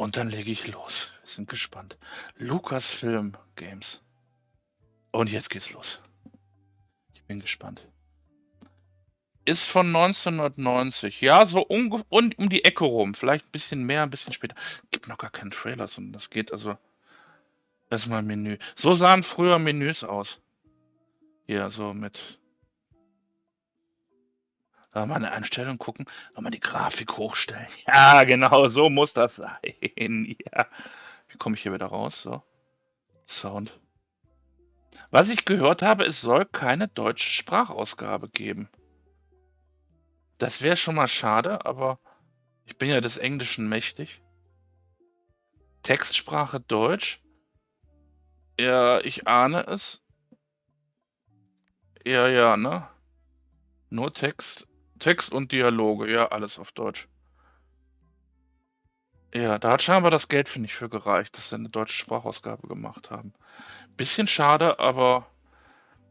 Und dann lege ich los. Wir sind gespannt. Lucasfilm Games. Und jetzt geht's los. Ich bin gespannt. Ist von 1990. Ja, so um die Ecke rum. Vielleicht ein bisschen mehr, ein bisschen später. Gibt noch gar keinen Trailer, sondern das geht also erstmal Menü. So sahen früher Menüs aus. Hier, so mit. Mal eine Einstellung gucken, mal die Grafik hochstellen. Ja, genau, so muss das sein. Ja. Wie komme ich hier wieder raus? So. Sound. Was ich gehört habe, es soll keine deutsche Sprachausgabe geben. Das wäre schon mal schade, aber ich bin ja des Englischen mächtig. Textsprache Deutsch. Ja, ich ahne es. Ja, ne? Nur Text und Dialoge. Ja, alles auf Deutsch. Ja, da hat scheinbar das Geld, finde ich, für gereicht, dass sie eine deutsche Sprachausgabe gemacht haben. Bisschen schade, aber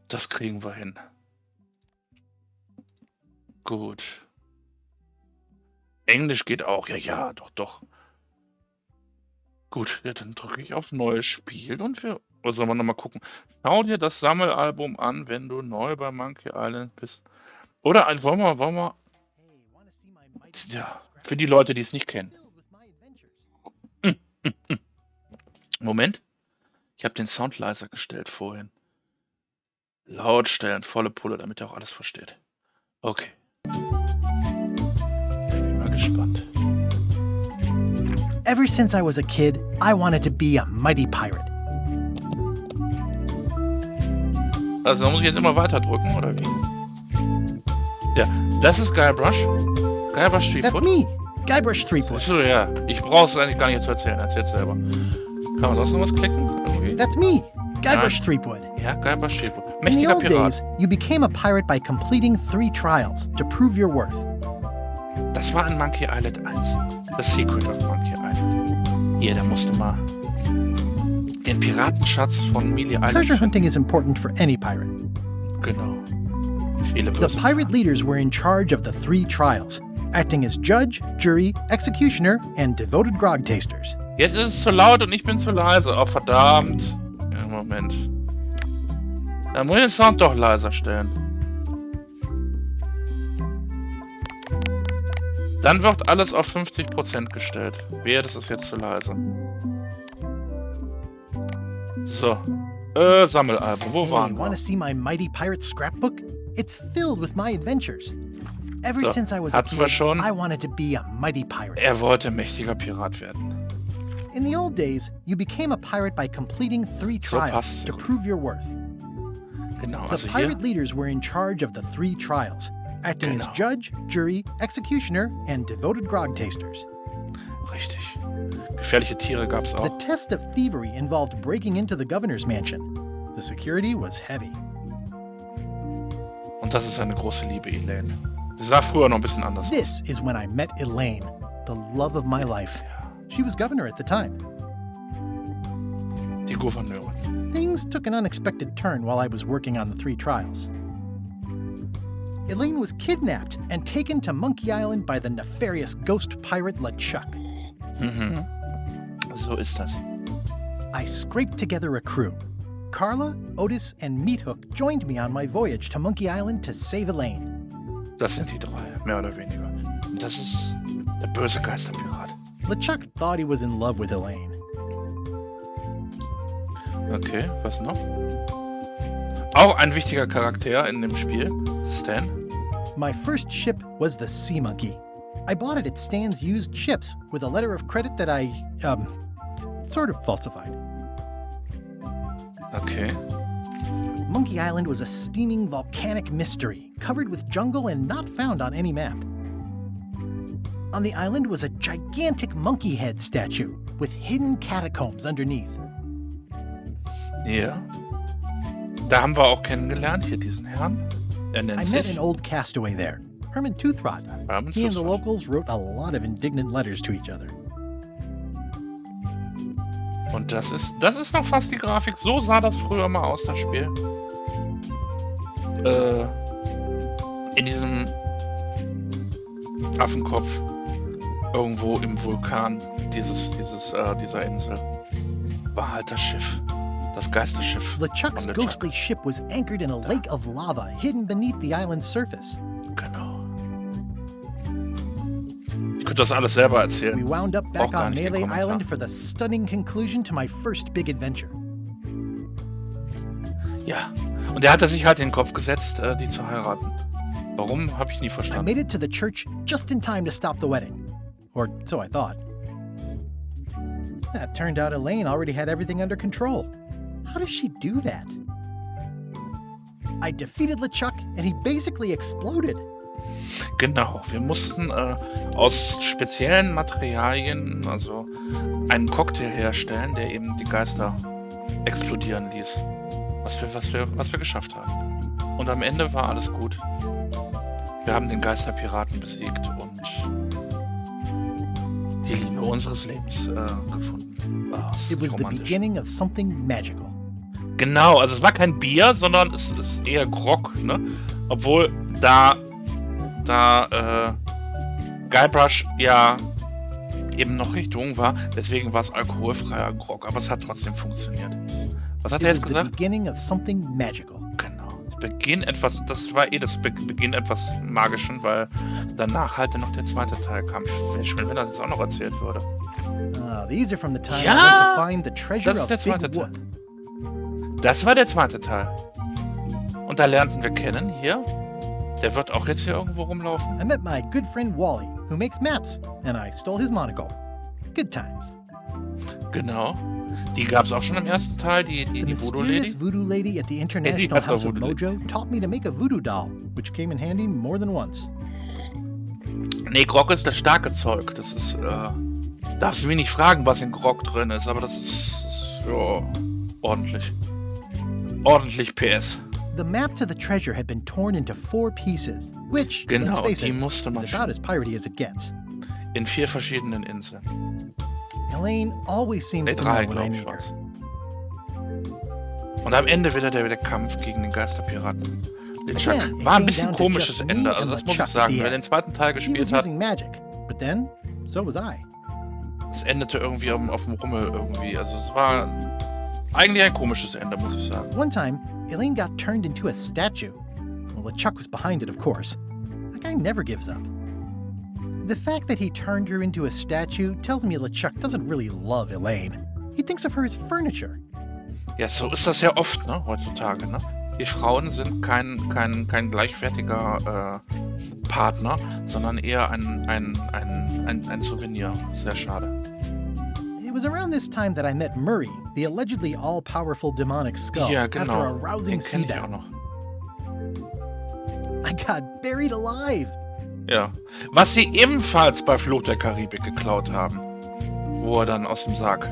das kriegen wir hin. Gut. Englisch geht auch. Ja, doch. Gut, ja, dann drücke ich auf Neues Spiel und wir. Oder sollen wir nochmal gucken? Schau dir das Sammelalbum an, wenn du neu bei Monkey Island bist. Oder wollen wir. Ja, für die Leute, die es nicht kennen. Moment. Ich habe den Sound leiser gestellt vorhin. Laut stellen, volle Pulle, damit er auch alles versteht. Okay. Bin mal gespannt. Ever since I was a kid, I wanted to be a mighty pirate. Also, da muss ich jetzt immer weiter drücken, oder wie? Ja, das ist Guybrush. Guybrush That's Threepwood. me, Guybrush Threepwood. So, ja. Ich brauche es eigentlich gar nicht zu erzählen. Erzähl's selber. Kann man sonst noch was klicken? Irgendwie? That's me, Guybrush Threepwood. Ja, Guybrush Threepwood. In the Mächtiger old Pirat. days, you became a pirate by completing 3 trials to prove your worth. Das war in Monkey Island 1. The Secret of Monkey Island. Hier, der musste mal den Piratenschatz von Mealy Island. Treasure hunting is important for any pirate. Genau. Viele The böse pirate leaders were in charge of the 3 trials, acting as judge, jury, executioner, and devoted grog tasters. Jetzt ist es zu laut und ich bin zu leise. Oh, verdammt. Ja, Moment. Da muss ich den Sound doch leiser stellen. Dann wird alles auf 50% gestellt. Wehe, das ist jetzt zu leise. So. Sammelalbum. Wo Hey, waren want wir? to see my mighty pirate scrapbook? It's filled with my adventures. Ever So, since I was a hatten wir kid, schon. I wanted to be a mighty pirate. Er wollte mächtiger Pirat werden. In the old days, you became a pirate by completing 3 So trials passt. to prove your worth. Genau, The also hier. pirate leaders were in charge of the 3 trials, acting as Genau. judge, jury, executioner, and devoted grog tasters. Richtig. Gefährliche Tiere gab's The auch. test of thievery involved breaking into the governor's mansion. The security was heavy. Und das ist eine große Liebe, Elaine. Sie sah früher noch ein bisschen anders aus. This is when I met Elaine, the love of my life. She was governor at the time. Die Gouverneurin. Things took an unexpected turn while I was working on the 3 trials. Elaine was kidnapped and taken to Monkey Island by the nefarious ghost pirate LeChuck. Mhm. So ist das. I scraped together a crew. Carla, Otis, and Meathook joined me on my voyage to Monkey Island to save Elaine. Das sind die 3, mehr oder weniger. Und das ist der böse Geisterpirat. LeChuck thought he was in love with Elaine. Okay, was noch? Auch ein wichtiger Charakter in dem Spiel. Stan. My first ship was the Sea Monkey. I bought it at Stan's used ships with a letter of credit that I, sort of falsified. Okay. Monkey Island was a steaming volcanic mystery, covered with jungle and not found on any map. On the island was a gigantic monkey head statue with hidden catacombs underneath. Ja. Da haben wir auch kennengelernt, hier diesen Herrn. Er nennt I met sich an old castaway there, Herman Toothrot. Herman He and the Toothrot. locals wrote a lot of indignant letters to each other. Und das ist noch fast die Grafik. So sah das früher mal aus, das Spiel. In diesem Affenkopf. irgendwo im Vulkan dieser Insel war halt das Schiff. Das Geisterschiff. LeChuck's von ghostly ship was anchored in a lake of lava hidden beneath the island's surface. Genau. Ich könnte das alles selber erzählen. We wound up back Braucht gar on nicht den Melee Kommentar. Island for the stunning conclusion to my first big adventure. Ja. Und er hatte sich halt in den Kopf gesetzt, die zu heiraten. Warum, habe ich nie I verstanden. made it to the church just in time to stop the wedding. Or so I thought. It turned out Elaine already had everything under control. How does she do that? I defeated LeChuck and he basically exploded. Genau, wir mussten aus speziellen Materialien, also einen Cocktail herstellen, der eben die Geister explodieren ließ. Was wir geschafft haben. Und am Ende war alles gut. Wir haben den Geisterpiraten besiegt und die Liebe unseres Lebens gefunden. Das It was ist the romantisch. beginning of something magical. Genau, also es war kein Bier, sondern es ist eher Grog, ne? Obwohl da Guybrush ja eben noch recht jung war, deswegen war es alkoholfreier Grog, aber es hat trotzdem funktioniert. Was hat It er was jetzt the gesagt? beginning of something magical. Genau. Das war das Beginn etwas Magischen, weil danach halt dann noch der zweite Teil kam. Wäre schön, wenn das jetzt auch noch erzählt würde. These are from the time Ja, I went to find the treasure das ist of der Big zweite Teil. Whoop. Das war der zweite Teil. Und da lernten wir kennen, hier. Der wird auch jetzt hier irgendwo rumlaufen. I met my good friend Wally, who makes maps, and I stole his monocle. Good times. Genau. Die gab es auch schon im ersten Teil, die The Voodoo mysterious Lady. voodoo lady at the International heißt doch House of Voodoo Lady. Mojo taught me to make a voodoo doll, which came in handy more than once. Nee, Grog ist das starke Zeug. Das ist, darfst du mich nicht fragen, was in Grog drin ist, aber das ist ja, ordentlich. Ordentlich PS. The map to the treasure had been torn into 4 pieces, which, let's Genau, face die it, musste man is about as piratey as it gets. in 4 verschiedenen Inseln. Elaine always seems Ne, to know 3, when I glaube ich, need her. war's. Und am Ende wieder der Kampf gegen den Geisterpiraten. Den Chuck. Again, it War ein came bisschen down to komisches just me Ende, and also das muss LeChuck ich sagen. at the Wer end. den zweiten Teil He was gespielt hat, using magic, but then, so was I. es endete irgendwie auf dem Rummel irgendwie. Also es war eigentlich ein komisches Ende, muss ich sagen. One time, Elaine got turned into a statue. Well, LeChuck was behind it, of course. That guy never gives up. The fact that he turned her into a statue tells me LeChuck doesn't really love Elaine. He thinks of her as furniture. Ja, so ist das ja oft, ne, heutzutage, ne? Die Frauen sind kein gleichwertiger Partner, sondern eher ein Souvenir. Sehr schade. It was around this time that I met Murray, the allegedly all-powerful demonic skull, Ja, after a genau. rousing Den kenne ich auch seabound. noch. I got buried alive. Ja. Was sie ebenfalls bei Fluch der Karibik geklaut haben. Wo er dann aus dem Sarg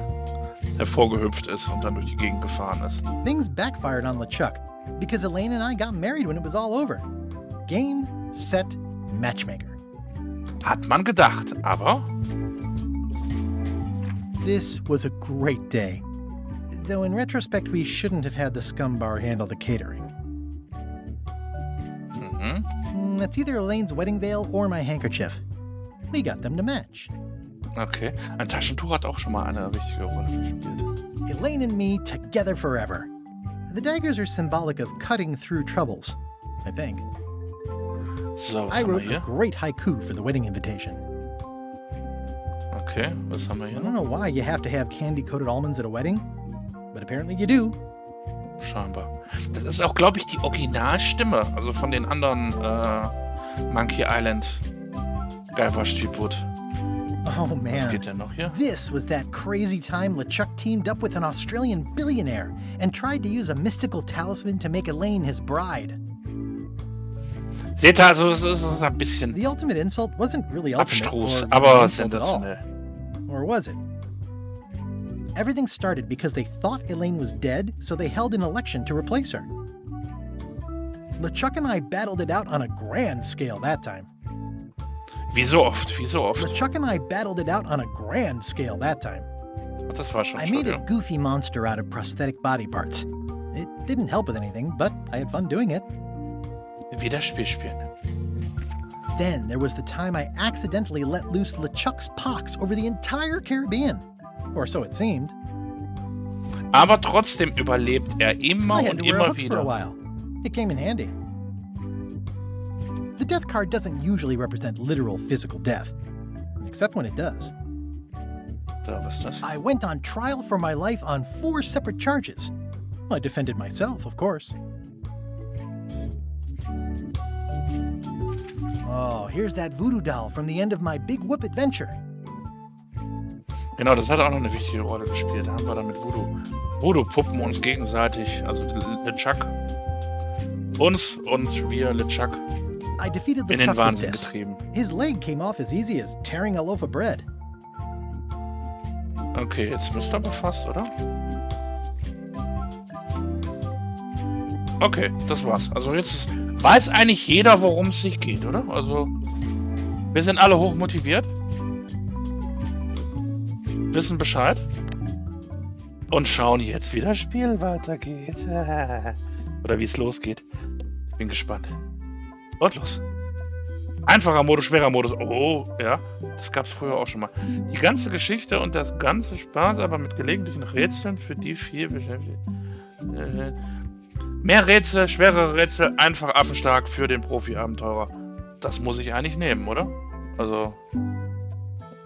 hervorgehüpft ist und dann durch die Gegend gefahren ist. Things backfired on LeChuck because Elaine and I got married when it was all over. Game, set, matchmaker. Hat man gedacht, aber This was a great day. Though in retrospect, we shouldn't have had the scum bar handle the catering. It's either Elaine's wedding veil or my handkerchief. We got them to match. okay. Ein Taschentuch hat auch schon mal eine wichtige Rolle gespielt. Elaine and me together forever. The daggers are symbolic of cutting through troubles, I think. So, was I haben wir wrote a hier? great haiku for the wedding invitation. Okay, was haben wir I hier don't noch? know why you have to have candy-coated almonds at a wedding, but apparently you do. Scheinbar. Das ist auch, glaube ich, die Originalstimme, also von den anderen Monkey Island Guybrush Threepwood. Oh Was man. geht denn noch hier? This was that crazy time LeChuck teamed up with an Australian billionaire and tried to use a mystical talisman to make Elaine his bride. Seht ihr, also es ist ein bisschen The ultimate insult wasn't really ultimate abstrus, or even aber an insult at all. sensationell. Or was it? Everything started because they thought Elaine was dead, so they held an election to replace her. LeChuck and I battled it out on a grand scale that time. Wie so oft, wie so oft. LeChuck and I battled it out on a grand scale that time. Das war schon I made a schön. goofy monster out of prosthetic body parts. It didn't help with anything, but I had fun doing it. Wieder Spiel spielen. Then there was the time I accidentally let loose LeChuck's pox over the entire Caribbean. Or so it seemed. Aber trotzdem überlebt er immer I had und to wear a immer hook for a wieder. while. It came in handy. The death card doesn't usually represent literal physical death, except when it does. Da, was ist das? I went on trial for my life on 4 separate charges. I defended myself, of course. Oh, here's that voodoo doll from the end of my Big Whoop adventure. Genau, das hat auch noch eine wichtige Rolle gespielt. Da haben wir dann mit Voodoo-Puppen uns gegenseitig, also LeChuck, uns und wir LeChuck I defeated in den LeChuck with Wahnsinn this. getrieben. His leg came off as easy as tearing a loaf of bread. Okay, jetzt müsst ihr aber fast, oder? Okay, das war's. Also jetzt weiß eigentlich jeder, worum es sich geht, oder? Also, wir sind alle hoch motiviert. Wissen Bescheid. Und schauen jetzt, wie das Spiel weitergeht. Oder wie es losgeht. Bin gespannt. Und los. Einfacher Modus, schwerer Modus. Oh, ja. Das gab's früher auch schon mal. Die ganze Geschichte und das ganze Spaß, aber mit gelegentlichen Rätseln für die 4 Beschäftigten. Mehr Rätsel, schwerere Rätsel, einfach affenstark für den Profi-Abenteurer. Das muss ich eigentlich nehmen, oder? Also,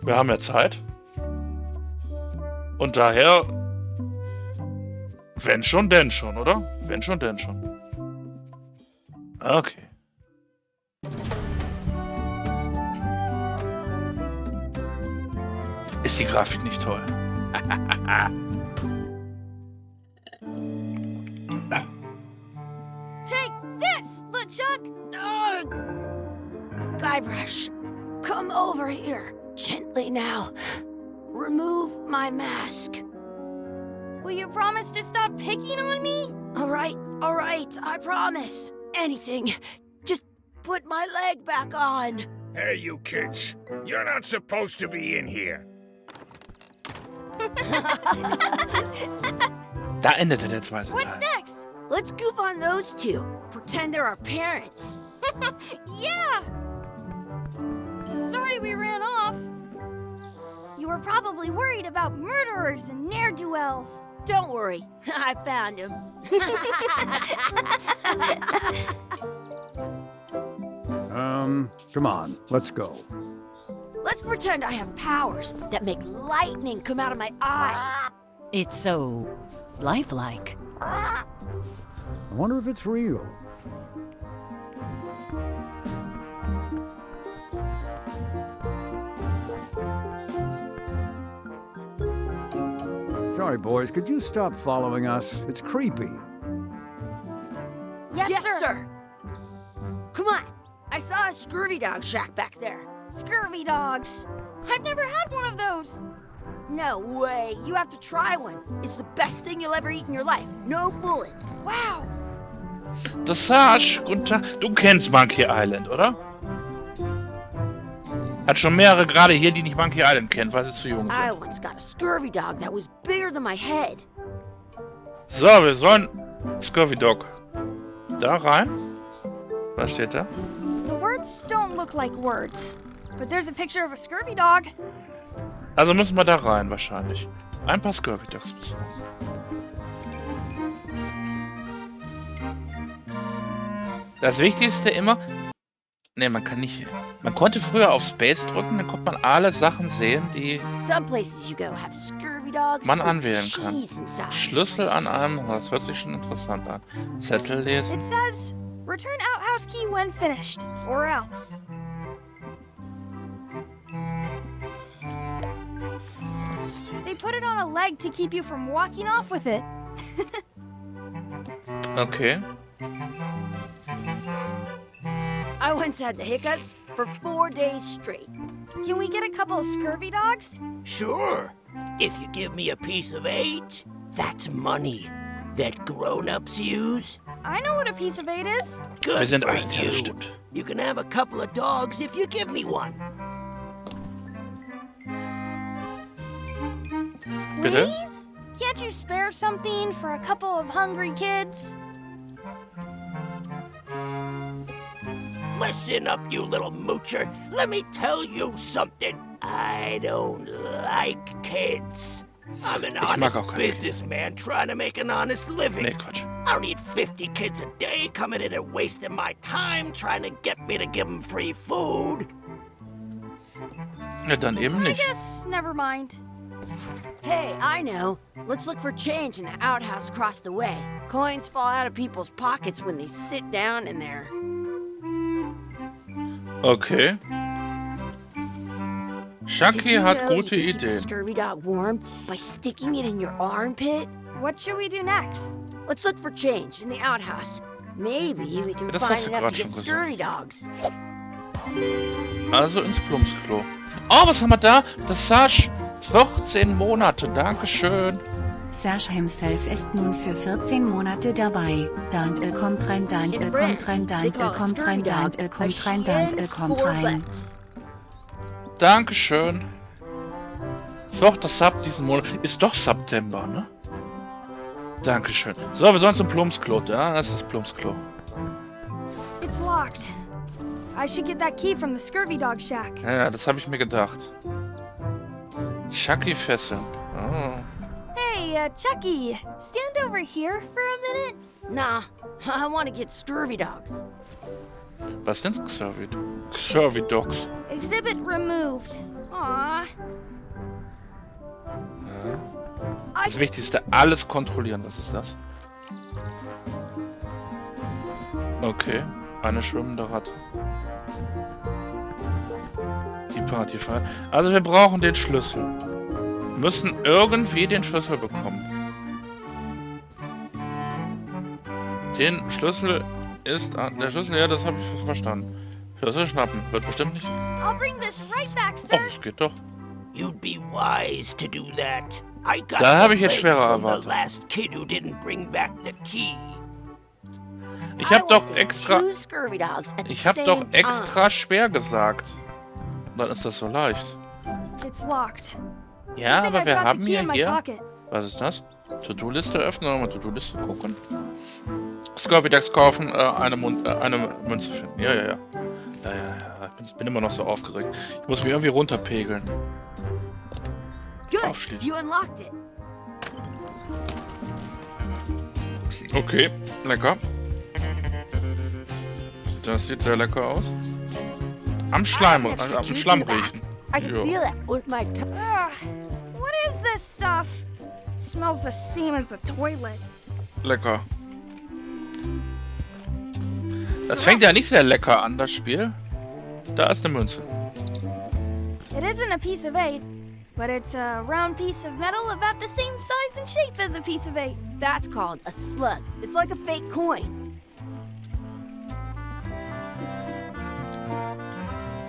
wir haben ja Zeit. Und daher, wenn schon, denn schon, oder? Wenn schon, denn schon. Okay. Ist die Grafik nicht toll? Take this, LeChuck! Guybrush, come over here. Gently now. Remove my mask. Will you promise to stop picking on me? All right, I promise. Anything. Just put my leg back on. Hey, you kids. You're not supposed to be in here. Da endete der zweite What's Teil. next? Let's goof on those two. Pretend they're our parents. Yeah! Sorry we ran off. You were probably worried about murderers and ne'er-do-wells. Don't worry, I found him. Come on, let's go. Let's pretend I have powers that make lightning come out of my eyes. It's so lifelike. I wonder if it's real. Sorry, boys, could you stop following us? It's creepy. Yes, sir. Come on. I saw a scurvy dog shack back there. Scurvy dogs. I've never had one of those. No way. You have to try one. It's the best thing you'll ever eat in your life. No bullet. Wow. Das Sarge, guten Tag. Du kennst Monkey Island, oder? Hat schon mehrere gerade hier, die nicht Monkey Island kennen, weil sie zu jung I sind. once got a scurvy dog that was bigger than my head. So, wir sollen Scurvy Dog da rein. Was steht da? The words don't look like words, but there's a picture of a scurvy dog. Also müssen wir da rein wahrscheinlich. Ein paar Scurvy Dogs besuchen. Das Wichtigste immer... Ne, man kann nicht... Man konnte früher auf Space drücken, dann konnte man alle Sachen sehen, die Some places you go have scurvy dogs man with anwählen kann. cheese inside. Schlüssel an einem Haus. Hört sich schon interessant an. Zettel lesen. It says, return outhouse key when finished, or else. They put it on a leg to keep you from walking off with it. Okay. I once had the hiccups for 4 days straight. Can we get a couple of scurvy dogs? Sure. If you give me a piece of 8, that's money that grown-ups use. I know what a piece of 8 is. Wir Good sind for alt, ja, das you. stimmt. You can have a couple of dogs if you give me one. Bitte? Please? Can't you spare something for a couple of hungry kids? Listen up, you little moocher. Let me tell you something. I don't like kids. I'm an honest businessman trying to make an honest living. Nee, Quatsch. I don't need 50 kids a day coming in and wasting my time trying to get me to give them free food. Ja, dann eben I nicht. guess never mind. Hey, I know. Let's look for change in the outhouse across the way. Coins fall out of people's pockets when they sit down in there. Okay. Chucky hat gute Keep a Ideen. scurvy dog warm by sticking it in your armpit? What should we do next? Let's look for change in the outhouse. Maybe we can Das find hast du enough grad to get schon gesagt. scurvy dogs. Also ins Plumpsklo. Oh, was haben wir da? Das Sash. 14 Monate. Dankeschön. Serge himself ist nun für 14 Monate dabei. Dantel kommt rein, Dantel kommt rein, Dantel kommt rein, Dantel kommt rein, Dantel kommt rein. Dankeschön. Doch, das Sub diesen Monat. Ist doch September, ne? Dankeschön. So, wir sollen zum Plumpsklo. Da ist das Plumpsklo. It's locked. I should get that key from the scurvy dog shack. Ja, das habe ich mir gedacht. Chucky fesseln. Oh. Hey, Chucky, stand over here for a minute. Nah, I want to get scurvy dogs. Was sind Scurvy Dogs? Exhibit removed. Aw. Ja. Das Wichtigste, alles kontrollieren. Was ist das? Okay, eine schwimmende Ratte. Die Partyfeier. Also wir brauchen den Schlüssel. Müssen irgendwie den Schlüssel bekommen. Den Schlüssel ist an... Der Schlüssel, ja, das habe ich verstanden. Schlüssel schnappen. Wird bestimmt nicht... I'll bring this right back, Oh, sir. das geht doch. You'd be wise to do that. I got Da habe the ich jetzt leg schwerer from the erwartet. last kid who didn't bring back the key. Ich habe I doch wanted extra... two scurvy dogs at the Ich habe same doch time. extra schwer gesagt. Dann ist das so leicht. It's locked. Ja, I think aber I've wir got the haben key in my hier... pocket. Was ist das? To-Do-Liste öffnen, nochmal To-Do-Liste gucken. Scurvy Dogs kaufen, eine Münze finden. Ja. Ja. Ich bin immer noch so aufgeregt. Ich muss mich irgendwie runterpegeln. Good, Aufschließen. you unlocked it. Okay, lecker. Das sieht sehr lecker aus. Am Schleim, I have an also am extra Schlamm tooth in the riechen. back. I can Ja. feel that with my tongue. Ugh, what is this stuff? Smells the same as the toilet. Lecker. Das fängt ja nicht sehr lecker an, das Spiel. Da ist eine Münze. It isn't a piece of eight, but it's a round piece of metal about the same size and shape as a piece of eight. That's called a slug. It's like a fake coin.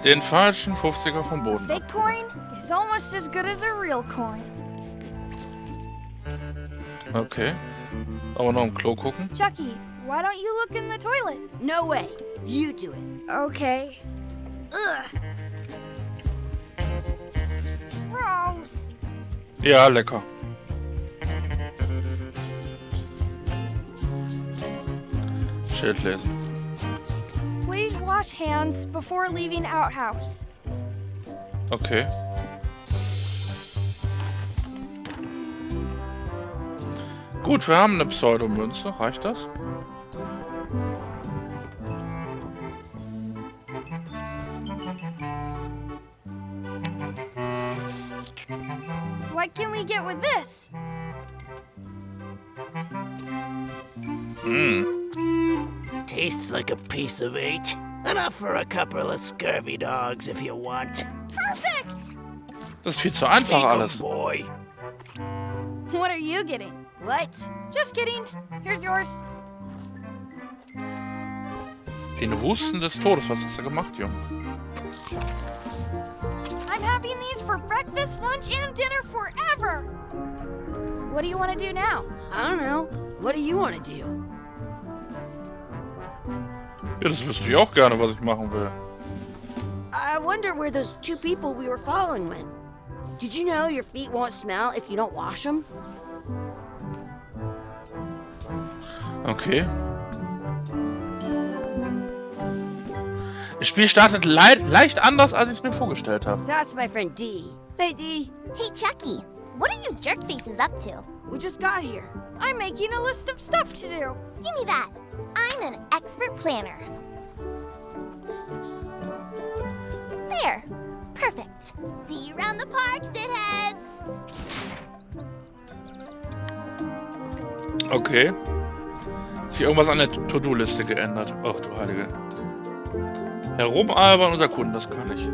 Den falschen 50er vom A Boden. fake coin is almost as good as a real coin. Okay. Aber noch im Klo gucken. Chucky, why don't you look in the toilet? No way. You do it. Okay. Ugh. Gross. Ja, lecker. Schild lesen. Please wash hands before leaving outhouse. Okay. Gut, wir haben eine Pseudomünze. Reicht das? What can we get with this? Tastes like a piece of eight. Enough for a couple of scurvy dogs if you want. Perfect! Das ist viel zu einfach Take 'em, alles. boy. What are you getting? What? Just kidding. Here's yours. Den Husten des Todes. Was hast du gemacht, Junge? I'm having these for breakfast, lunch, and dinner forever. What do you want to do now? I don't know. What do you want to do? Ja, das wüsste ich auch gerne, was ich machen will. I wonder where those two people we were following went. Did you know your feet won't smell if you don't wash them? Okay. Das Spiel startet leicht anders, als ich es mir vorgestellt habe. That's my friend Dee. Hey, Dee. Hey, Chucky. What are you jerk faces up to? We just got here. I'm making a list of stuff to do. Give me that. I'm an expert planner. There. Perfect. See you around the park, shitheads. Okay. Ist hier irgendwas an der To-Do-Liste geändert? Ach du Heilige. Herumalbern und erkunden, das kann ich.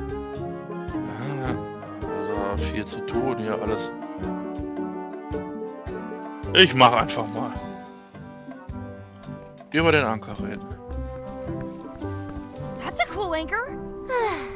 Also viel zu tun hier alles. Ich mach einfach mal. Über den Anker reden. That's a cool anchor.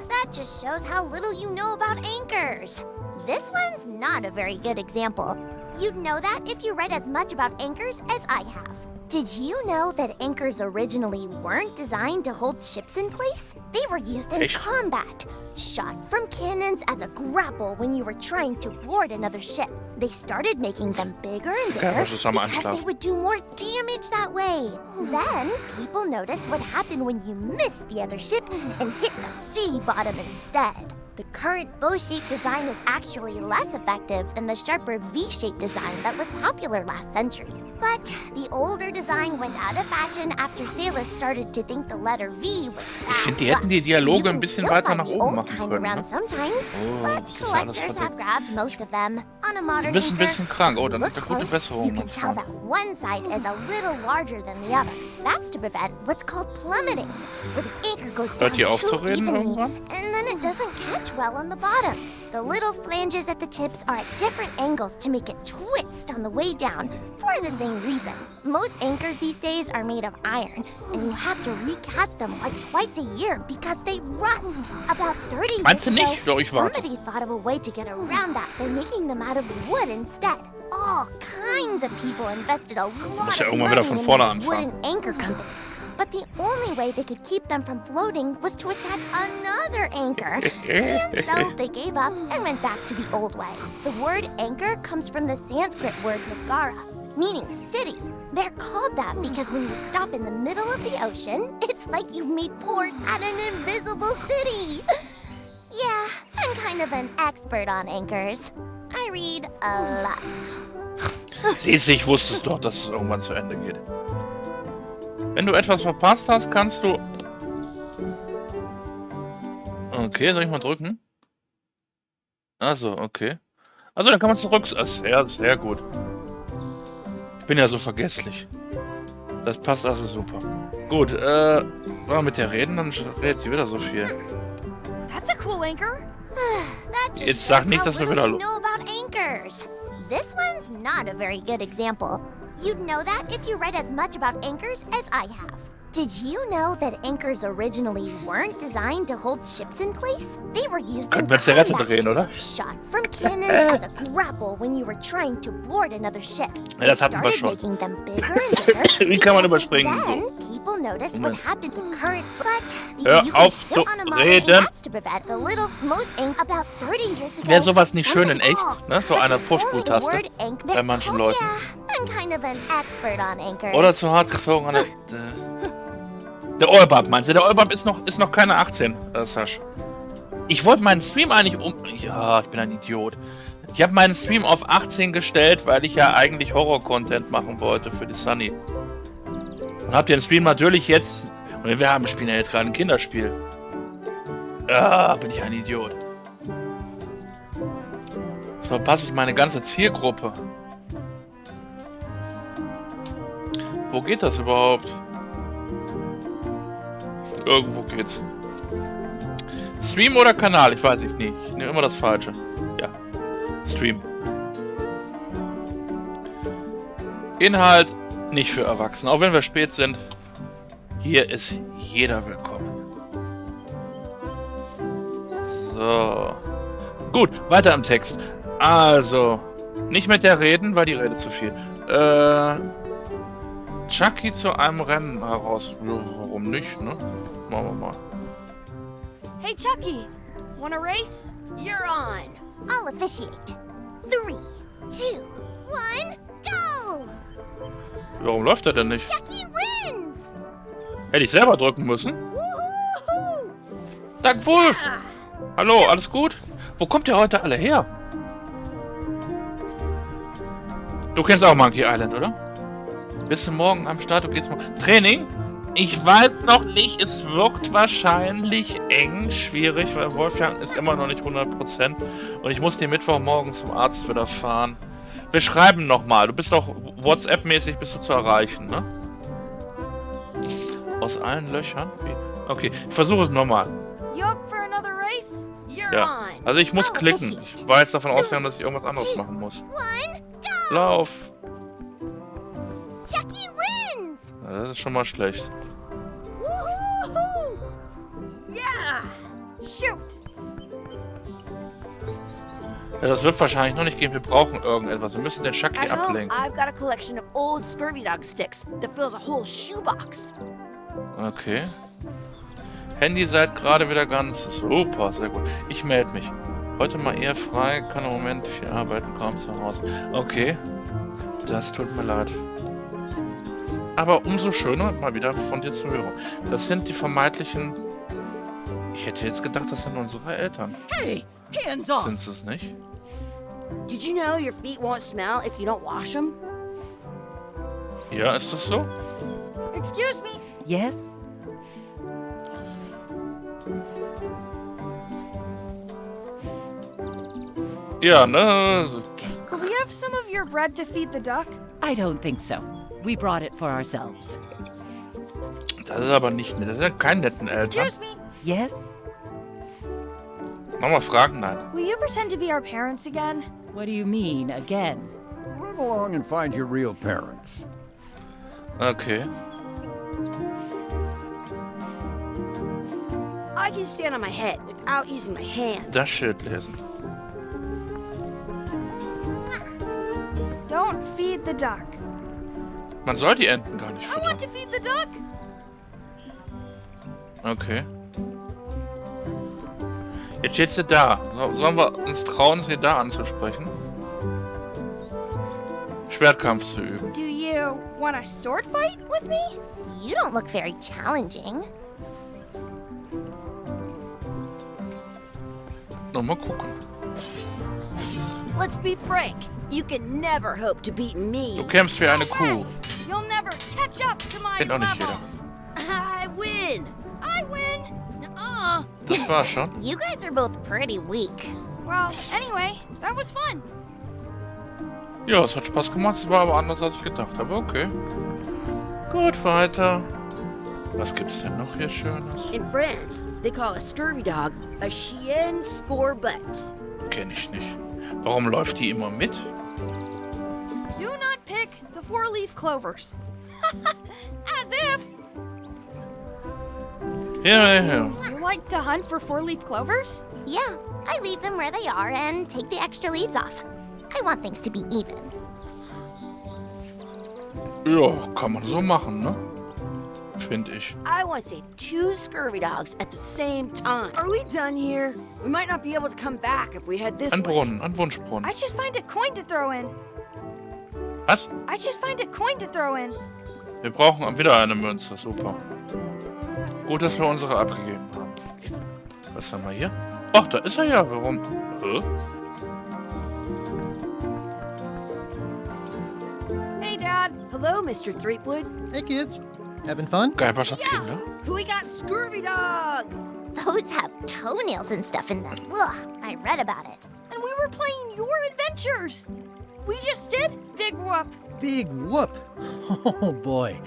That just shows how little you know about anchors. This one's not a very good example. You'd know that if you read as much about anchors as I have. Did you know that anchors originally weren't designed to hold ships in place? They were used in combat, shot from cannons as a grapple when you were trying to board another ship. They started making them bigger and bigger because they would do more damage that way. Then, people noticed what happened when you missed the other ship and hit the sea bottom instead. The current bow-shaped design is actually less effective than the sharper V-shaped design that was popular last century. But the older design went out of fashion after sailors started to think the letter V was bad. Ich finde, die hätten die Dialoge ein bisschen weiter nach oben machen können. Ne? Sometimes, but collectors have grabbed most of them. On a modern Du bist ein bisschen krank. Oh, dann hat er gute Besserung. You can tell that one side is a little larger than the other. That's to prevent what's called plummeting, where the anchor goes down too evenly, and then it doesn't catch well on the bottom. The little flanges at the tips are at different angles to make it twist on the way down for the same reason. Most anchors these days are made of iron, and you have to recast them like twice a year because they rust. About 30 years ago, somebody thought of a way to get around that by making them out of wood instead. All kinds of people invested a lot of money in these wooden anchor companies. But the only way they could keep them from floating was to attach another anchor. And so they gave up and went back to the old way. The word anchor comes from the Sanskrit word nagara, meaning city. They're called that because when you stop in the middle of the ocean, it's like you've made port at an invisible city. Yeah, I'm kind of an expert on anchors. I read a lot. Siehst du, ich wusste es doch, dass es irgendwann zu Ende geht. Wenn du etwas verpasst hast, kannst du... Okay, soll ich mal drücken? Also, okay. Also, dann kann man zurück... Sehr, sehr gut. Ich bin ja so vergesslich. Das passt also super. Gut, wollen wir mit der reden? Dann redet sie wieder so viel. That's a cool anchor. Jetzt sag nicht, dass wir wieder... This one's not a very good example. You'd know that if you read as much about anchors as I have. Did you know that anchors originally weren't designed to hold ships in place? They were used in combat, shot from cannons as a grapple when you were trying to board another ship. Ja, das hatten wir schon. Making them bigger and bigger. Wie kann man überspringen? Then people noticed what happened to the current, but hör auf zu reden. Wäre sowas nicht schön in echt, ne? So eine Vorspultaste bei manchen Leuten. Oder zu hart gezogen an der... Der Eubab meinst du? Der Eubab ist noch keine 18, Sasch. Ich wollte meinen Stream eigentlich Ja, ich bin ein Idiot. Ich habe meinen Stream auf 18 gestellt, weil ich ja eigentlich Horror-Content machen wollte für die Sunny. Und hab den Stream natürlich jetzt... Und wir spielen ja jetzt gerade ein Kinderspiel. Ah, bin ich ein Idiot. Jetzt verpasse ich meine ganze Zielgruppe. Wo geht das überhaupt? Irgendwo geht's. Stream oder Kanal? Ich weiß nicht. Ich nehme immer das Falsche. Ja. Stream. Inhalt nicht für Erwachsene. Auch wenn wir spät sind. Hier ist jeder willkommen. So. Gut, weiter im Text. Also. Nicht mit der reden, weil die redet zu viel. Chucky zu einem Rennen heraus. Warum nicht, ne? Machen wir mal. Hey Chucky, wanna race? You're on. I'll officiate. 3, 2, 1, go! Warum läuft er denn nicht? Chucky wins! Hätte ich selber drücken müssen? Woohoo! Dank Wolf! Hallo, alles gut? Wo kommt ihr heute alle her? Du kennst auch Monkey Island, oder? Bist du morgen am Start? Du gehst morgen... Training? Ich weiß noch nicht. Es wirkt wahrscheinlich eng, schwierig, weil Wolfgang ist immer noch nicht 100%. Und ich muss den Mittwochmorgen zum Arzt wieder fahren. Wir schreiben nochmal. Du bist doch WhatsApp-mäßig bist du zu erreichen, ne? Aus allen Löchern? Okay, ich versuche es nochmal. You up for another race? Ja, also ich muss klicken. Ich war jetzt davon ausgegangen, dass ich irgendwas anderes machen muss. Lauf! Chucky wins! Ja, das ist schon mal schlecht. Woohoo! Yeah! Shoot! Ja, das wird wahrscheinlich noch nicht gehen. Wir brauchen irgendetwas. Wir müssen den Chucky ablenken. I've got a collection of old Scurvy Dog sticks that fills a whole shoebox. Okay. Handy seid gerade wieder ganz super, sehr gut. Ich melde mich. Heute mal eher frei, kann im Moment viel arbeiten, kaum zu Hause. Okay. Das tut mir leid. Aber umso schöner, mal wieder von dir zu hören. Das sind die vermeintlichen... Ich hätte jetzt gedacht, das sind unsere Eltern. Hey, hands off! Sind es nicht? Did you know your feet won't smell if you don't wash them? Ja, ist das so? Excuse me. Yes? Ja, ne? Could we have some of your bread to feed the duck? I don't think so. We brought it for ourselves. Das ist aber nicht nett. Das sind keine netten Eltern. Excuse me. Yes? Nochmal fragen, nein. Will you pretend to be our parents again? What do you mean, again? Run along and find your real parents. Okay. I can stand on my head without using my hands. Das Schild lesen. Don't feed the duck. Man soll die Enten gar nicht I füttern. want to feed the duck. Okay. Jetzt steht sie da. Sollen wir uns trauen, sie da anzusprechen? Schwertkampf zu üben. Do you want a sword fight with me? You don't look very challenging. Mal gucken. Let's be frank. You can never hope to beat me. Du kämpfst wie eine Kuh. You'll never catch up to my Kennt auch nicht level. jeder. I win. I win. Das war's schon. You guys are both pretty weak. Well, anyway, that was fun. Ja, es hat Spaß gemacht. Es war aber anders, als ich gedacht habe. Okay. Gut, weiter. Was gibt's denn noch hier Schönes? In France, they call a scurvy dog a chien scorbut. Kenn ich nicht. Warum läuft die immer mit? Do not pick the four-leaf clovers. As if. Ja. You like to hunt for four-leaf clovers? Yeah, I leave them where they are and take the extra leaves off. I want things to be even. Ja, kann man so machen, ne? Finde ich. I want to say 2 scurvy dogs at the same time. Are we done here? We might not be able to come back if we head this Ein way. Brunnen, ein Wunschbrunnen. I should find a coin to throw in. Was? I should find a coin to throw in. Wir brauchen wieder eine Münze. Super. Gut, dass wir unsere abgegeben haben. Was haben wir hier? Ach, da ist er ja. Warum? Hä? Hey, Dad. Hello, Mr. Threepwood. Hey, kids. Having fun? Geiberschaftskinder? We got scurvy dogs. Those have toenails and stuff in them. Ugh, I read about it. And we were playing your adventures. We just did Big Whoop. Big whoop. Oh, boy.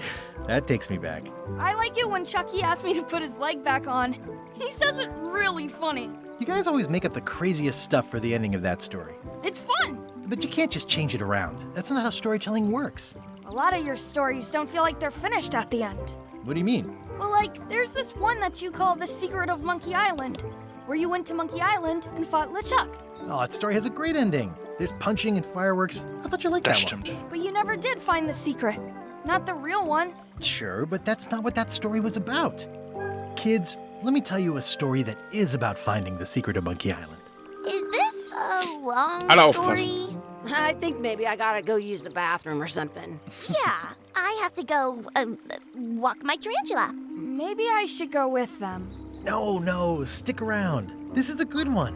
That takes me back. I like it when Chucky asked me to put his leg back on. He says it really funny. You guys always make up the craziest stuff for the ending of that story. It's fun. But you can't just change it around. That's not how storytelling works. A lot of your stories don't feel like they're finished at the end. What do you mean? Well, like, there's this one that you call The Secret of Monkey Island, where you went to Monkey Island and fought LeChuck. Oh, that story has a great ending. There's punching and fireworks. I thought you liked that one. stimmt. But you never did find the secret. Not the real one. Sure, but that's not what that story was about. Kids, let me tell you a story that is about finding the secret of Monkey Island. Is this a long Alle story? aufpassen. I think maybe I gotta go use the bathroom or something. Yeah, I have to go walk my tarantula. Maybe I should go with them. No, stick around. This is a good one.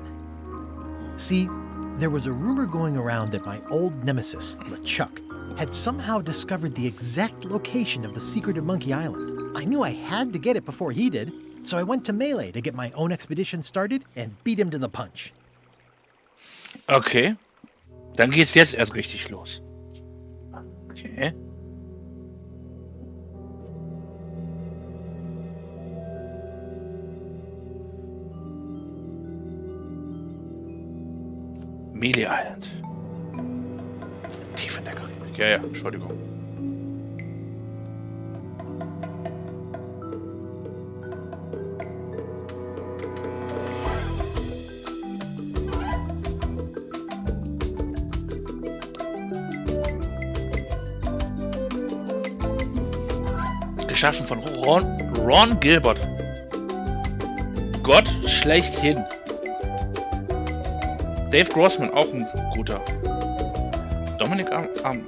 See, there was a rumor going around that my old nemesis, LeChuck, had somehow discovered the exact location of the secret of Monkey Island. I knew I had to get it before he did, so I went to Melee to get my own expedition started and beat him to the punch. Okay. Dann geht's jetzt erst richtig los. Okay. Melee Island. Tief in der Karibik. Ja, Entschuldigung. Geschaffen von Ron Gilbert. Gott schlechthin. Dave Grossman, auch ein guter. Dominic Arm,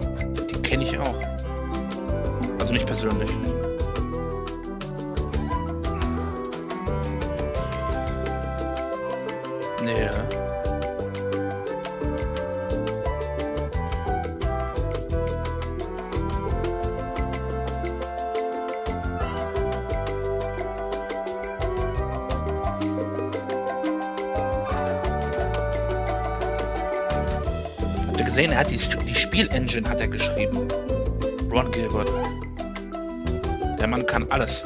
die kenne ich auch. Also nicht persönlich. Ja. Gesehen, er hat die Spielengine hat er geschrieben. Ron Gilbert. Der Mann kann alles.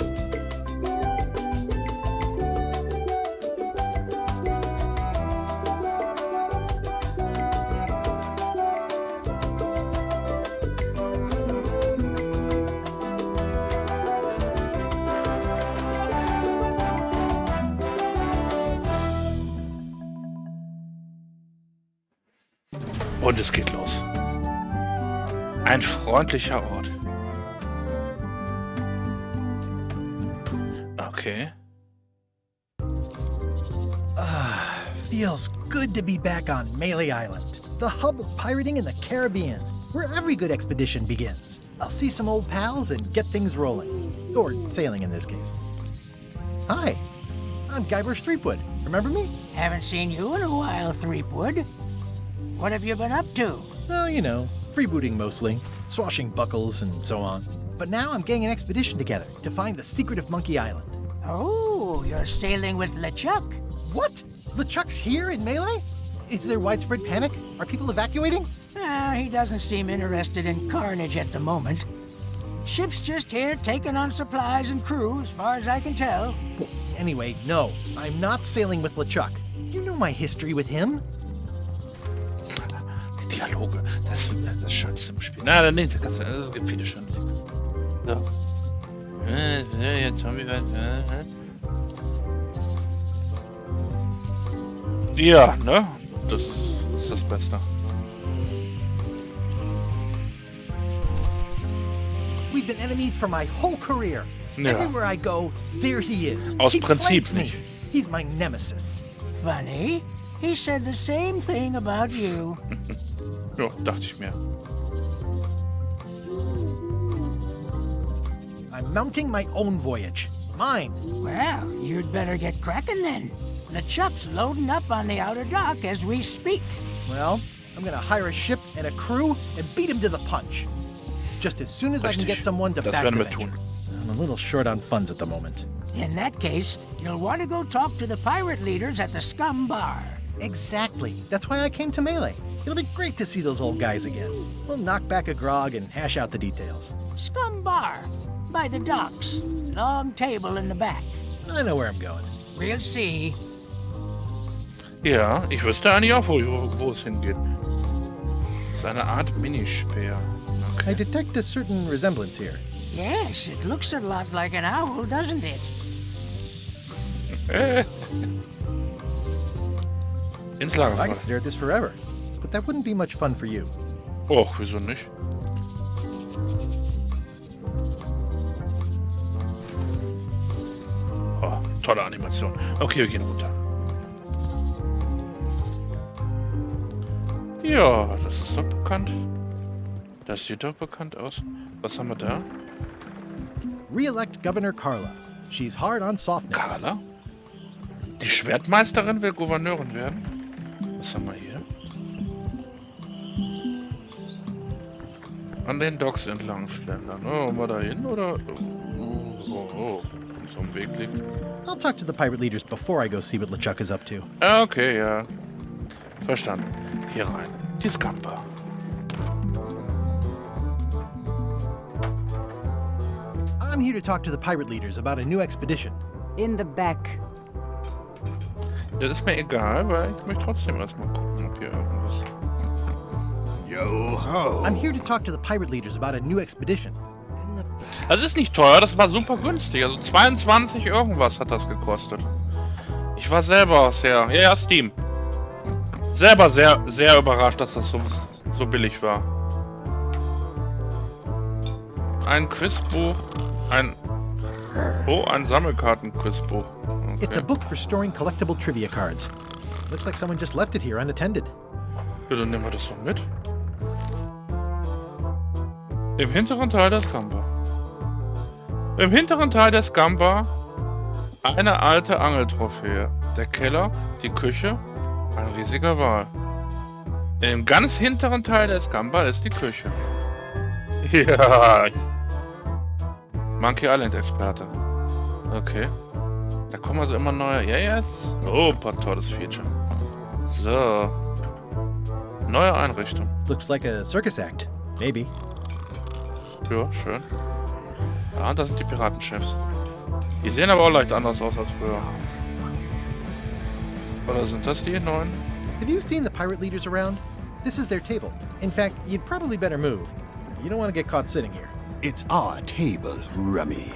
Und es geht los. Ein freundlicher Ort. Okay. Feels good to be back on Melee Island, the hub of pirating in the Caribbean, where every good expedition begins. I'll see some old pals and get things rolling. Or sailing in this case. Hi, I'm Guybrush Threepwood. Remember me? Haven't seen you in a while, Threepwood. What have you been up to? Oh, you know, freebooting mostly, swashing buckles and so on. But now I'm getting an expedition together to find the secret of Monkey Island. Oh, you're sailing with LeChuck. What? LeChuck's here in Melee? Is there widespread panic? Are people evacuating? He doesn't seem interested in carnage at the moment. Ship's just here taking on supplies and crew, as far as I can tell. Well, anyway, no, I'm not sailing with LeChuck. You know my history with him. Dialoge, das Schönste im Spiel. Na, nee, es gibt viele schöne Dinge. So. Jetzt haben wir ja, ne? Das ist das Beste. We've been enemies for my whole career. Ja. Everywhere I go, there he is. Aus He Prinzip flanks me. nicht. He's my nemesis. Funny. He said the same thing about you. Ja, dachte ich mir. I'm mounting my own voyage. Mine. Well, you'd better get cracking then. LeChuck's loading up on the outer dock as we speak. Well, I'm gonna hire a ship and a crew and beat him to the punch. Just as soon as I can get someone to back the venture. I'm a little short on funds at the moment. In that case, you'll want to go talk to the pirate leaders at the Scum Bar. Exactly. That's why I came to Melee. It'll be great to see those old guys again. We'll knock back a grog and hash out the details. Scum Bar. By the docks. Long table in the back. I know where I'm going. We'll see. Ja, ich wüsste eigentlich auch, wo es hingeht. Das ist eine Art Minispeer. Okay. I detect a certain resemblance here. Yes, it looks a lot like an owl, doesn't it? Ins Lager. I could stare at this forever, but that wouldn't be much fun for you. Och, wieso nicht? Oh, tolle Animation. Okay, wir gehen runter. Ja, das ist doch bekannt. Das sieht doch bekannt aus. Was haben wir da? Re-elect Governor Carla. She's hard on softness. Carla? Die Schwertmeisterin will Gouverneurin werden. Was haben wir hier? An den Docks entlang schlendern. Oh, mal dahin oder? Oh. So am Weg liegt. I'll talk to the pirate leaders before I go see what LeChuck is up to. Okay, ja. Verstanden. Hier rein. Die Scamper. I'm here to talk to the pirate leaders about a new expedition. In the back. Das ist mir egal, weil ich möchte trotzdem erstmal gucken, ob hier irgendwas... Yo-ho! I'm here to talk to the pirate leaders about a new expedition. Das ist nicht teuer, das war super günstig. Also 22 irgendwas hat das gekostet. Ich war selber sehr... Ja, Steam. Selber sehr, sehr überrascht, dass das so billig war. Ein Quizbuch. Ein Sammelkarten-Quizbuch. Okay. It's a book for storing collectible trivia cards. Looks like someone just left it here unattended. Ja, dann nehmen wir das doch mit. Im hinteren Teil der Scamper. Im hinteren Teil der Scamper eine alte Angeltrophäe. Der Keller, die Küche, ein riesiger Wal. Im ganz hinteren Teil der Scamper ist die Küche. Ja. Monkey Island Experte. Okay. Da kommen also immer neue... Ja, jetzt. Oh, ein tolles Feature. So. Neue Einrichtung. Looks like a circus act. Maybe. Ja, schön. Ah, das sind die Piratenchefs. Die sehen aber auch leicht anders aus als früher. Oder sind das die neuen? Have you seen the pirate leaders around? This is their table. In fact, you'd probably better move. You don't want to get caught sitting here. It's our table, Rummy.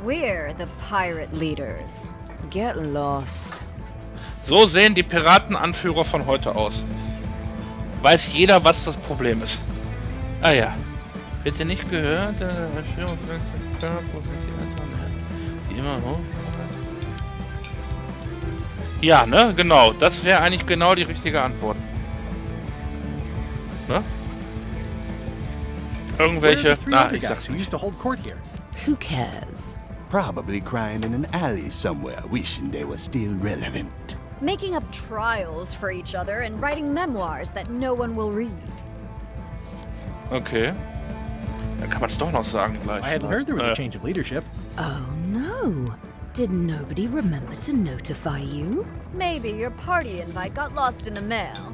We're the pirate leaders. Get lost. So sehen die Piratenanführer von heute aus. Weiß jeder, was das Problem ist. Ah ja. Bitte nicht gehört? Wo sind die Eltern? Die immer hoch? Ja, ne? Genau. Das wäre eigentlich genau die richtige Antwort. Ne? Irgendwelche... ich sag's nicht. Who cares? Probably crying in an alley somewhere, wishing they were still relevant. Making up trials for each other and writing memoirs that no one will read. Okay. Dann kann man es doch noch sagen gleich. I hadn't heard there was a change of leadership. Oh no. Did nobody remember to notify you? Maybe your party invite got lost in the mail.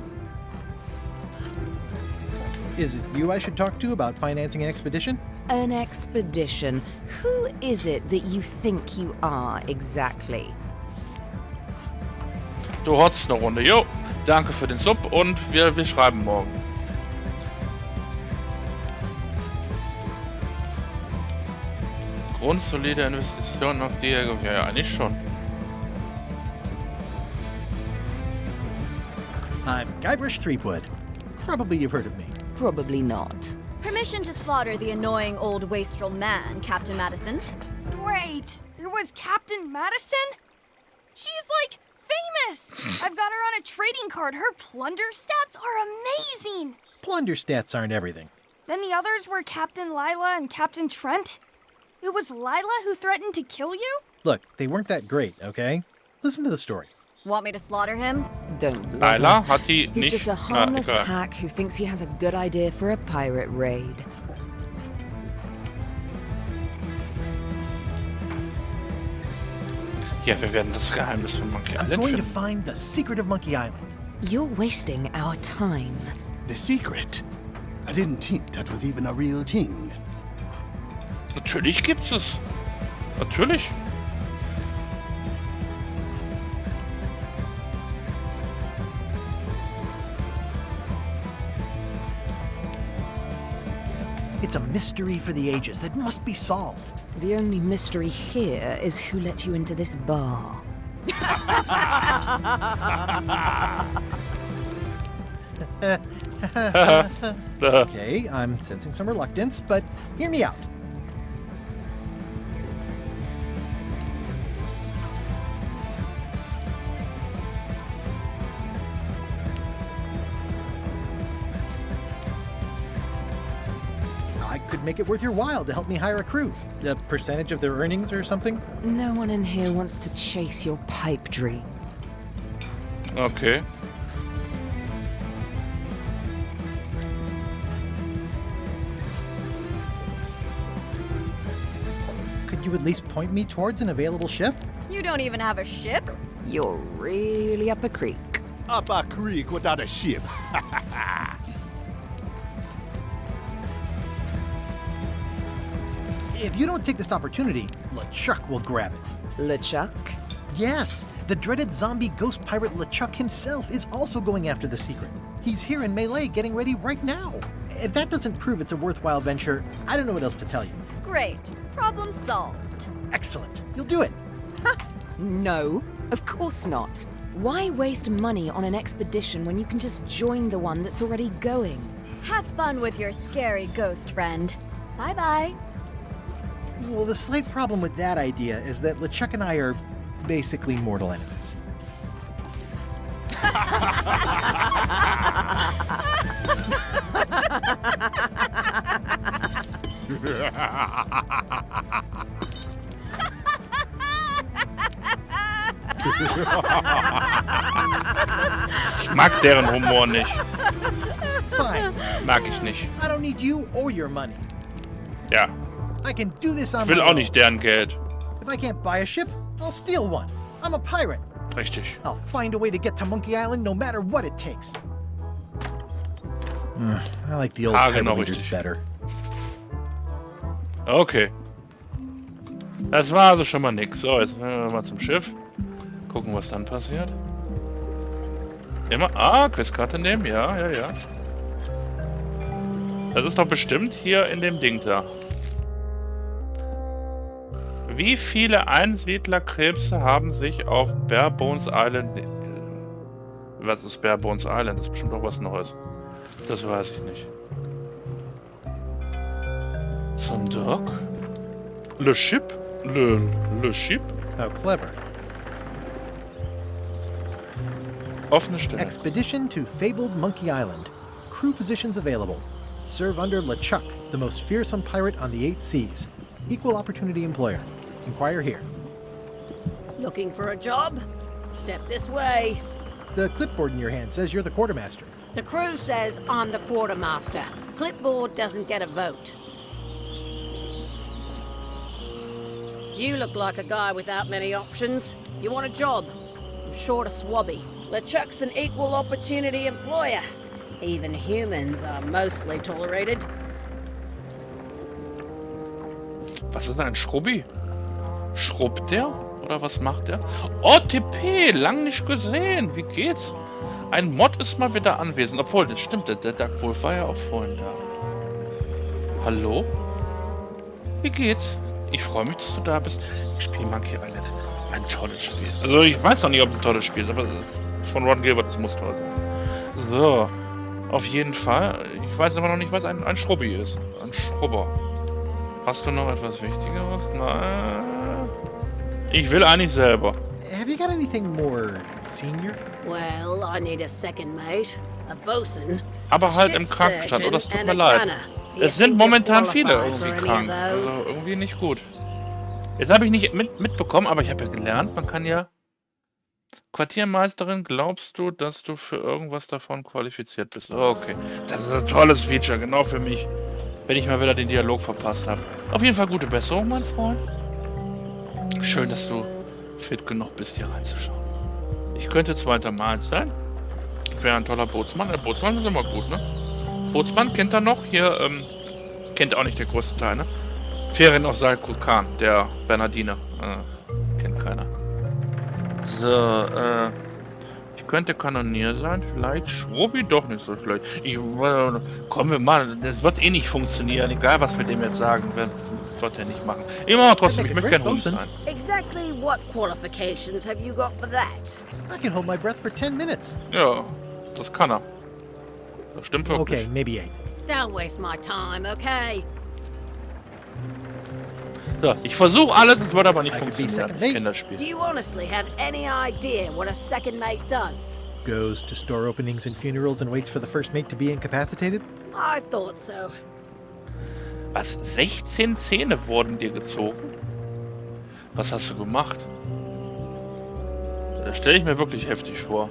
Is it you I should talk to about financing an expedition? An expedition? Who is it that you think you are exactly? Du hotzt eine Runde. Jo, danke für den Sub und wir schreiben morgen. Grundsolide Investitionen auf die... Ja, eigentlich schon. I'm Guybrush Threepwood. Probably you've heard of me. Probably not. Permission to slaughter the annoying old wastrel man, Captain Madison. Wait, there was Captain Madison? She's like famous! I've got her on a trading card. Her plunder stats are amazing! Plunder stats aren't everything. Then the others were Captain Lila and Captain Trent? It was Lila who threatened to kill you? Look, they weren't that great, okay? Listen to the story. Want me to slaughter him? Don't. Lila hat die He's nicht... just a harmless hack who thinks he has a good idea for a pirate raid. Ja, wir werden das Geheimnis von Monkey Island I'm going to finden. find the secret of Monkey Island. You're wasting our time. The secret? I didn't think that was even a real thing. Natürlich gibt's es. Natürlich. It's a mystery for the ages that must be solved. The only mystery here is who let you into this bar. Okay, I'm sensing some reluctance, but hear me out. I could make it worth your while to help me hire a crew. A percentage of their earnings or something? No one in here wants to chase your pipe dream. Okay. Could you at least point me towards an available ship? You don't even have a ship? You're really up a creek. Up a creek without a ship. If you don't take this opportunity, LeChuck will grab it. LeChuck? Yes, the dreaded zombie ghost pirate LeChuck himself is also going after the secret. He's here in Melee getting ready right now. If that doesn't prove it's a worthwhile venture, I don't know what else to tell you. Great. Problem solved. Excellent. You'll do it. No, of course not. Why waste money on an expedition when you can just join the one that's already going? Have fun with your scary ghost friend. Bye-bye. Well, the slight problem with that idea is that LeChuck and I are basically mortal enemies. Ich mag deren Humor nicht. Fine. Mag ich nicht. I don't need you or your money. Ja. I can do this on Ich will my auch own. nicht deren Geld. If I can't buy a ship, I'll steal one. I'm a pirate. Richtig. I'll find a way to get to Monkey Island no matter what it takes. I like the old pirate Genau leaders richtig. better. Okay. Das war also schon mal nix. So, jetzt mal zum Schiff. Gucken, was dann passiert. Immer. Ah, Questkarte nehmen. Ja, ja, ja. Das ist doch bestimmt hier in dem Ding da. Wie viele Einsiedlerkrebse haben sich auf Barebones Island... Was ist Barebones Island? Das ist bestimmt auch was Neues. Das weiß ich nicht. Zum Dock? Le Ship? Le Ship? How clever. Offene Stelle. Expedition to fabled Monkey Island. Crew positions available. Serve under LeChuck, the most fearsome pirate on the 8 seas. Equal opportunity employer. Inquire here. Looking for a job? Step this way. The clipboard in your hand says you're the quartermaster. The crew says I'm the quartermaster. Clipboard doesn't get a vote. You look like a guy without many options. You want a job? I'm short of swabby. LeChuck's an equal opportunity employer. Even humans are mostly tolerated. Was ist denn ein Schrubbi? Schrubbt der? Oder was macht der? Oh, TP! Lang nicht gesehen. Wie geht's? Ein Mod ist mal wieder anwesend. Obwohl, das stimmt. Der Dark Wolf war ja auch vorhin da. Hallo? Wie geht's? Ich freue mich, dass du da bist. Ich spiele Monkey Island. Ein tolles Spiel. Also, ich weiß noch nicht, ob es ein tolles Spiel ist, aber es ist von Ron Gilbert. Das muss toll sein. So. Auf jeden Fall. Ich weiß aber noch nicht, was ein Schrubbi ist. Ein Schrubber. Hast du noch etwas Wichtigeres? Nein. Ich will eigentlich selber. Have you got anything more senior? Well, I need a second mate, a bosun, Aber halt im Krankenstand. Oh, das tut mir leid. Es sind momentan viele irgendwie krank. Also irgendwie nicht gut. Jetzt habe ich nicht mitbekommen, aber ich habe ja gelernt, man kann ja... Quartiermeisterin, glaubst du, dass du für irgendwas davon qualifiziert bist? Okay, das ist ein tolles Feature, genau für mich. Wenn ich mal wieder den Dialog verpasst habe. Auf jeden Fall gute Besserung, mein Freund. Schön, dass du fit genug bist, hier reinzuschauen. Ich könnte zweiter Mal sein. Ich wäre ein toller Bootsmann. Der Bootsmann ist immer gut, ne? Bootsmann kennt er noch. Hier, kennt auch nicht der größte Teil, ne? Ferien auf Salkulkan, der Bernardiner. Kennt keiner. So, ich könnte Kanonier sein, vielleicht Schrubbi, doch nicht so schlecht. Kommen wir mal, das wird eh nicht funktionieren, egal was wir dem jetzt sagen, wird er nicht machen. Immer trotzdem, ich möchte kein Hund sein. Exactly what qualifications have you got for that? I can hold my breath for 10 minutes. Ja, das kann er. Das stimmt wirklich. Okay, maybe 8. Don't waste my time, okay? So, ich versuche alles, es wird aber nicht funktionieren. Ich kenne das Spiel. Do you honestly have any idea what a second mate does? Goes to store openings and funerals and waits for the first mate to be incapacitated? I thought so. Was? 16 Zähne wurden dir gezogen? Was hast du gemacht? Das stelle ich mir wirklich heftig vor.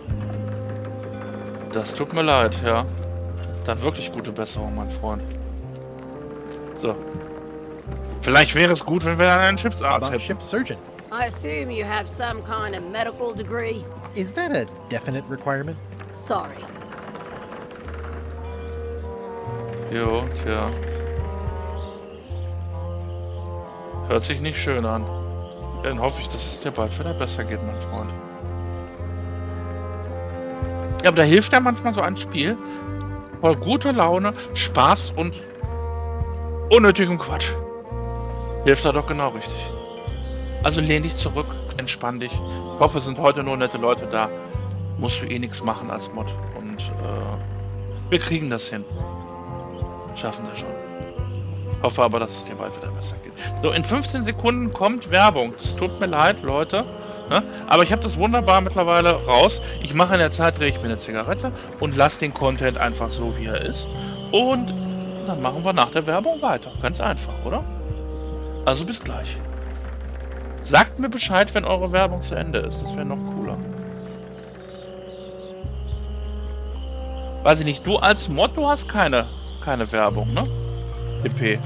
Das tut mir leid, ja. Dann wirklich gute Besserung, mein Freund. So. Vielleicht wäre es gut, wenn wir einen Schiffsarzt hätten. Ship surgeon. I assume you have some kind of medical degree? Is that a definite requirement? Sorry. Jo, tja. Hört sich nicht schön an. Dann hoffe ich, dass es dir bald wieder besser geht, mein Freund. Ja, aber da hilft ja manchmal so ein Spiel. Voll gute Laune, Spaß und unnötigem Quatsch. Hilft da doch genau richtig. Also lehn dich zurück, entspann dich. Ich hoffe, es sind heute nur nette Leute da. Musst du eh nichts machen als Mod. Und wir kriegen das hin. Schaffen wir schon. Hoffe aber, dass es dir bald wieder besser geht. So, in 15 Sekunden kommt Werbung. Es tut mir leid, Leute. Ne? Aber ich habe das wunderbar mittlerweile raus. Ich mache in der Zeit, drehe ich mir eine Zigarette und lasse den Content einfach so, wie er ist. Und dann machen wir nach der Werbung weiter. Ganz einfach, oder? Also bis gleich. Sagt mir Bescheid, wenn eure Werbung zu Ende ist. Das wäre noch cooler. Weiß ich nicht, du als Mod, du hast keine Werbung, ne? EP.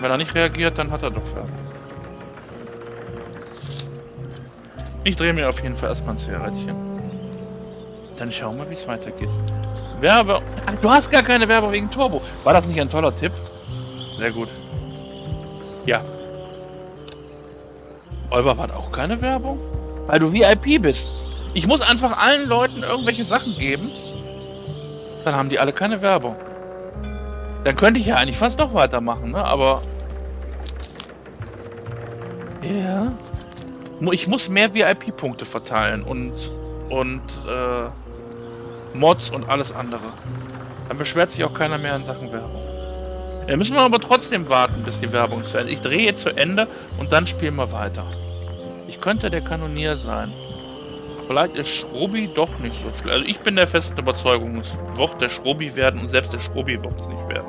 Wenn er nicht reagiert, dann hat er doch Werbung. Ich drehe mir auf jeden Fall erstmal ein Zigarettchen. Dann schauen wir, wie es weitergeht. Werbe... Ach, du hast gar keine Werbung wegen Turbo. War das nicht ein toller Tipp? Sehr gut. Ja. Olber hat auch keine Werbung? Weil du VIP bist. Ich muss einfach allen Leuten irgendwelche Sachen geben. Dann haben die alle keine Werbung. Dann könnte ich ja eigentlich fast noch weitermachen, ne? Aber... Ja... Ich muss mehr VIP-Punkte verteilen und Mods und alles andere. Dann beschwert sich auch keiner mehr in Sachen Werbung. Da müssen wir aber trotzdem warten, bis die Werbung zu Ende ist. Ich drehe jetzt zu Ende und dann spielen wir weiter. Ich könnte der Kanonier sein. Vielleicht ist Schrobi doch nicht so schlecht. Also ich bin der festen Überzeugung, es wird der Schrobi werden und selbst der Schrobi wird es nicht werden.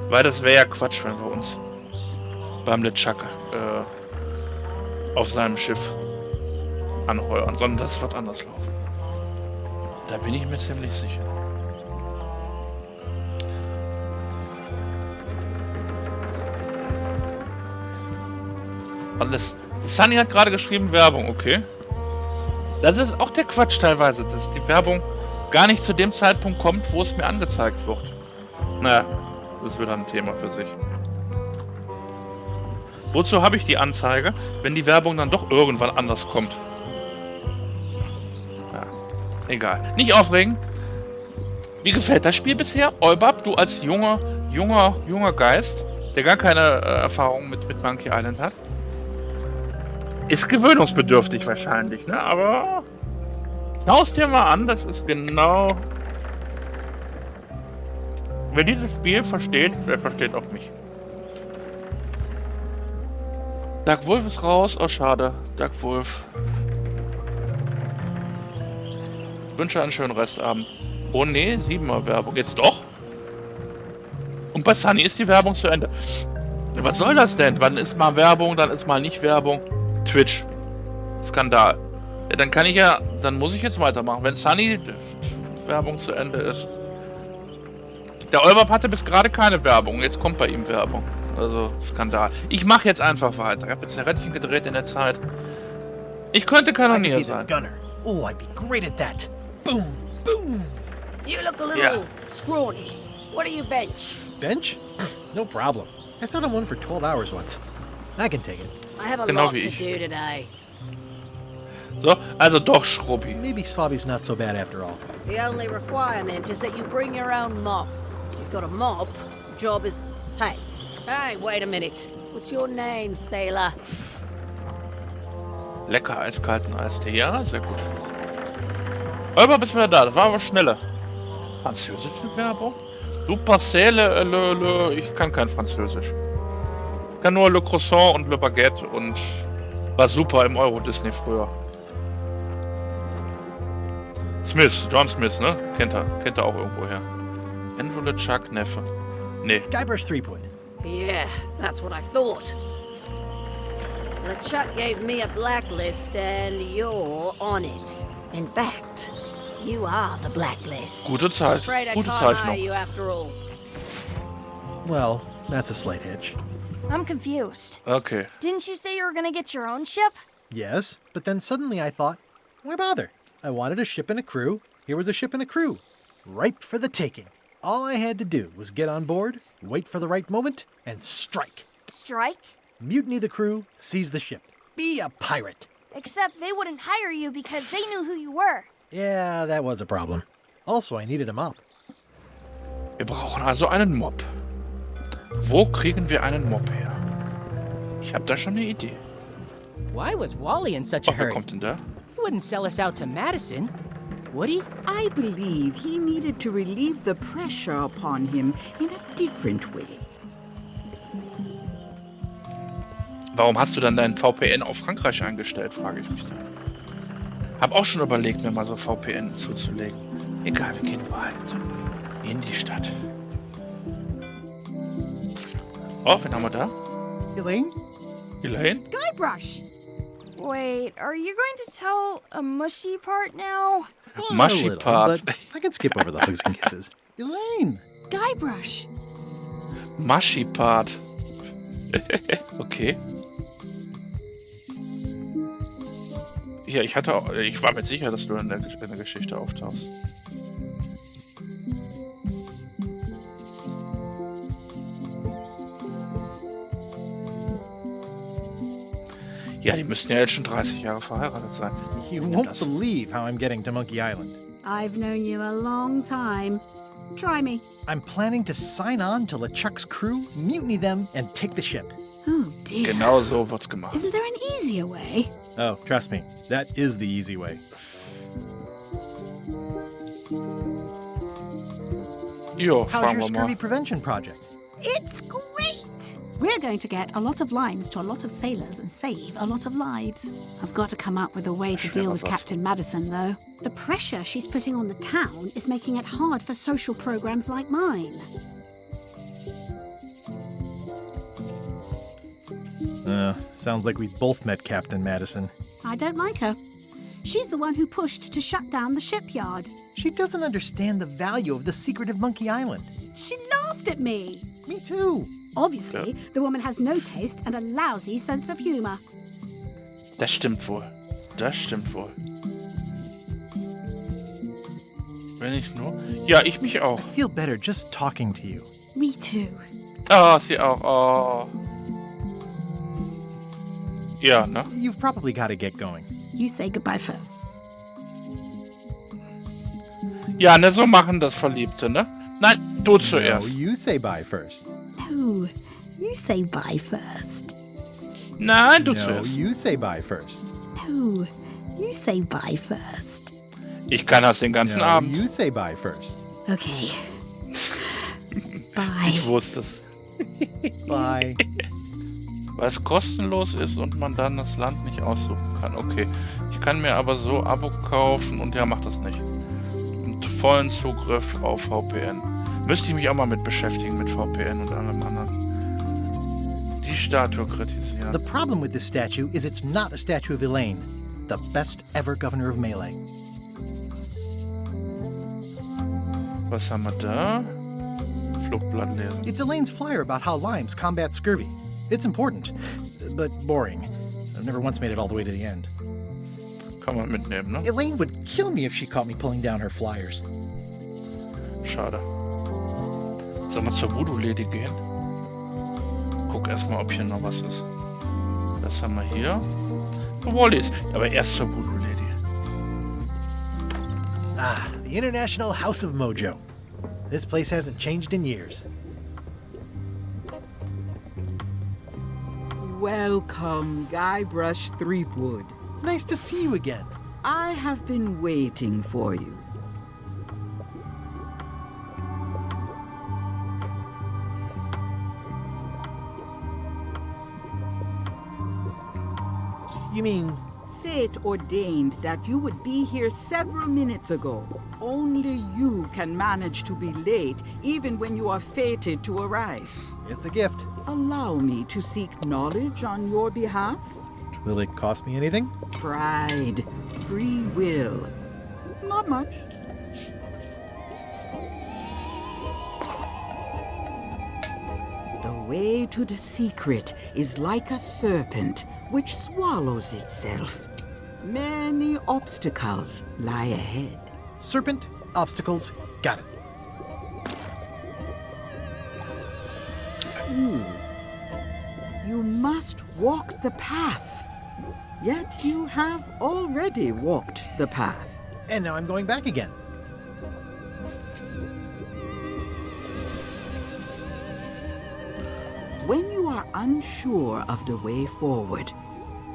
Weil das wäre ja Quatsch, wenn wir uns beim LeChuck auf seinem Schiff anheuern, sondern das wird anders laufen. Da bin ich mir ziemlich sicher. Alles. Sunny hat gerade geschrieben Werbung, okay. Das ist auch der Quatsch teilweise, dass die Werbung gar nicht zu dem Zeitpunkt kommt, wo es mir angezeigt wird. Naja, das ist wieder ein Thema für sich. Wozu habe ich die Anzeige, wenn die Werbung dann doch irgendwann anders kommt? Ja, egal. Nicht aufregen. Wie gefällt das Spiel bisher? Olbab, du als junger Geist, der gar keine Erfahrung mit Monkey Island hat. Ist gewöhnungsbedürftig wahrscheinlich, ne? Aber schau es dir mal an, das ist genau... Wer dieses Spiel versteht, der versteht auch mich. Dark Wolf ist raus. Oh, schade. Dark Wolf. Wünsche einen schönen Restabend. Oh ne, 7er Werbung. Jetzt doch? Und bei Sunny ist die Werbung zu Ende. Was soll das denn? Wann ist mal Werbung, dann ist mal nicht Werbung? Twitch. Skandal. Ja, dann kann ich ja... Dann muss ich jetzt weitermachen. Wenn Sunny Werbung zu Ende ist. Der Olbab hatte bis gerade keine Werbung. Jetzt kommt bei ihm Werbung. Also, Skandal. Ich mache jetzt einfach weiter. Ich habe jetzt ein Rädchen gedreht in der Zeit. Ich könnte Kanonier sein. Oh, I'd be great at that. Boom, boom. You look a little scrawny. What do you bench? Bench? No problem. I sat on one for 12 hours once. I can take it. I have a lot to do today. So, also doch Schrubbi. Maybe Swabby's not so bad after all. The only requirement is that you bring your own mop. If you've got a mop, the job is... Hey, wait a minute. What's your name, sailor? Lecker eiskalten Eistee. Ja, sehr gut. Olber, bist wieder da. Das war aber schneller. Französische Werbung? Du Parcelle, ich kann kein Französisch. Ich kann nur Le Croissant und Le Baguette und war super im Euro-Disney früher. Smith, John Smith, ne? Kennt er auch irgendwo her. Andrew LeChuck, Neffe. Nee. Guybrush Threepwood. Yeah, that's what I thought. LeChuck gave me a blacklist and you're on it. In fact, you are the blacklist. Gute Zeit. Afraid I Gute can't hire Zeichnung. you after all. Well, that's a slight hitch. I'm confused. Okay. Didn't you say you were gonna get your own ship? Yes, but then suddenly I thought, why bother? I wanted a ship and a crew. Here was a ship and a crew. Ripe for the taking. All I had to do was get on board, wait for the right moment, and strike. Strike? Mutiny the crew, seize the ship. Be a pirate. Except they wouldn't hire you because they knew who you were. Yeah, that was a problem. Also, I needed a mop. Wir brauchen also einen Mob. Wo kriegen wir einen Mob her? Ich habe da schon eine Idee. Why was Wally in such a Wer hurry? kommt denn da? He wouldn't sell us out to Madison, would he? I believe he needed to relieve the pressure upon him in a different way. Warum hast du dann dein VPN auf Frankreich eingestellt, frage ich mich dann. Hab auch schon überlegt, mir mal so VPN zuzulegen. Egal, wir gehen weiter. In die Stadt. Oh, wen haben wir da? Elaine? Elaine? Guybrush! Wait, are you going to tell a mushy part now? Mushy A little, part. but I can skip over the hugs and kisses. Elaine! Guybrush! Mushy part. Okay. Ja, ich war mir sicher, dass du in der Geschichte auftauchst. Ja, die müssten ja jetzt schon 30 Jahre verheiratet sein. You won't believe how I'm getting to Monkey Island. I've known you a long time. Try me. I'm planning to sign on to LeChuck's crew, mutiny them, and take the ship. Oh dear. Genau so wird's gemacht. Isn't there an easier way? Oh, trust me, that is the easy way. Jo, How's fragen your wir mal. scurvy prevention project? It's great! We're going to get a lot of limes to a lot of sailors and save a lot of lives. I've got to come up with a way to deal with Captain Madison, though. The pressure she's putting on the town is making it hard for social programs like mine. Sounds like we both met Captain Madison. I don't like her. She's the one who pushed to shut down the shipyard. She doesn't understand the value of the secretive Monkey Island. She laughed at me. Me too. Obviously, the woman has no taste and a lousy sense of humor. Das stimmt wohl. Das stimmt wohl. Wenn ich nur... Ja, ich mich auch. I feel better just talking to you. Me too. Ah, sie auch. Oh. Ja, ne? You've probably got to get going. You say goodbye first. Ja, ne, so machen das Verliebte, ne? Nein, du No, zuerst. you say bye first. No, you say bye first. Nein, du No, zuerst. you say bye first. No, you say bye first. Ich kann das den ganzen No, Abend. you say bye first. Okay. Bye. Ich wusste es. Bye. Weil es kostenlos ist und man dann das Land nicht aussuchen kann. Okay. Ich kann mir aber so Abo kaufen und der macht das nicht. Und vollen Zugriff auf VPN. Müsste ich mich auch mal mit beschäftigen, mit VPN und allem anderen. Die Statue kritisieren. The problem with this statue is it's not a statue of Elaine, the best ever governor of Melee. Was haben wir da? Flugblatt lesen. It's Elaine's flyer about how limes combat scurvy. It's important, but boring. I've never once made it all the way to the end. Kann man mitnehmen, ne? Elaine would kill me if she caught me pulling down her flyers. Schade. Sollen wir zur Voodoo-Lady gehen? Guck erstmal, ob hier noch was ist. Das haben wir hier. Wallis. Aber erst zur Voodoo-Lady. Ah, the International House of Mojo. This place hasn't changed in years. Welcome, Guybrush Threepwood. Nice to see you again. I have been waiting for you. You mean... Fate ordained that you would be here several minutes ago. Only you can manage to be late, even when you are fated to arrive. It's a gift. Allow me to seek knowledge on your behalf. Will it cost me anything? Pride. Free will. Not much. The way to the secret is like a serpent which swallows itself. Many obstacles lie ahead. Serpent, obstacles, got it. You must walk the path. Yet you have already walked the path. And now I'm going back again. When you are unsure of the way forward,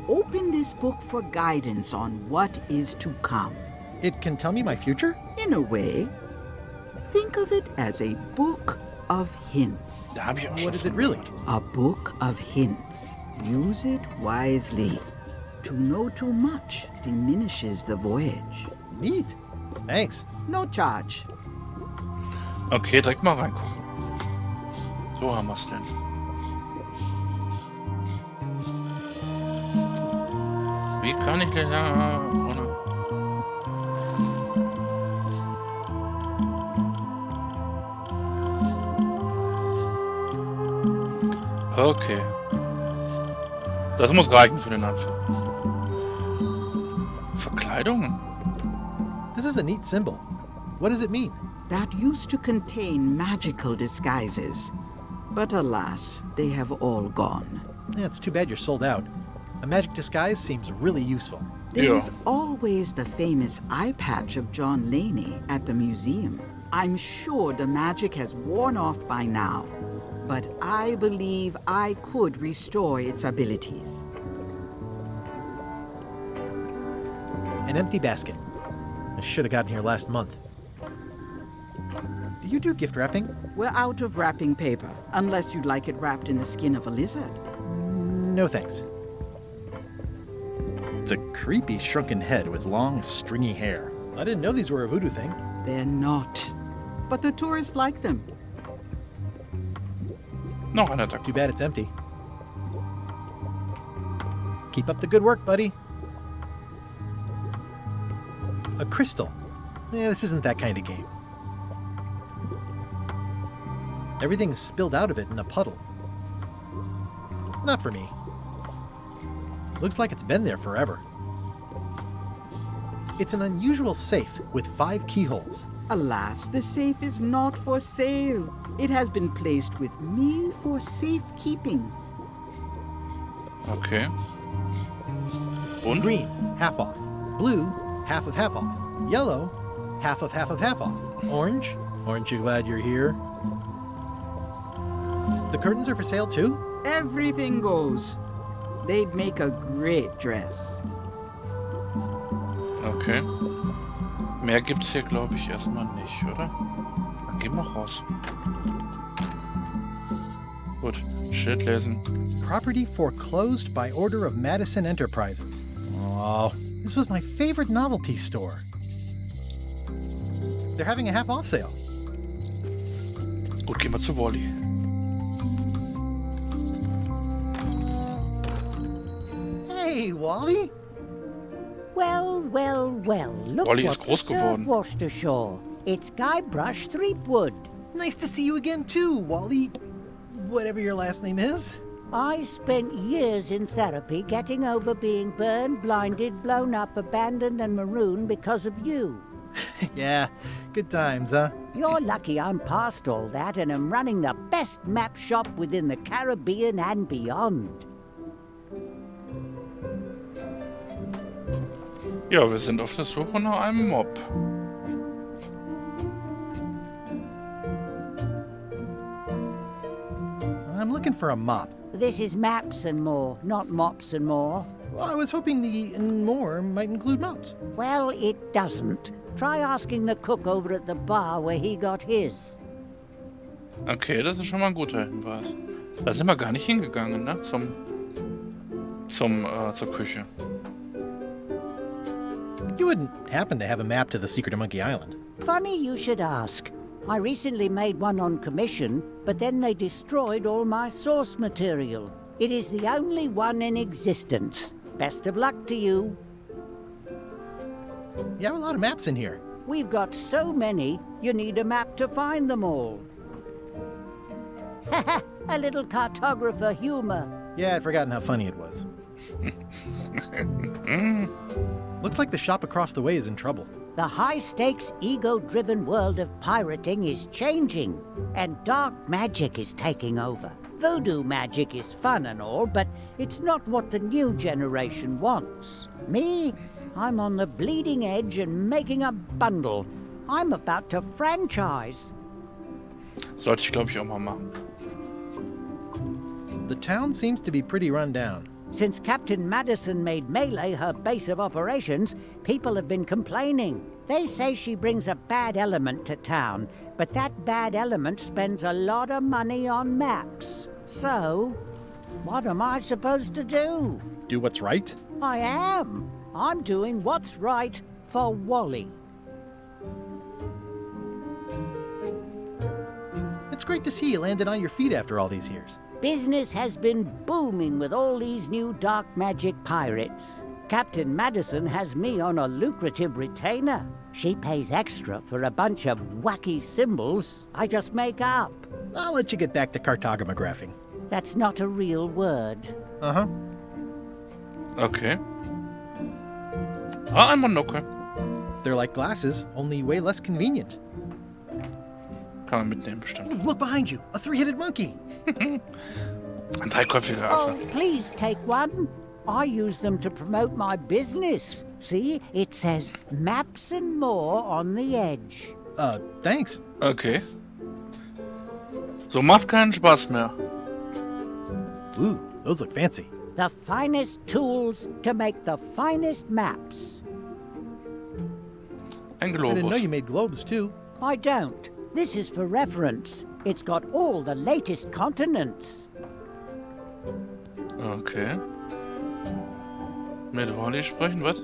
open this book for guidance on what is to come. It can tell me my future? In a way. Think of it as a book of hints. What is it really? A book of hints. Use it wisely. To know too much diminishes the voyage. Neat. Thanks. No charge. Okay, direkt mal reingucken. So haben wir's denn. Wie kann ich denn da ohne... Okay. Das muss reichen für den Anfang. Verkleidung? This is a neat symbol. What does it mean? That used to contain magical disguises. But alas, they have all gone. Yeah, it's too bad you're sold out. A magic disguise seems really useful. There's always the famous eye patch of John Laney at the museum. I'm sure the magic has worn off by now, but I believe I could restore its abilities. An empty basket. I should have gotten here last month. Do you do gift wrapping? We're out of wrapping paper, unless you'd like it wrapped in the skin of a lizard. No thanks. It's a creepy shrunken head with long, stringy hair. I didn't know these were a voodoo thing. They're not. But the tourists like them. Noch einer Tag. Too bad it's empty. Keep up the good work, buddy. A crystal. Yeah, this isn't that kind of game. Everything's spilled out of it in a puddle. Not for me. Looks like it's been there forever. It's an unusual safe with 5 keyholes. Alas, the safe is not for sale. It has been placed with me for safekeeping. Okay. Und? Green, half off. Blue, half off. Yellow, half off. Orange, aren't you glad you're here? The curtains are for sale too? Everything goes. They'd make a great dress. Okay. Mehr gibt's hier, glaube ich, erstmal nicht, oder? Dann gehen wir raus. Gut, Schild lesen. Property foreclosed by order of Madison Enterprises. Oh, this was my favorite novelty store. They're having a half-off sale. Gut, gehen wir zu Wally. Hey, Wally. Well, look Wally what ist groß the geworden. surf washed ashore. It's Guybrush Threepwood. Nice to see you again too, Wally. Whatever your last name is. I spent years in therapy getting over being burned, blinded, blown up, abandoned and marooned because of you. Yeah, good times, huh? You're lucky I'm past all that and am running the best map shop within the Caribbean and beyond. Ja, wir sind auf der Suche nach einem Mob. I'm looking for a mop. This is maps and more, not mops and more. Well, I was hoping the and more might include mops. Well, it doesn't. Try asking the cook over at the bar where he got his. Okay, das ist schon mal ein guter Hinweis. Da sind wir gar nicht hingegangen, ne? Zur Küche. You wouldn't happen to have a map to the secret of Monkey Island. Funny you should ask. I recently made one on commission, but then they destroyed all my source material. It is the only one in existence. Best of luck to you. You have a lot of maps in here. We've got so many, you need a map to find them all. A little cartographer humor. Yeah, I'd forgotten how funny it was. Looks like the shop across the way is in trouble. The high-stakes, ego-driven world of pirating is changing, and dark magic is taking over. Voodoo magic is fun and all, but it's not what the new generation wants. Me? I'm on the bleeding edge and making a bundle. I'm about to franchise. Sollte ich, glaube ich, auch mal machen. The town seems to be pretty run down. Since Captain Madison made Melee her base of operations, people have been complaining. They say she brings a bad element to town, but that bad element spends a lot of money on maps. So, what am I supposed to do? Do what's right? I am. I'm doing what's right for Wally. It's great to see you landed on your feet after all these years. Business has been booming with all these new dark magic pirates. Captain Madison has me on a lucrative retainer. She pays extra for a bunch of wacky symbols I just make up. I'll let you get back to cartographing. That's not a real word. Uh-huh. Okay. Ah, ein Monokel. They're like glasses, only way less convenient. Kann man mitnehmen, bestimmt. Oh, look behind you! A three-headed monkey! Ein dreiköpfiger Affe. Oh, please take one. I use them to promote my business. See, it says maps and more on the edge. Thanks. Okay. So macht keinen Spaß mehr. Ooh, those look fancy. The finest tools to make the finest maps. Ein Globus. I didn't know you made globes, too. I don't. This is for reference. It's got all the latest continents. Okay. Mit Wally sprechen, was?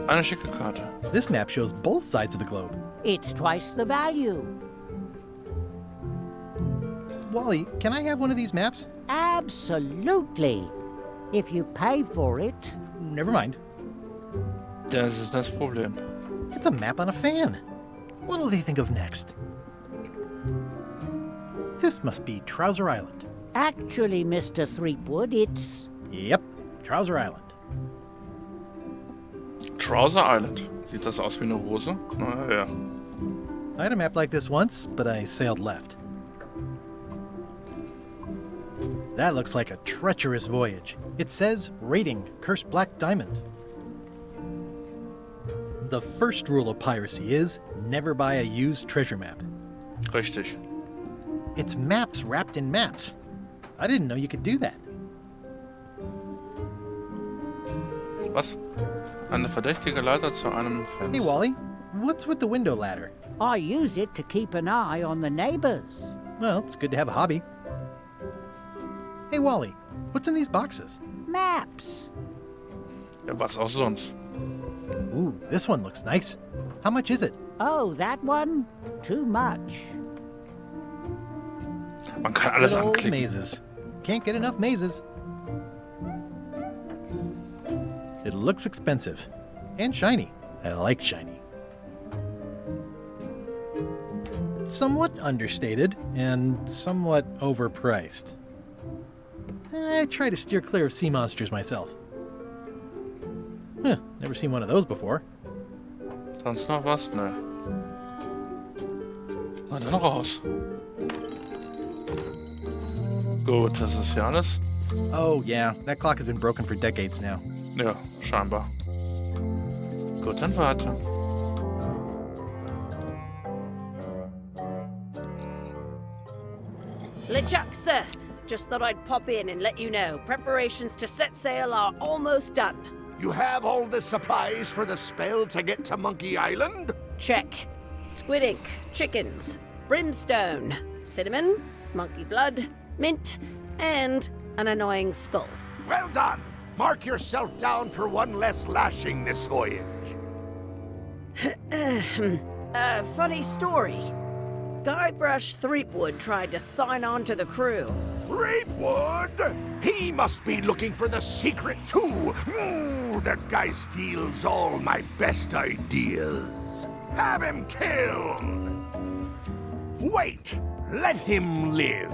Eine schicke Karte. This map shows both sides of the globe. It's twice the value. Wally, can I have one of these maps? Absolutely. If you pay for it. Never mind. Das ist das Problem. It's a map on a fan. What'll they think of next? This must be Trouser Island. Actually, Mr. Threepwood, it's... Yep, Trouser Island. Trouser Island. Sieht das aus wie eine Hose? Na ja. I had a map like this once, but I sailed left. That looks like a treacherous voyage. It says, rating, Cursed Black Diamond. The first rule of piracy is, never buy a used treasure map. Richtig. It's maps wrapped in maps. I didn't know you could do that. Was? Eine verdächtige Leiter zu einem Fenster. Hey, Wally, what's with the window ladder? I use it to keep an eye on the neighbors. Well, it's good to have a hobby. Hey, Wally, what's in these boxes? Maps. Ja, was auch sonst. Ooh, this one looks nice. How much is it? Oh, that one? Too much. Man kann alles Good old anklicken. mazes. Can't get enough mazes. It looks expensive. And shiny. I like shiny. Somewhat understated and somewhat overpriced. I try to steer clear of sea monsters myself. Huh, never seen one of those before. Sonst noch was? Ne. Na dann raus. Gut, das ist ja alles. Oh, yeah, that clock has been broken for decades now. Ja, scheinbar. Gut, dann weiter. LeChuck, sir. Just thought I'd pop in and let you know. Preparations to set sail are almost done. You have all the supplies for the spell to get to Monkey Island? Check. Squid ink, chickens, brimstone, cinnamon, monkey blood, mint, and an annoying skull. Well done! Mark yourself down for one less lashing this voyage. Funny story. Guybrush Threepwood tried to sign on to the crew. Threepwood? He must be looking for the secret too. That guy steals all my best ideas. Have him killed. Wait, let him live.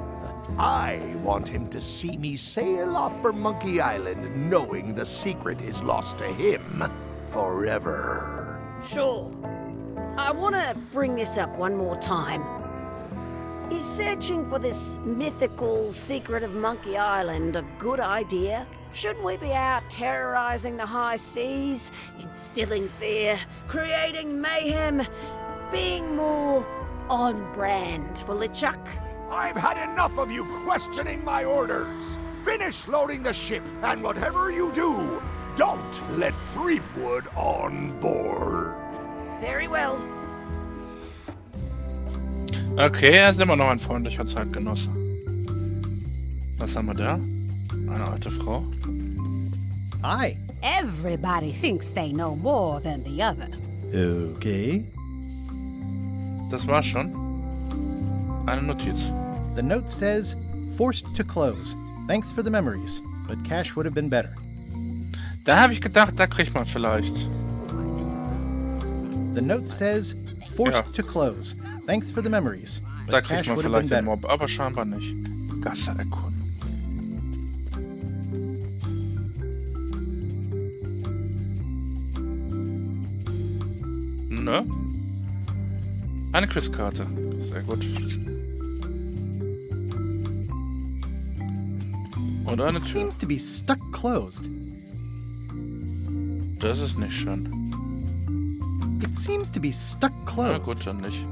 I want him to see me sail off for Monkey Island knowing the secret is lost to him forever. Sure. I want to bring this up one more time. Is searching for this mythical secret of Monkey Island a good idea? Shouldn't we be out terrorizing the high seas, instilling fear, creating mayhem, being more on brand for LeChuck? I've had enough of you questioning my orders. Finish loading the ship, and whatever you do, don't let Threepwood on board. Very well. Okay, er ist immer noch ein freundlicher Zeitgenosse. Was haben wir da? Eine alte Frau. Hi. Everybody thinks they know more than the other. Okay. Das war's schon. Eine Notiz. The note says, forced to close. Thanks for the memories, but cash would have been better. Da habe ich gedacht, da kriegt man vielleicht. The note says, forced to close. Thanks for the memories, Da but kriegt cash man would have been vielleicht den better. Mob, aber scheinbar nicht. Gasse erkunden. Ne? Eine Quizkarte. Sehr gut. Und eine It Tür. seems to be stuck closed. Das ist nicht schön. It seems to be stuck Na closed. gut, dann nicht.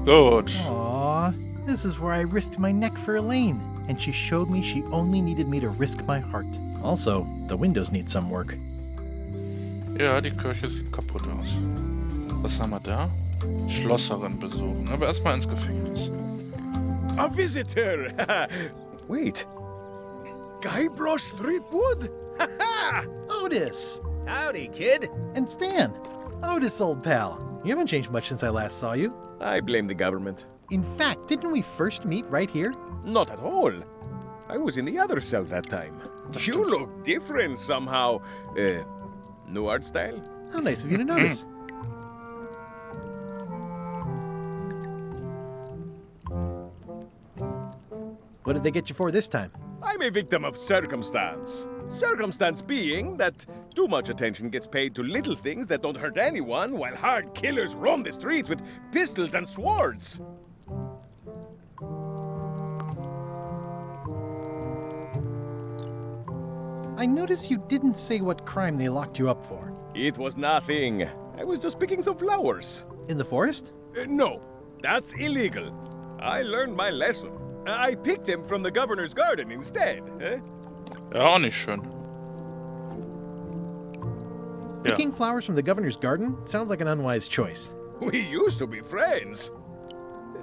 Gut. Aww, this is where I risked my neck for Elaine, and she showed me she only needed me to risk my heart. Also, the windows need some work. Ja, die Kirche sieht kaputt aus. Was haben wir da? Schlosserin besuchen, aber erstmal ins Gefängnis. A visitor! Wait. Guybrush Threepwood? Otis! Howdy, kid. And Stan! Otis, old pal. You haven't changed much since I last saw you. I blame the government. In fact, didn't we first meet right here? Not at all. I was in the other cell that time. You look different somehow. New art style? How nice of you to notice. What did they get you for this time? I'm a victim of circumstance. Circumstance being that too much attention gets paid to little things that don't hurt anyone, while hard killers roam the streets with pistols and swords. I notice you didn't say what crime they locked you up for. It was nothing. I was just picking some flowers. In the forest? No, that's illegal. I learned my lesson. I picked them from the governor's garden instead. Ja, auch nicht schön. Picking flowers from the governor's garden sounds like an unwise choice. We used to be friends.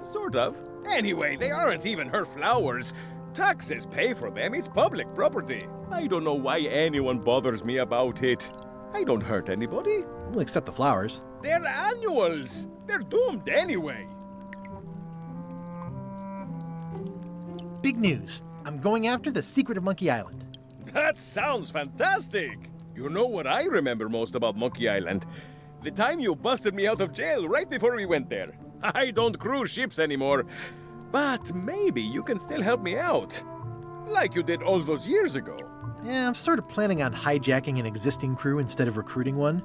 Sort of. Anyway, they aren't even her flowers. Taxes pay for them. It's public property. I don't know why anyone bothers me about it. I don't hurt anybody. Well, except the flowers. They're annuals. They're doomed anyway. Big news. I'm going after the secret of Monkey Island. That sounds fantastic. You know what I remember most about Monkey Island? The time you busted me out of jail right before we went there. I don't cruise ships anymore. But maybe you can still help me out. Like you did all those years ago. Yeah, I'm sort of planning on hijacking an existing crew instead of recruiting one.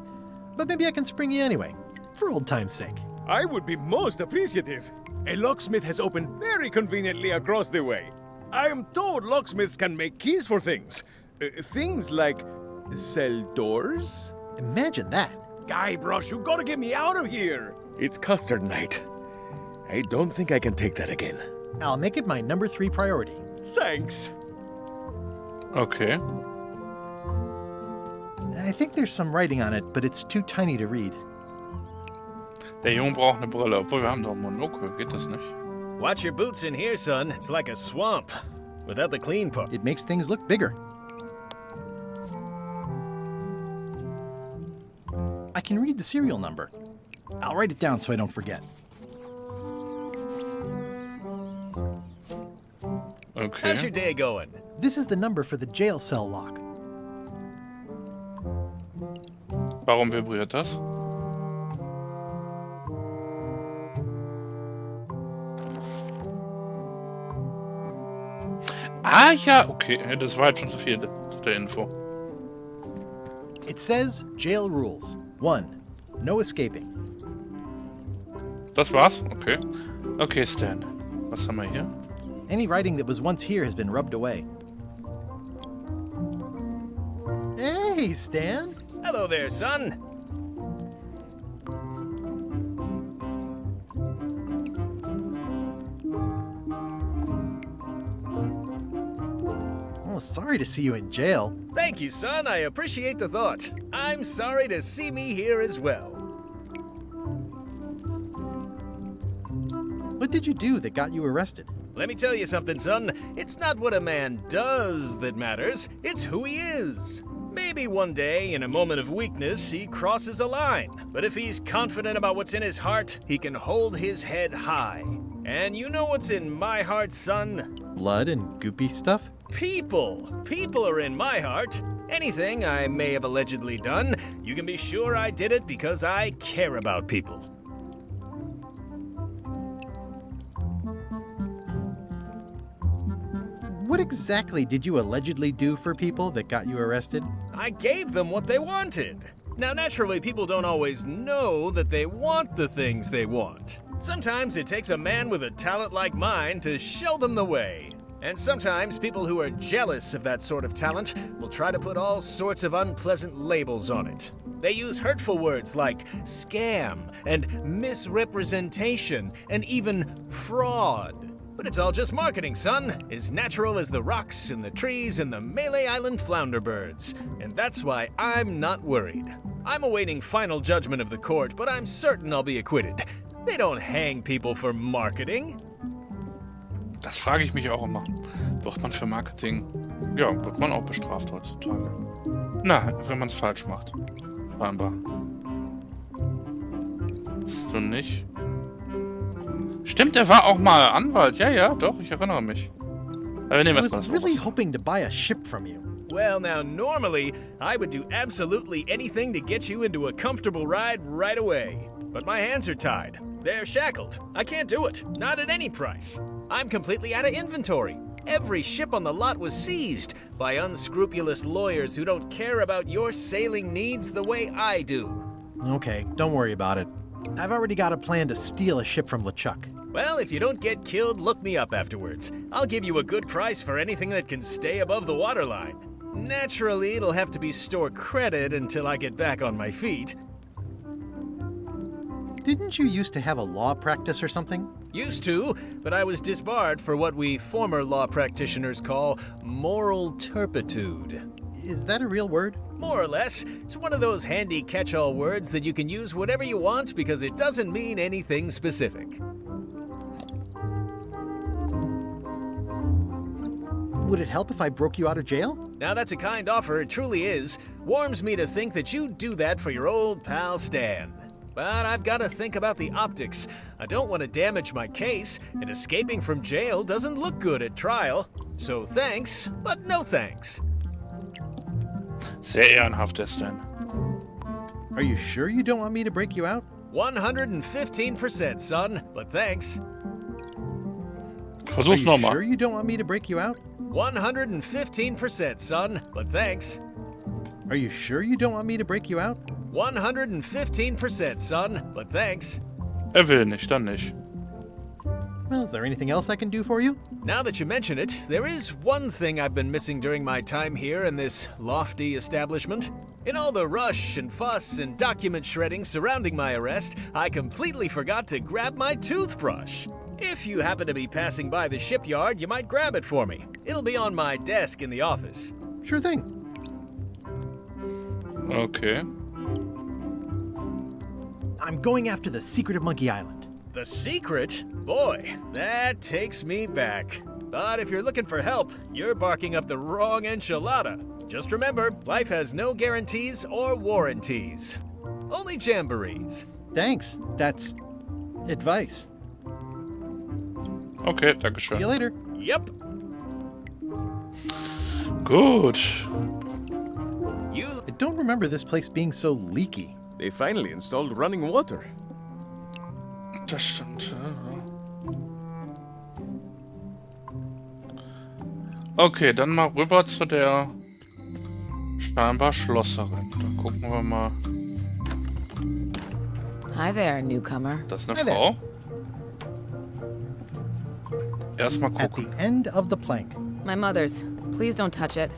But maybe I can spring you anyway, for old time's sake. I would be most appreciative. A locksmith has opened very conveniently across the way. I am told locksmiths can make keys for things. Things like cell doors. Imagine that. Guybrush, you gotta get me out of here. It's custard night. I don't think I can take that again. I'll make it my number 3 priority. Thanks. Okay. I think there's some writing on it, but it's too tiny to read. Der Junge braucht eine Brille, obwohl wir haben doch ein Monokel, geht das nicht? Watch your boots in here, son. It's like a swamp. Without the clean part. It makes things look bigger. I can read the serial number. I'll write it down so I don't forget. Okay. How's your day going? This is the number for the jail cell lock. Warum vibriert das? Ah ja, okay. Das war jetzt schon so viel der Info. It says jail rules. 1. No escaping. Das war's? Okay. Okay, Stan. Was haben wir hier? Any writing that was once here has been rubbed away. Hey, Stan! Hello there, son. Oh, sorry to see you in jail. Thank you, son. I appreciate the thought. I'm sorry to see me here as well. What did you do that got you arrested? Let me tell you something, son. It's not what a man does that matters, it's who he is. Maybe one day, in a moment of weakness, he crosses a line. But if he's confident about what's in his heart, he can hold his head high. And you know what's in my heart, son? Blood and goopy stuff? People. People are in my heart. Anything I may have allegedly done, you can be sure I did it because I care about people. What exactly did you allegedly do for people that got you arrested? I gave them what they wanted. Now, naturally, people don't always know that they want the things they want. Sometimes it takes a man with a talent like mine to show them the way. And sometimes people who are jealous of that sort of talent will try to put all sorts of unpleasant labels on it. They use hurtful words like scam and misrepresentation and even fraud. But it's all just marketing, son. As natural as the rocks and the trees and the Malay Island flounder birds. And that's why I'm not worried. I'm awaiting final judgment of the court, but I'm certain I'll be acquitted. They don't hang people for marketing. Das frage ich mich auch immer. Wird man für Marketing... Ja, wird man auch bestraft heutzutage. Na, wenn man es falsch macht. Scheinbar. Bist du nicht? Stimmt, er war auch mal Anwalt. Ja, ja, doch, ich erinnere mich. Aber nehmen wir I was really hoping to buy a ship from you. Well, now, normally, I would do absolutely anything to get you into a comfortable ride right away. But my hands are tied. They're shackled. I can't do it. Not at any price. I'm completely out of inventory. Every ship on the lot was seized by unscrupulous lawyers who don't care about your sailing needs the way I do. Okay, don't worry about it. I've already got a plan to steal a ship from LeChuck. Well, if you don't get killed, look me up afterwards. I'll give you a good price for anything that can stay above the waterline. Naturally, it'll have to be store credit until I get back on my feet. Didn't you used to have a law practice or something? Used to, but I was disbarred for what we former law practitioners call moral turpitude. Is that a real word? More or less. It's one of those handy catch-all words that you can use whatever you want because it doesn't mean anything specific. Would it help if I broke you out of jail? Now that's a kind offer, it truly is. Warms me to think that you'd do that for your old pal Stan. But I've got to think about the optics. I don't want to damage my case, and escaping from jail doesn't look good at trial. So thanks, but no thanks. Sehr ehrenhaft, der Stan. Are you sure you don't want me to break you out? 115%, son, but thanks. Versuch's nochmal. Are you sure you don't want me to break you out? 115%, son, but thanks. Are you sure you don't want me to break you out? 115%, son, but thanks. Will nicht, dann nicht. Well, is there anything else I can do for you? Now that you mention it, there is one thing I've been missing during my time here in this lofty establishment. In all the rush and fuss and document shredding surrounding my arrest, I completely forgot to grab my toothbrush. If you happen to be passing by the shipyard, you might grab it for me. It'll be on my desk in the office. Sure thing. Okay. I'm going after the secret of Monkey Island. The secret? Boy, that takes me back. But if you're looking for help, you're barking up the wrong enchilada. Just remember, life has no guarantees or warranties. Only jamborees. Thanks. That's advice. Okay, danke schön. See you later. Yep. Gut. I don't remember this place being so leaky. They finally installed running water. Das stimmt, ja. Okay, dann mal rüber zu der scheinbar Schlosserin. Dann gucken wir mal. Hi there, newcomer. Das ist eine Frau. Erstmal gucken. At the end of the plank. My mother's. Please don't touch it.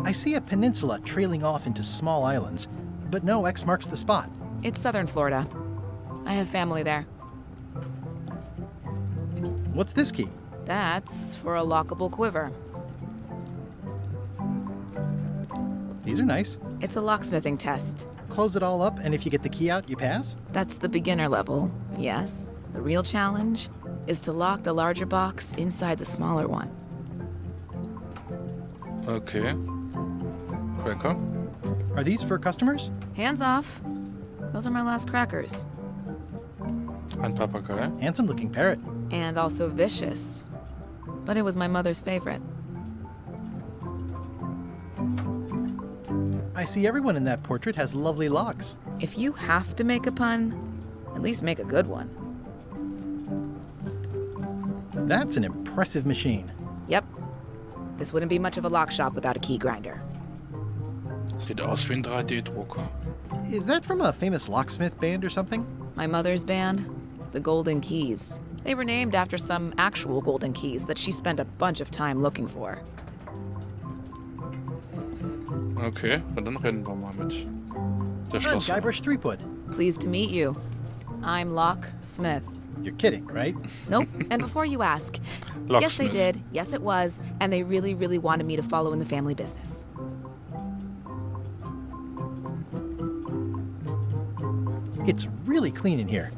I see a peninsula trailing off into small islands, but no X marks the spot. It's southern Florida. I have family there. What's this key? That's for a lockable quiver. These are nice. It's a locksmithing test. Close it all up, and if you get the key out, you pass? That's the beginner level, yes. The real challenge is to lock the larger box inside the smaller one. Okay. Cracker. Are these for customers? Hands off. Those are my last crackers. Ein Papagei. Handsome looking parrot. And also vicious. But it was my mother's favorite. I see everyone in that portrait has lovely locks. If you have to make a pun, at least make a good one. That's an impressive machine. Yep. This wouldn't be much of a lock shop without a key grinder. Sieht aus wie ein 3D-Drucker. Is that from a famous locksmith band or something? My mother's band, the Golden Keys. They were named after some actual golden keys that she spent a bunch of time looking for. Okay, dann reden wir mal mit der I'm Schlosserin. Guybrush Threepwood. Pleased to meet you. I'm Lock Smith. You're kidding, right? Nope. And before you ask, yes, they did. Yes, it was. And they really, really wanted me to follow in the family business. It's really clean in here.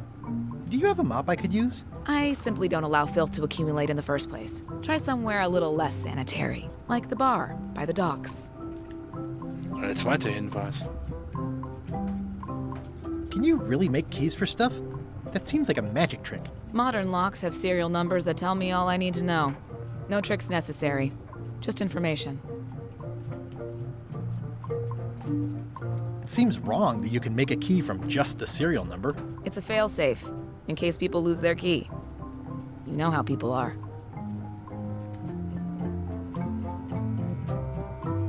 Do you have a mop I could use? I simply don't allow filth to accumulate in the first place. Try somewhere a little less sanitary, like the bar by the docks. Der zweite Hinweis. Can you really make keys for stuff? That seems like a magic trick. Modern locks have serial numbers that tell me all I need to know. No tricks necessary, just information. It seems wrong that you can make a key from just the serial number. It's a failsafe, in case people lose their key. You know how people are.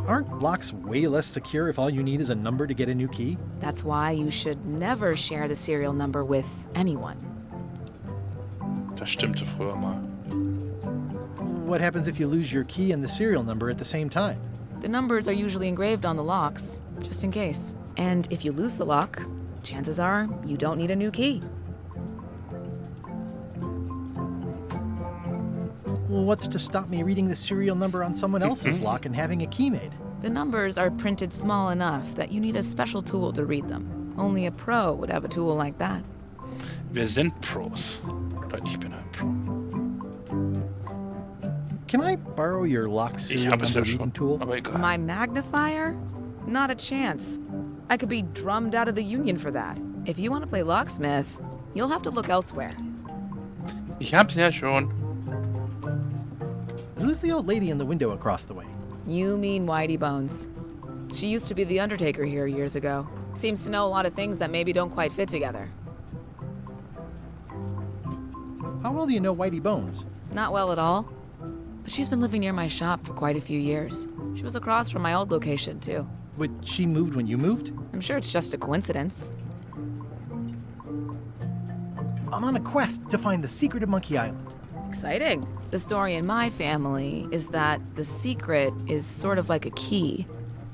Aren't locks way less secure if all you need is a number to get a new key? That's why you should never share the serial number with anyone. Das stimmte früher mal. What happens if you lose your key and the serial number at the same time? The numbers are usually engraved on the locks, just in case. And if you lose the lock, chances are you don't need a new key. Well, what's to stop me reading the serial number on someone else's lock and having a key made? The numbers are printed small enough that you need a special tool to read them. Only a pro would have a tool like that. Wir sind Pros. Oder ich bin ein Pro. Can I borrow your lock serial number reading tool? Aber egal. My magnifier? Not a chance. I could be drummed out of the union for that. If you want to play locksmith, you'll have to look elsewhere. Ich hab's ja schon. Who's the old lady in the window across the way? You mean Whitey Bones. She used to be the undertaker here years ago. Seems to know a lot of things that maybe don't quite fit together. How well do you know Whitey Bones? Not well at all. But she's been living near my shop for quite a few years. She was across from my old location, too. But she moved when you moved? I'm sure it's just a coincidence. I'm on a quest to find the secret of Monkey Island. Exciting. The story in my family is that the secret is sort of like a key,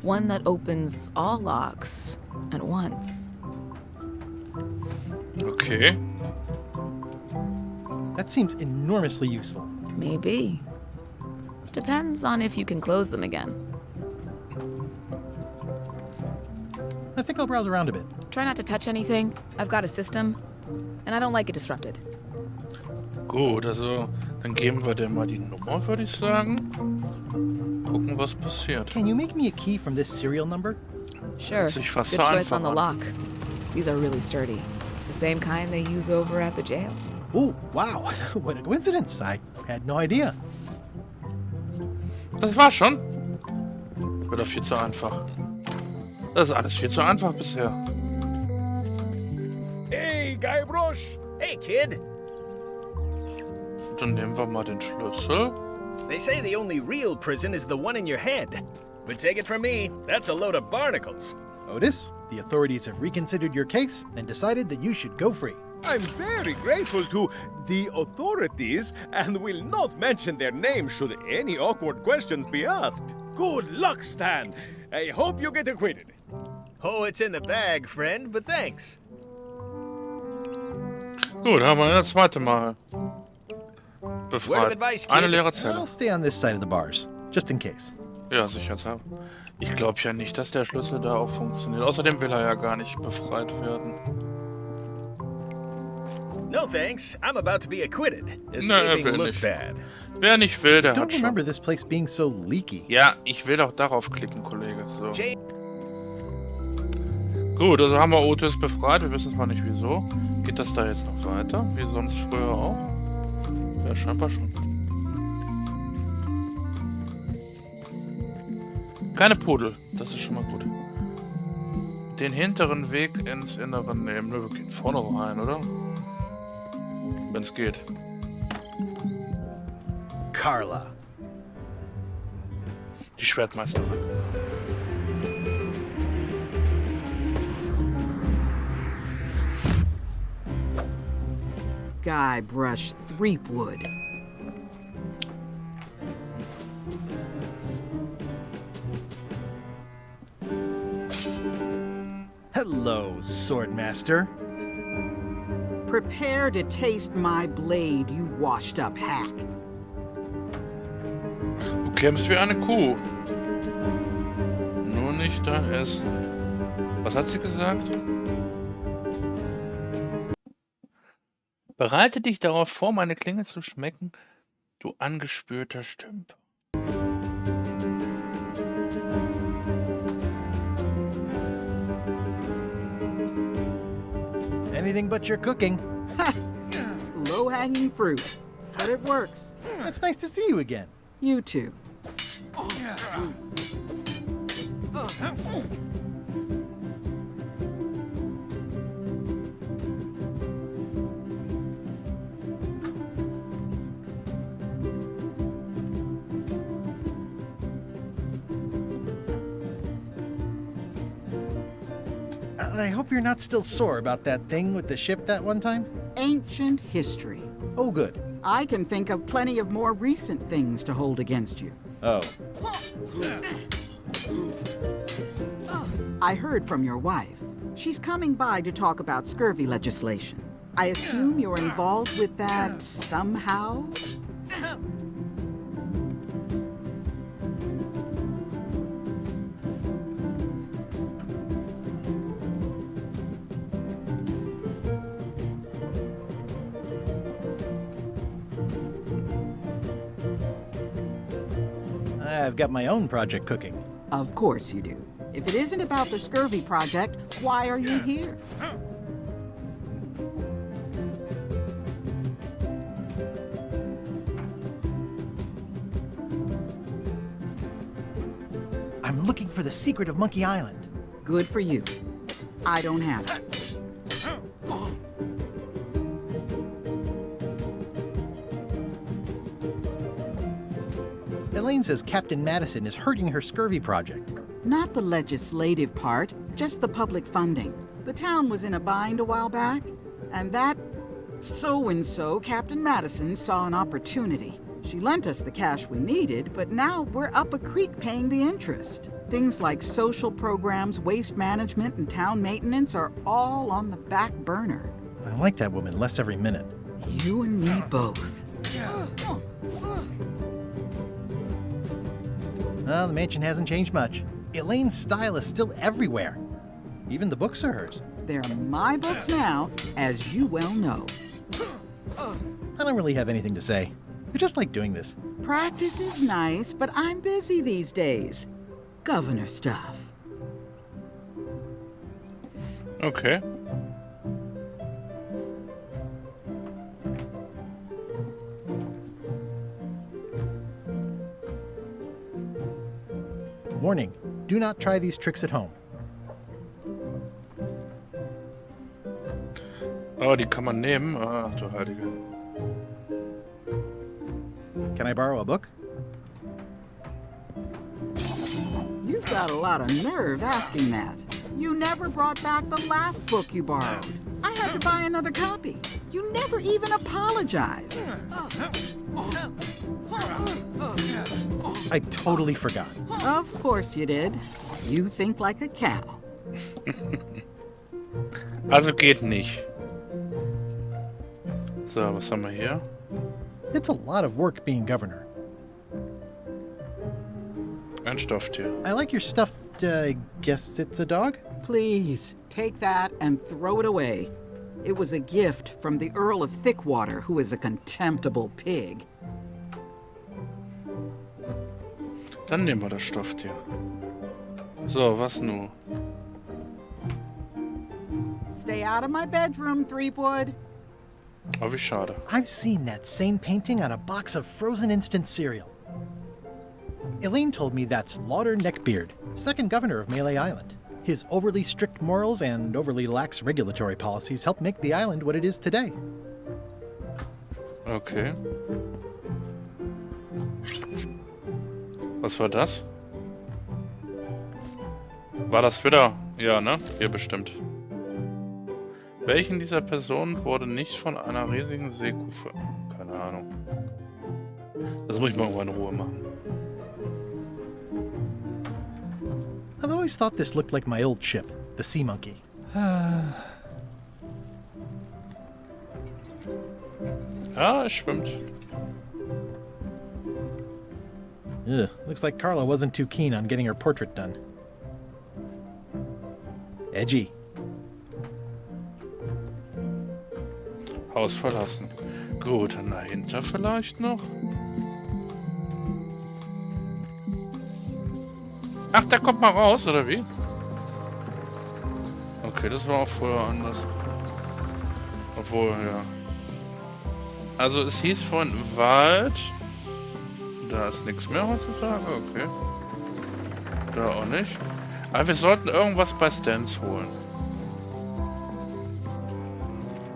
one that opens all locks at once. Okay. That seems enormously useful. Maybe. Depends on if you can close them again. I think I'll browse around a bit. Try not to touch anything. I've got a system, and I don't like it disrupted. Gut, also dann geben wir dir mal die Nummer, würde ich sagen. Gucken, was passiert. Can you make me a key from this serial number? Sure. Good choice on the lock. These are really sturdy. It's the same kind they use over at the jail. Oh, wow. What a coincidence. I had no idea. Das war schon. Wird doch viel zu einfach. Das ist alles viel zu einfach bisher. Hey, Guybrush! Hey, kid! Dann nehmen wir mal den Schlüssel. They say the only real prison is the one in your head. But take it from me, that's a load of barnacles. Otis, the authorities have reconsidered your case and decided that you should go free. I'm very grateful to the authorities and will not mention their name should any awkward questions be asked. Good luck, Stan. I hope you get acquitted. Oh, it's in the bag, friend, but thanks. Gut, haben wir das zweite Mal befreit. Eine leere Zelle. I'll stay on this side of the bars, just in case. Ja, sicherheitshalber. Ich glaube ja nicht, dass der Schlüssel da auch funktioniert. Außerdem will er ja gar nicht befreit werden. No thanks, I'm about to be acquitted. Escaping looks bad. Wer nicht will, der hat Don't remember this place being so leaky. Ja, ich will auch darauf klicken, Kollege. So. Gut, also haben wir Otis befreit. Wir wissen zwar nicht wieso. Geht das da jetzt noch weiter? Wie sonst früher auch? Ja, scheinbar schon. Keine Pudel, das ist schon mal gut. Den hinteren Weg ins Innere nehmen. Wir gehen vorne rein, oder? Wenn es geht. Carla. Die Schwertmeisterin. Guybrush Threepwood. Hello, Swordmaster. Prepare to taste my blade, you washed-up hack. Du kämpfst wie eine Kuh. Nur nicht da essen. Was hat sie gesagt? Bereite dich darauf vor, meine Klinge zu schmecken, du angespürter Stümper. Anything but your cooking. Low-hanging fruit, but it works. It's nice to see you again. You too. I hope you're not still sore about that thing with the ship that one time? Ancient history. Oh, good. I can think of plenty of more recent things to hold against you. Oh. I heard from your wife. She's coming by to talk about scurvy legislation. I assume you're involved with that somehow? I've got my own project cooking. Of course you do. If it isn't about the scurvy project, why are you here? I'm looking for the secret of Monkey Island. Good for you. I don't have it. Elaine says Captain Madison is hurting her scurvy project. Not the legislative part, just the public funding. The town was in a bind a while back, and that so-and-so, Captain Madison, saw an opportunity. She lent us the cash we needed, but now we're up a creek paying the interest. Things like social programs, waste management, and town maintenance are all on the back burner. I like that woman less every minute. You and me both. Well, the mansion hasn't changed much. Elaine's style is still everywhere. Even the books are hers. They're my books now, as you well know. I don't really have anything to say. I just like doing this. Practice is nice, but I'm busy these days. Governor stuff. Okay. Warning, do not try these tricks at home. Oh, die kann man nehmen. Ach du Heilige. Can I borrow a book? You've got a lot of nerve asking that. You never brought back the last book you borrowed. I had to buy another copy. You never even apologized. I totally forgot. Of course you did. You think like a cow. Also geht nicht. So, was haben wir hier? It's a lot of work being governor. Ein Stofftier. I like your stuffed, guess it's a dog? Please, take that and throw it away. It was a gift from the Earl of Thickwater, who is a contemptible pig. Dann nehmen wir das Stofftier. So, was nun? Stay out of my bedroom, Threepwood. Oh, wie schade. I've seen that same painting on a box of frozen instant cereal. Elaine told me that's Lauder Neckbeard, second governor of Melee Island. His overly strict morals and overly lax regulatory policies helped make the island what it is today. Okay. Was war das? War das wieder? Ja, ne? Hier bestimmt. Welchen dieser Personen wurde nicht von einer riesigen Seekuh Keine Ahnung. Das muss ich mal irgendwann in Ruhe machen. I've always thought this looked like my old ship, the Sea Monkey. Ah, es schwimmt. Ugh, looks like Carla wasn't too keen on getting her portrait done. Edgy. Haus verlassen. Gut, dann dahinter vielleicht noch. Ach, da kommt man raus, oder wie? Okay, das war auch vorher anders. Obwohl, ja. Also es hieß vorhin Wald. Da ist nichts mehr heutzutage, okay. Da auch nicht. Aber wir sollten irgendwas bei Stans holen.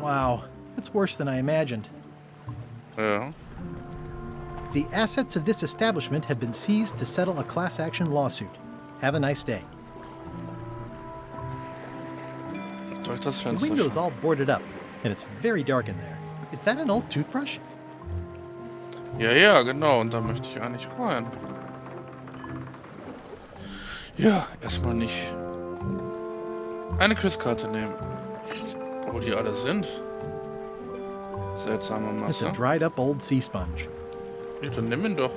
Wow, it's worse than I imagined. Ja. The assets of this establishment have been seized to settle a class action lawsuit. Have a nice day. Durch das The Fenster. window's all boarded up, and it's very dark in there. Is that an old toothbrush? Ja, ja, genau. Und da möchte ich eigentlich rein. Ja, erstmal nicht. Eine Quizkarte nehmen. Wo die alle sind. Seltsame It's Masse. a dried up old sea sponge. Ja, dann nimm ihn doch.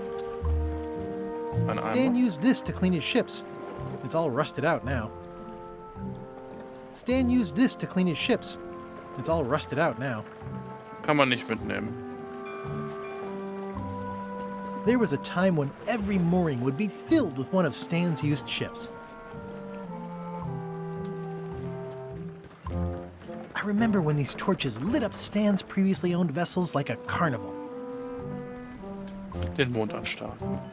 Ein Stan Eimer. used this to clean his ships. It's all rusted out now. Stan used this to clean his ships. It's all rusted out now. Kann man nicht mitnehmen. There was a time when every mooring would be filled with one of Stan's used ships. I remember when these torches lit up Stan's previously owned vessels like a carnival. Den Mond anstarren.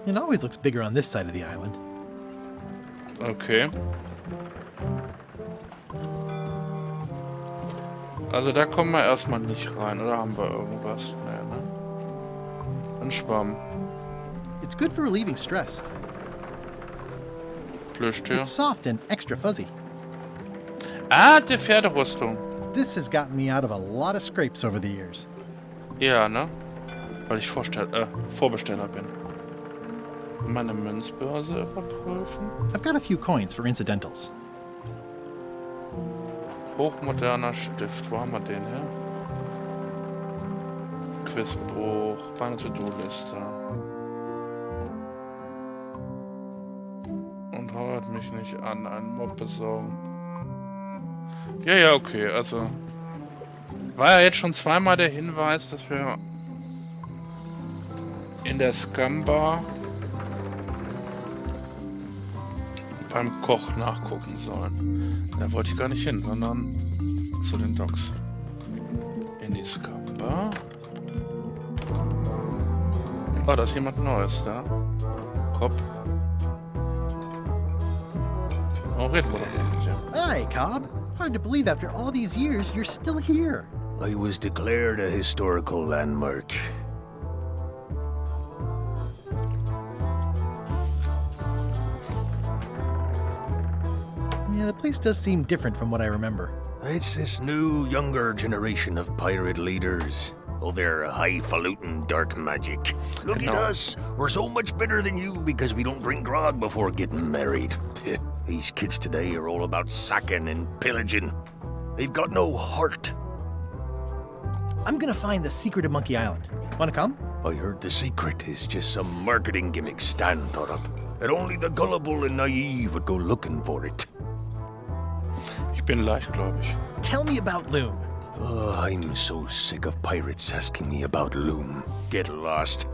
It always looks bigger on this side of the island. Okay. Also da kommen wir erstmal nicht rein, oder haben wir irgendwas? Nee, ne? Ein Schwamm. It's good for relieving stress. Plüschtier. It's soft and extra fuzzy. Ah, die Pferderüstung. This has gotten me out of a lot of scrapes over the years. Ja, ne? Weil ich Vorbesteller bin. Meine Münzbörse überprüfen. I've got a few coins for incidentals. Hochmoderner Stift. Wo haben wir den her? Quizbuch. Meine To-Do-Liste. Und heuert mich nicht an. Einen Mob besorgen. Ja, ja, okay. Also war ja jetzt schon zweimal der Hinweis, dass wir in der Scum-Bar beim Koch nachgucken sollen. Da wollte ich gar nicht hin, sondern zu den Docks. In die Skamba. Oh, da ist jemand Neues da. Kopf. Oh, reden wir doch mit dir. Hi, Cobb. Hard to believe after all these years you're still here. I was declared a historical landmark. Yeah, the place does seem different from what I remember. It's this new, younger generation of pirate leaders. All their highfalutin dark magic. Look at us. We're so much better than you because we don't drink grog before getting married. These kids today are all about sacking and pillaging. They've got no heart. I'm gonna find the secret of Monkey Island. Wanna come? I heard the secret is just some marketing gimmick Stan thought up. That only the gullible and naive would go looking for it. Ich bin leichtgläubig. Tell me about Loom. Oh, I'm so sick of pirates asking me about Loom. Get lost.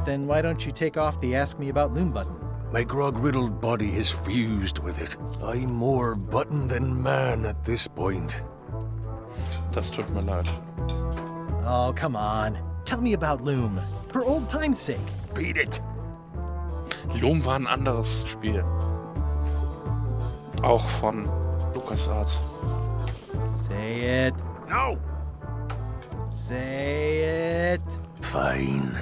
Then why don't you take off the Ask Me About Loom button? My grog-riddled body is fused with it. I'm more button than man at this point. Das tut mir leid. Oh, come on. Tell me about Loom. For old time's sake. Beat it. Loom war ein anderes Spiel. Auch von LucasArts. Say it. No. Say it. Fine.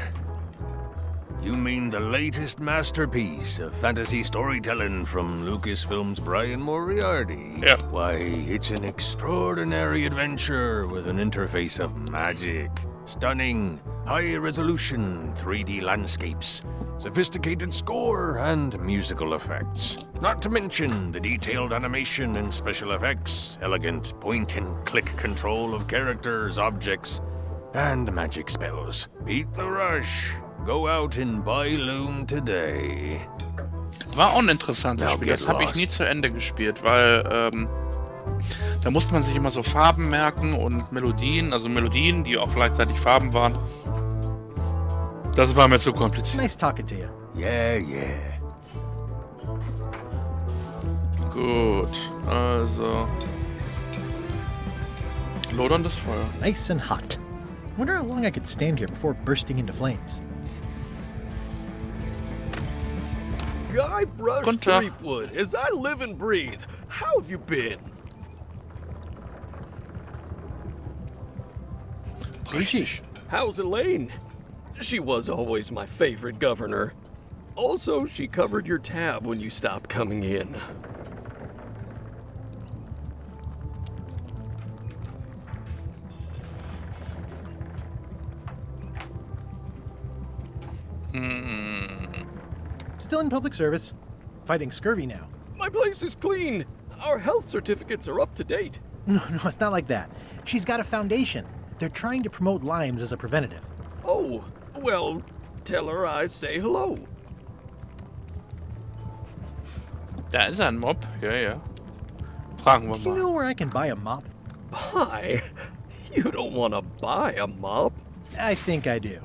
You mean the latest masterpiece of fantasy storytelling from Lucasfilm's Brian Moriarty? Yeah. Why, it's an extraordinary adventure with an interface of magic. Stunning, high-resolution 3D landscapes, sophisticated score, and musical effects. Not to mention the detailed animation and special effects, elegant point-and-click control of characters, objects, and magic spells. Beat the rush. Go out and buy Loom today. War auch ein interessantes Spiel. Das habe ich nie zu Ende gespielt, weil da musste man sich immer so Farben merken und Melodien, also Melodien, die auch gleichzeitig Farben waren. Das war mir zu kompliziert. Nice talking to you. Yeah, yeah. Gut, also loderndes Feuer. Nice and hot. Wonder how long I could stand here before bursting into flames. Guy Brush Threepwood, as I live and breathe. How have you been? Richtig. How's Elaine? She was always my favorite governor. Also, she covered your tab when you stopped coming in. Still in public service. Fighting scurvy now. My place is clean. Our health certificates are up to date. No, it's not like that. She's got a foundation. They're trying to promote limes as a preventative. Oh, well, tell her I say hello. Da ist ein Mob. Ja. Fragen wir Do you mal. know where I can buy a mop? Buy? You don't want to buy a mop. I think I do.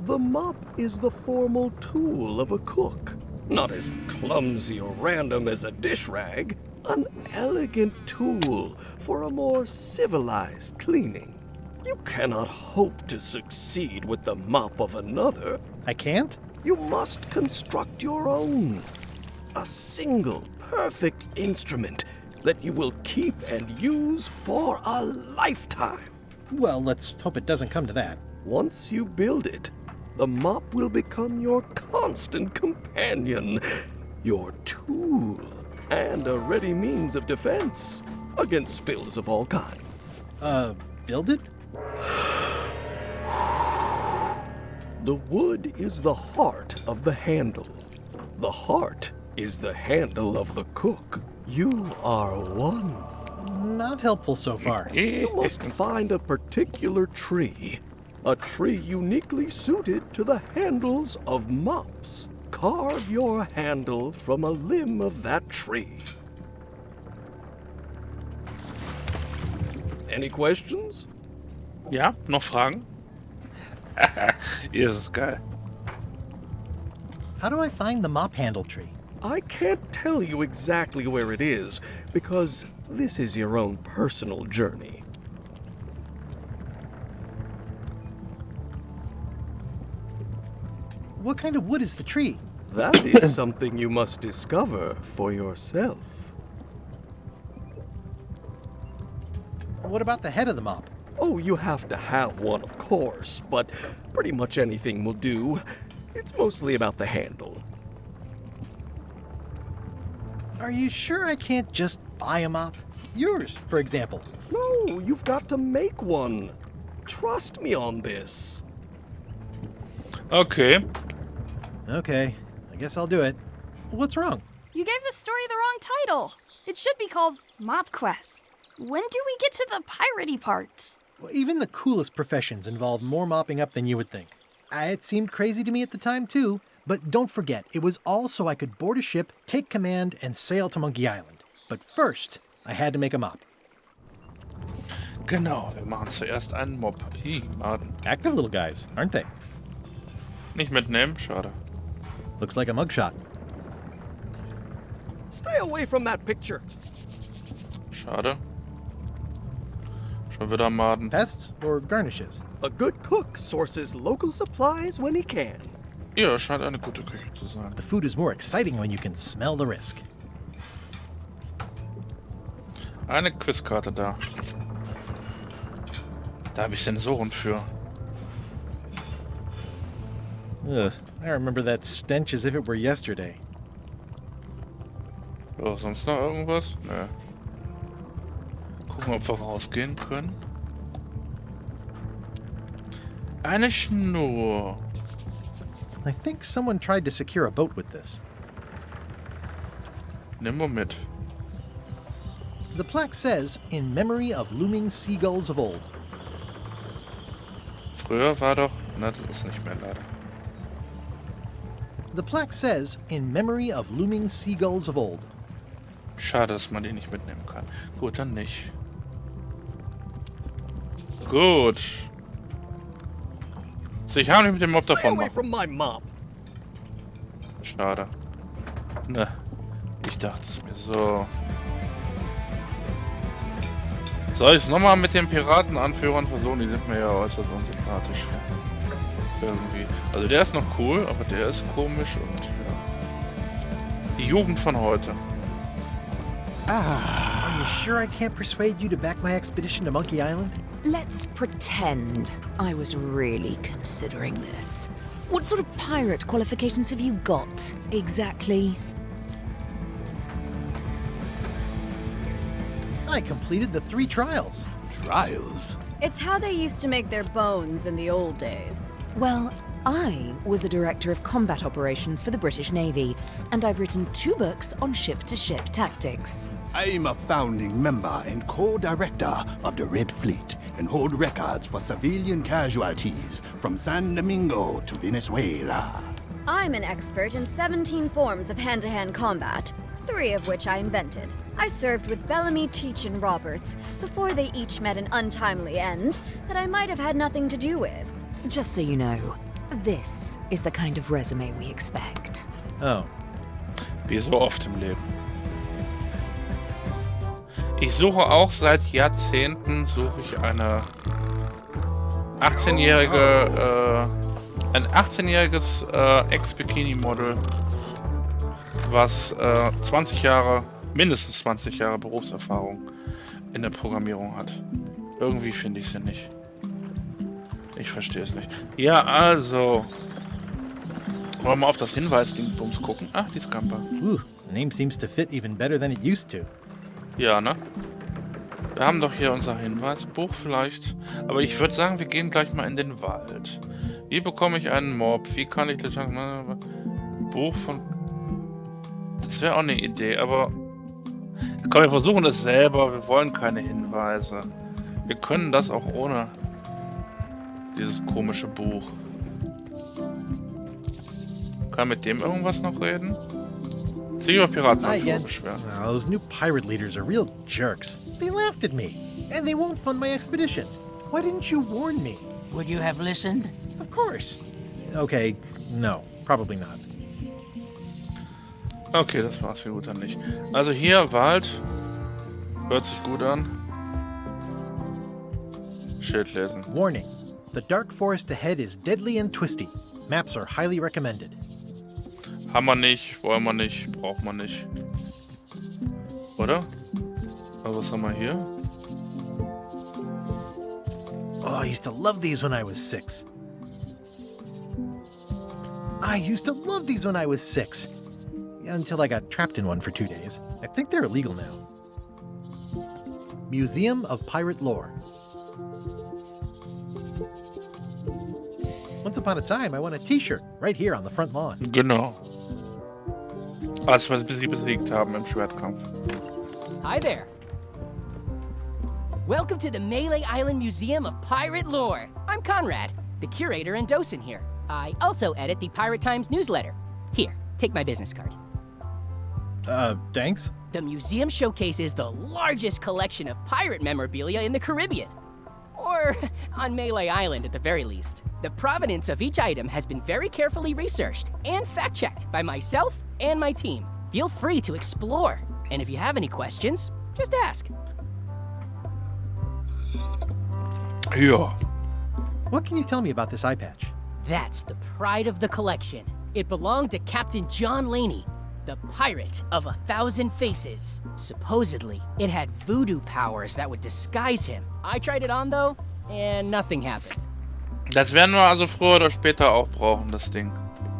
The mop is the formal tool of a cook. Not as clumsy or random as a dish rag. An elegant tool for a more civilized cleaning. You cannot hope to succeed with the mop of another. I can't? You must construct your own. A single, perfect instrument that you will keep and use for a lifetime. Well, let's hope it doesn't come to that. Once you build it, the mop will become your constant companion, your tool, and a ready means of defense against spills of all kinds. Build it? The wood is the heart of the handle. The heart is the handle of the cook. You are one. Not helpful so far. You must find a particular tree. A tree uniquely suited to the handles of mops. Carve your handle from a limb of that tree. Any questions? Ja, noch Fragen? Hier ist es geil. How do I find the mop handle tree? I can't tell you exactly where it is, because this is your own personal journey. What kind of wood is the tree? That is something you must discover for yourself. What about the head of the mop? Oh, you have to have one, of course, but pretty much anything will do. It's mostly about the handle. Are you sure I can't just buy a mop? Yours, for example. No, you've got to make one. Trust me on this. Okay. Okay, I guess I'll do it. What's wrong? You gave the story the wrong title. It should be called Mop Quest. When do we get to the piratey parts? Well, even the coolest professions involve more mopping up than you would think. It seemed crazy to me at the time, too. But don't forget, it was all so I could board a ship, take command, and sail to Monkey Island. But first, I had to make a mop. Genau, wir machen zuerst einen Mob. Maden. Active little guys, aren't they? Nicht mitnehmen, schade. Looks like a mugshot. Stay away from that picture. Schade. Schon wieder Maden. Pests or garnishes? A good cook sources local supplies when he can. Ja, scheint eine gute Küche zu sein. The food is more exciting when you can smell the risk. Eine Quizkarte da. Da habe ich Sensoren für. Ugh, I remember that stench as if it were yesterday. So, sonst noch irgendwas? Ne. Gucken, ob wir rausgehen können. Eine Schnur. I think someone tried to secure a boat with this. Nimm mal mit. The plaque says, in memory of looming seagulls of old. Früher war doch... Na, das ist nicht mehr leider. The plaque says, in memory of looming seagulls of old. Schade, dass man die nicht mitnehmen kann. Gut, dann nicht. Gut. So, ich habe nicht mit dem Mob davon machen. Schade. Ne. Ich dachte es mir so. Soll ich es nochmal mit den Piratenanführern versuchen? Die sind mir ja äußerst unsympathisch. Irgendwie. Also der ist noch cool, aber der ist komisch und ja. Die Jugend von heute. Are you sure I can't persuade you to back my expedition to Monkey Island? Let's pretend I was really considering this. What sort of pirate qualifications have you got, exactly? I completed the 3 trials. Trials? It's how they used to make their bones in the old days. Well, I was a director of combat operations for the British Navy, and I've written 2 books on ship-to-ship tactics. I'm a founding member and co-director of the Red Fleet and hold records for civilian casualties from San Domingo to Venezuela. I'm an expert in 17 forms of hand-to-hand combat, 3 of which I invented. I served with Bellamy, Teach, and Roberts before they each met an untimely end that I might have had nothing to do with. Just so you know, this is the kind of resume we expect. Oh. Wie so oft im Leben. Ich suche auch seit Jahrzehnten eine 18-jährige, ein 18-jähriges Ex-Bikini-Model, was 20 Jahre, mindestens 20 Jahre Berufserfahrung in der Programmierung hat. Irgendwie finde ich sie nicht. Ich verstehe es nicht. Ja, also. Wollen wir mal auf das Hinweis-Dingsbums gucken? Ach, die Scamper. The name seems to fit even better than it used to. Ja, ne? Wir haben doch hier unser Hinweisbuch vielleicht. Aber ich würde sagen, wir gehen gleich mal in den Wald. Wie bekomme ich einen Mob? Wie kann ich das... Buch von... Das wäre auch eine Idee, aber... Komm, wir versuchen es selber. Wir wollen keine Hinweise. Wir können das auch ohne dieses komische Buch. Kann mit dem irgendwas noch reden? Sich über Piraten beschweren. Those new pirate leaders are real jerks. They laughed at me, and they won't fund my expedition. Why didn't you warn me? Would you have listened? Of course. Okay, no, probably not. Okay, das war's hier gut dann nicht. Also hier, Wald. Hört sich gut an. Schild lesen. Warning. The dark forest ahead is deadly and twisty. Maps are highly recommended. Haben wir nicht, wollen wir nicht, braucht man nicht. Oder? Aber was haben wir hier? Oh, I used to love these when I was 6. I used to love these when I was 6. Until I got trapped in one for 2 days. I think they're illegal now. Museum of Pirate Lore. Once upon a time, I won a t-shirt right here on the front lawn. Genau. Als wir sie besiegt haben im Schwertkampf. Hi there. Welcome to the Melee Island Museum of Pirate Lore. I'm Conrad, the curator and docent here. I also edit the Pirate Times newsletter. Here, take my business card. Thanks? The museum showcases the largest collection of pirate memorabilia in the Caribbean. Or on Melee Island at the very least. The provenance of each item has been very carefully researched and fact-checked by myself and my team. Feel free to explore. And if you have any questions, just ask. Ja. What can you tell me about this eye patch? That's the pride of the collection. It belonged to Captain John Laney, the pirate of 1,000 faces. Supposedly, it had voodoo powers that would disguise him. I tried it on though, and nothing happened. Das werden wir also früher oder später auch brauchen, das Ding.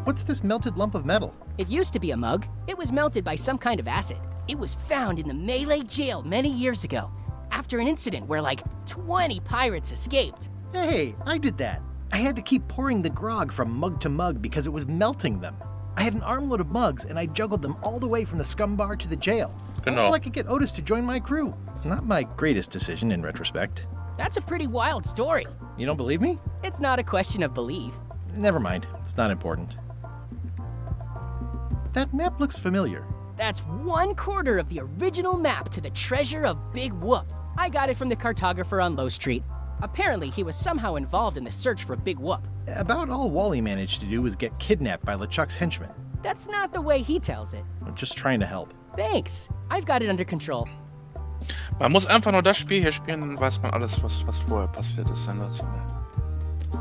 What's this melted lump of metal? It used to be a mug. It was melted by some kind of acid. It was found in the Melee jail many years ago, after an incident where like 20 pirates escaped. Hey, I did that. I had to keep pouring the grog from mug to mug because it was melting them. I had an armload of mugs, and I juggled them all the way from the scum bar to the jail. Genau. So I could get Otis to join my crew. Not my greatest decision in retrospect. That's a pretty wild story. You don't believe me? It's not a question of belief. Never mind. It's not important. That map looks familiar. That's 1/4 of the original map to the treasure of Big Whoop. I got it from the cartographer on Low Street. Apparently, he was somehow involved in the search for Big Whoop. About all Wally managed to do was get kidnapped by LeChuck's henchmen. That's not the way he tells it. I'm just trying to help. Thanks. I've got it under control. Man muss einfach nur das Spiel hier spielen, dann weiß man alles, was vorher passiert ist. Sensationell.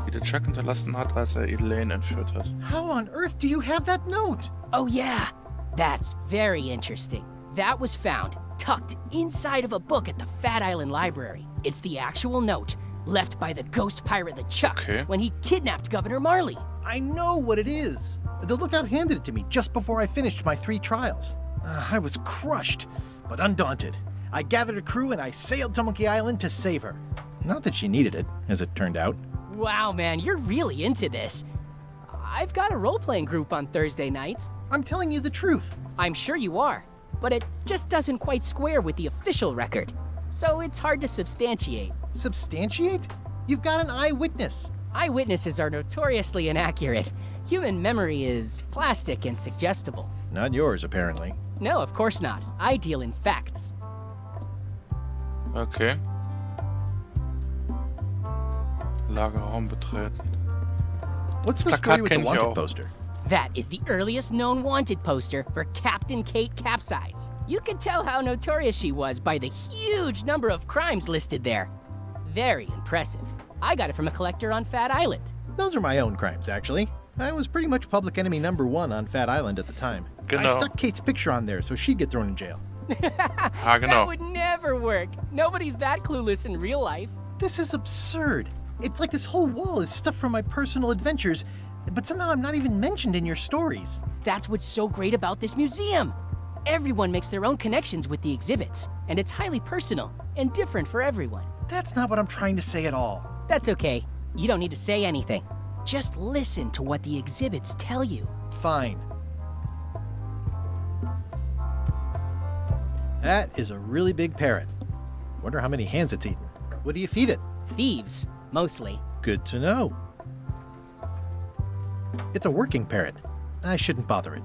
Wie der Chuck hinterlassen hat, als er Elaine entführt hat. How on earth do you have that note? Oh yeah, that's very interesting. That was found tucked inside of a book at the Fat Island Library. It's the actual note left by the ghost pirate LeChuck when he kidnapped Governor Marley. I know what it is. The lookout handed it to me just before I finished my 3 trials. I was crushed, but undaunted. I gathered a crew and I sailed to Monkey Island to save her. Not that she needed it, as it turned out. Wow, man, you're really into this. I've got a role-playing group on Thursday nights. I'm telling you the truth. I'm sure you are, but it just doesn't quite square with the official record. So it's hard to substantiate. Substantiate? You've got an eyewitness. Eyewitnesses are notoriously inaccurate. Human memory is plastic and suggestible. Not yours, apparently. No, of course not. I deal in facts. Okay. Lagerraum betreten. What's the story with the wanted poster? That is the earliest known wanted poster for Captain Kate Capsize. You can tell how notorious she was by the huge number of crimes listed there. Very impressive. I got it from a collector on Fat Island. Those are my own crimes, actually. I was pretty much public enemy #1 on Fat Island at the time. I stuck Kate's picture on there so she'd get thrown in jail. That would never work. Nobody's that clueless in real life. This is absurd. It's like this whole wall is stuff from my personal adventures, but somehow I'm not even mentioned in your stories. That's what's so great about this museum. Everyone makes their own connections with the exhibits, and it's highly personal and different for everyone. That's not what I'm trying to say at all. That's okay. You don't need to say anything. Just listen to what the exhibits tell you. Fine. That is a really big parrot. Wonder how many hands it's eaten. What do you feed it? Thieves, mostly. Good to know. It's a working parrot. I shouldn't bother it.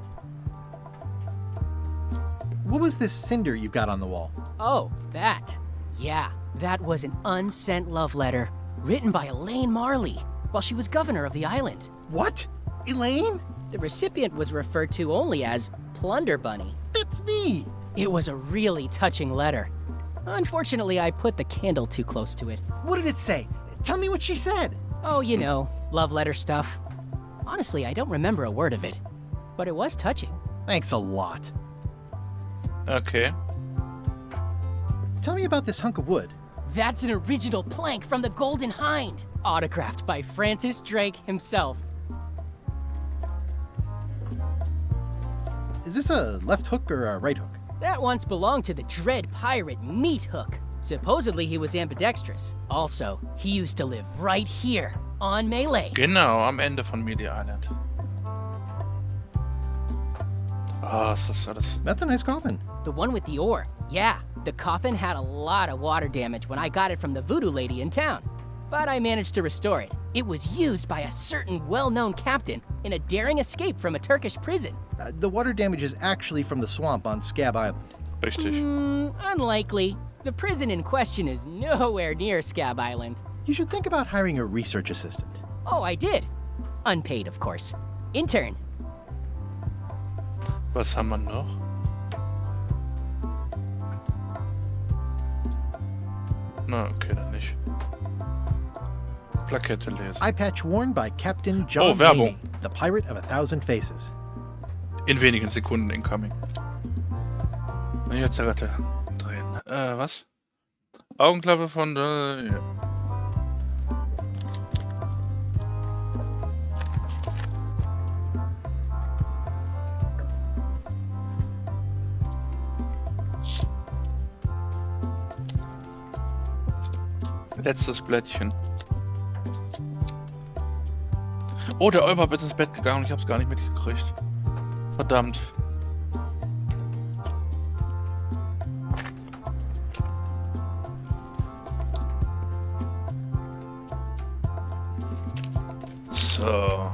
What was this cinder you've got on the wall? Oh, that. Yeah, that was an unsent love letter written by Elaine Marley while she was governor of the island. What? Elaine? The recipient was referred to only as Plunder Bunny. That's me! It was a really touching letter. Unfortunately, I put the candle too close to it. What did it say? Tell me what she said. Oh, you know, love letter stuff. Honestly, I don't remember a word of it, but it was touching. Thanks a lot. Okay. Tell me about this hunk of wood. That's an original plank from the Golden Hind, autographed by Francis Drake himself. Is this a left hook or a right hook? That once belonged to the dread pirate Meat Hook. Supposedly he was ambidextrous. Also, he used to live right here, on Melee. Genau, am Ende von Melee Island. Ah, ist das alles... That's a nice coffin. The one with the ore. Yeah, the coffin had a lot of water damage when I got it from the voodoo lady in town. But I managed to restore it. It was used by a certain well-known captain in a daring escape from a Turkish prison. The water damage is actually from the swamp on Scab Island. Richtig. Unlikely. The prison in question is nowhere near Scab Island. You should think about hiring a research assistant. Oh, I did. Unpaid, of course. Intern. Was haben wir noch? Na, okay, dann nicht. Plakette lesen. Eye patch worn by Captain John Werbung. Laney, the pirate of 1,000 faces. In wenigen Sekunden incoming. Jetzt Zigarette drehen. Was? Augenklappe von der... Ja. Letztes Blättchen. Oh, der Olbab ist ins Bett gegangen und ich hab's gar nicht mitgekriegt. Verdammt. So.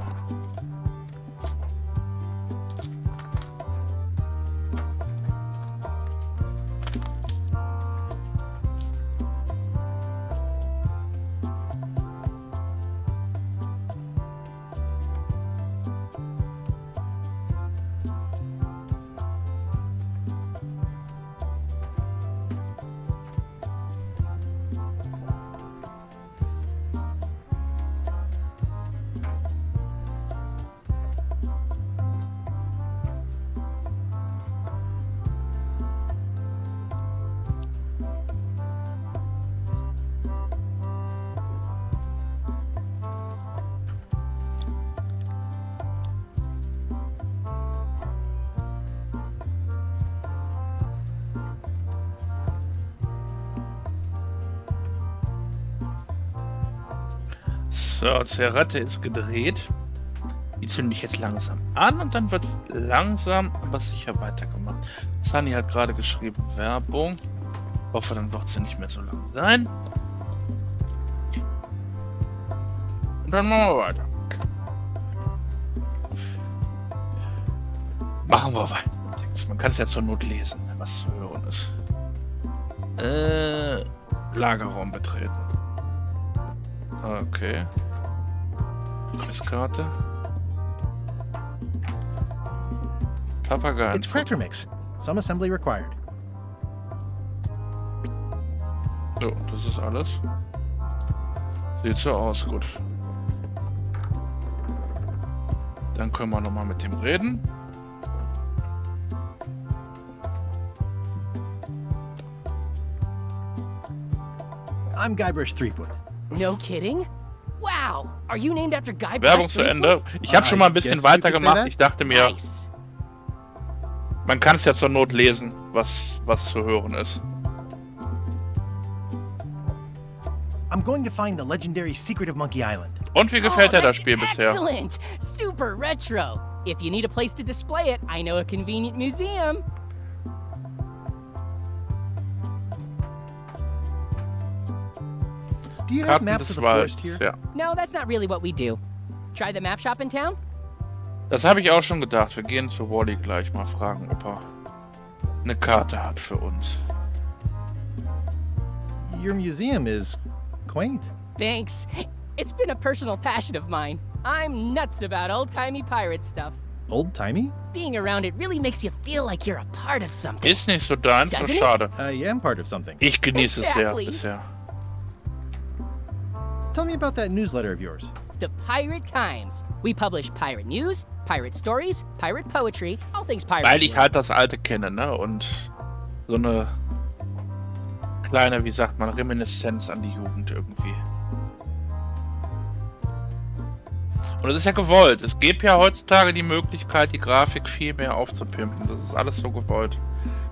So, Zigarette ist gedreht. Die zünde ich jetzt langsam an und dann wird langsam, aber sicher weitergemacht. Sunny hat gerade geschrieben Werbung. Hoffe, dann wird sie nicht mehr so lang sein. Und dann machen wir weiter. Machen wir weiter. Man kann es ja zur Not lesen, was zu hören ist. Lagerraum betreten. Okay. Karte. Papageien. It's cracker mix. Some assembly required. So, das ist alles. Sieht so aus, gut. Dann können wir nochmal mit dem reden. I'm Guybrush Threepwood. No kidding? Wow, are you named after Guybrush Werbung zu Ende. Ich habe schon mal ein bisschen weitergemacht. Ich dachte mir, man kann es ja zur Not lesen, was zu hören ist. I'm going to find the legendary secret of Monkey Island. Und wie gefällt dir das Spiel bisher? Excellent! Super retro! If you need a place to display it, I know a convenient museum. Do you have maps of the forest here? Ja. No, that's not really what we do. Try the map shop in town? Das habe ich auch schon gedacht. Wir gehen zu Wally gleich mal fragen, ob er eine Karte hat für uns. Your museum is quaint. Thanks. It's been a personal passion of mine. I'm nuts about old-timey pirate stuff. Old-timey? Being around it really makes you feel like you're a part of something. Ist nicht so deins, so Doesn't it? schade. I am part of something. Ich genieße Exactly. es sehr bisher. Tell me about that newsletter of yours. The Pirate Times. We publish pirate news, pirate stories, pirate poetry, all things pirate. Weil ich halt das Alte kenne, ne? Und so eine kleine, wie sagt man, Reminiszenz an die Jugend irgendwie. Und das ist ja gewollt. Es gibt ja heutzutage die Möglichkeit, die Grafik viel mehr aufzupimpen. Das ist alles so gewollt.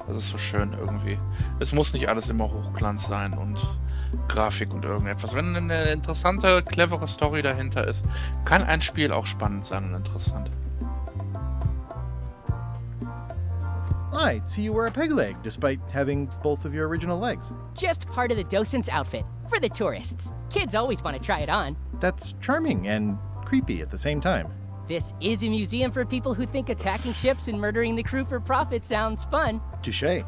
Das ist so schön irgendwie. Es muss nicht alles immer Hochglanz sein und Grafik und irgendetwas. Wenn eine interessante, clevere Story dahinter ist, kann ein Spiel auch spannend sein und interessant. I see you wear a peg leg, despite having both of your original legs. Just part of the docent's outfit, for the tourists. Kids always want to try it on. That's charming and creepy at the same time. This is a museum for people who think attacking ships and murdering the crew for profit sounds fun. Touché.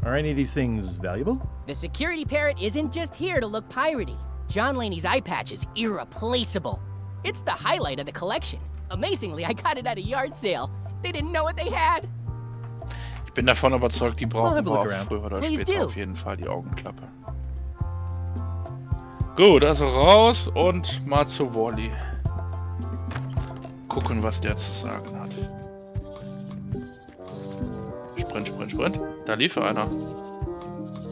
Are any of these things valuable? The security parrot isn't just here to look piratey. John Laney's eye patch is irreplaceable. It's the highlight of the collection. Amazingly, I got it at a yard sale. They didn't know what they had. Ich bin davon überzeugt, die brauchen have a look wir auch around. früher oder Please später do. auf jeden Fall die Augenklappe. Gut, also raus und mal zu Wally. Gucken, was der zu sagen hat. Sprint, Sprint, Sprint. Da lief einer.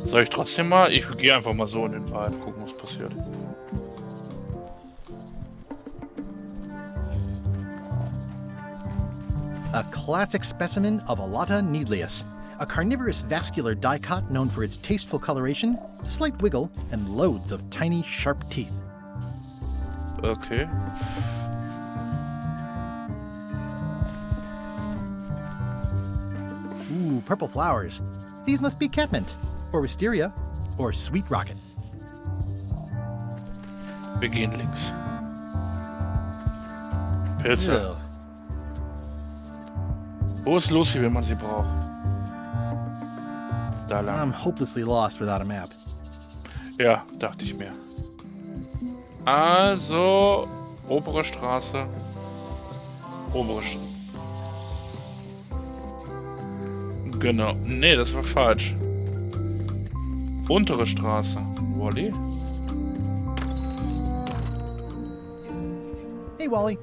Soll ich trotzdem mal? Ich gehe einfach mal so in den Wald, gucken, was passiert. A classic specimen of Alata needleus, a carnivorous vascular dicot known for its tasteful coloration, slight wiggle, and loads of tiny, sharp teeth. Okay. Ooh, purple flowers. These must be catmint, or wisteria, or sweet rocket. Wir gehen links. Pilze. Ugh. Wo ist Lucy, wenn man sie braucht? Da lang. I'm hopelessly lost without a map. Ja, dachte ich mir. Also, obere Straße. Obere Straße. Genau. Nee, das war falsch. Untere Straße. Wally? Hey, Wally.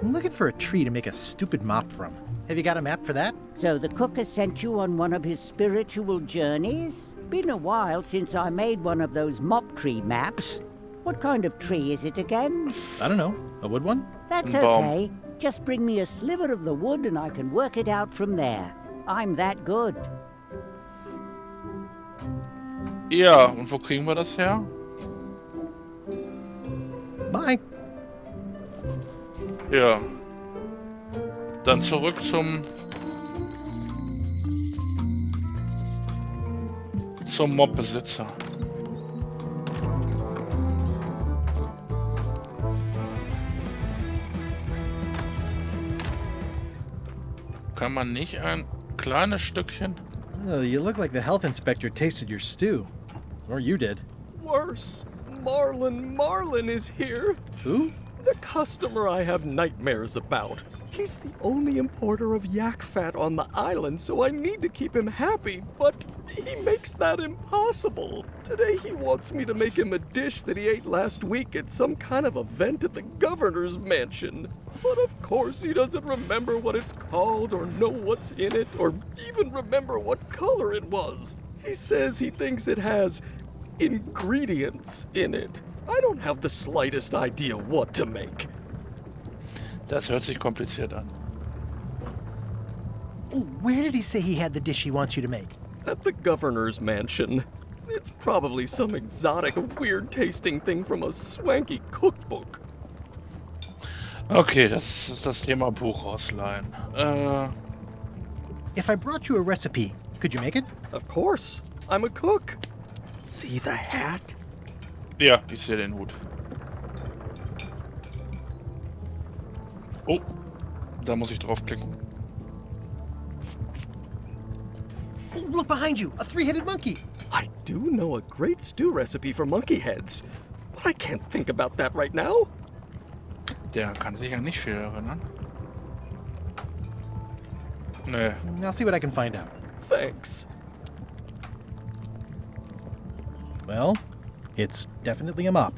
I'm looking for a tree to make a stupid mop from. Have you got a map for that? So the cook has sent you on one of his spiritual journeys? Been a while since I made one of those mop tree maps. What kind of tree is it again? I don't know. A wood one? That's Bomb. okay. Just bring me a sliver of the wood and I can work it out from there. I'm that good. Ja, und wo kriegen wir das her? Bye. Ja. Dann zurück zum Mobbesitzer. Kann man nicht ein kleines Stückchen? You look like the health inspector tasted your stew. Or you did. Worse. Marlin is here. Who? The customer I have nightmares about. He's the only importer of yak fat on the island, so I need to keep him happy, but he makes that impossible. Today he wants me to make him a dish that he ate last week at some kind of event at the governor's mansion. But of course he doesn't remember what it's called or know what's in it or even remember what color it was. He says he thinks it has ingredients in it. I don't have the slightest idea what to make. Das hört sich kompliziert an. Where did he say he had the dish he wants you to make? At the governor's mansion. It's probably some exotic, weird-tasting thing from a swanky cookbook. Okay, das ist das Thema Buch ausleihen. If I brought you a recipe, could you make it? Of course. I'm a cook. See the hat? Ja, ich sehe den Hut. Oh, da muss ich draufklicken. Oh, look behind you! A three-headed monkey! I do know a great stew recipe for monkey heads, but I can't think about that right now. Der kann sich ja nicht viel erinnern. Nee. I'll see what I can find out. Thanks. Well, it's definitely a mop.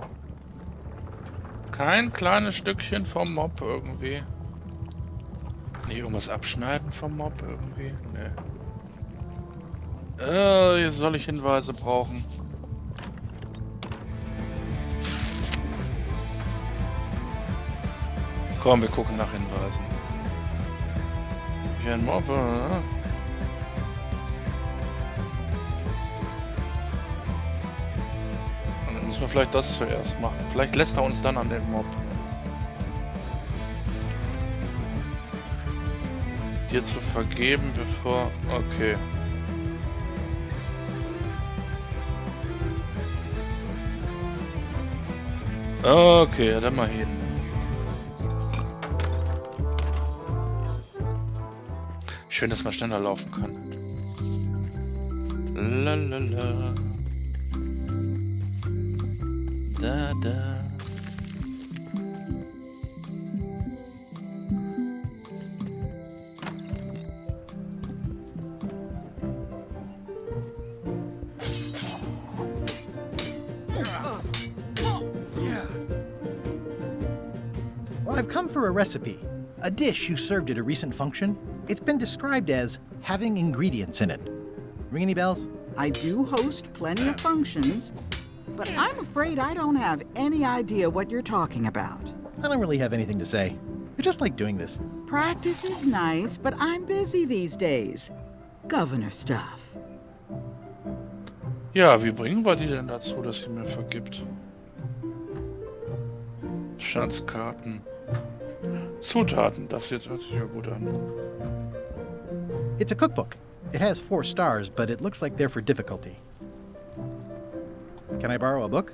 Kein kleines Stückchen vom Mob irgendwie. Nicht irgendwas abschneiden vom Mob irgendwie. Nee. Hier soll ich Hinweise brauchen. Komm, wir gucken nach Hinweisen. Wie ein Mob, oder? Und dann müssen wir vielleicht das zuerst machen. Vielleicht lässt er uns dann an den Mob. Dir zu vergeben, bevor... Okay. Okay, dann mal hin. Schön, dass man schneller laufen kann. Lalala. Da, da. I've come for a recipe. A dish you served at a recent function. It's been described as having ingredients in it. Ring any bells? I do host plenty of functions, but I'm afraid I don't have any idea what you're talking about. I don't really have anything to say. I just like doing this. Practice is nice, but I'm busy these days. Governor stuff. Ja, wie bringen wir die denn dazu, dass sie mir vergibt? Schatzkarten. Zutaten, das jetzt hört sich ja gut an. It's a cookbook. It has 4 stars, but it looks like they're for difficulty. Can I borrow a book?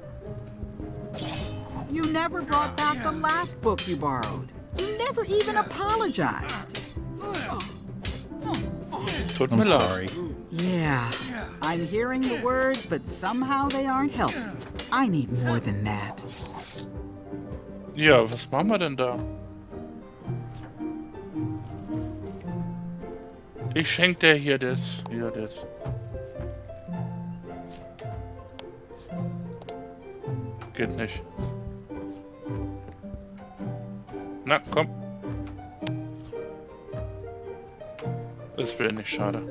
You never brought back the last book you borrowed. You never even apologized. Tut mir leid. Sorry. Yeah, I'm hearing the words, but somehow they aren't helping. I need more than that. Ja, was machen wir denn da? Ich schenk dir hier das. Hier das. Geht nicht. Na, komm. Das wäre nicht schade.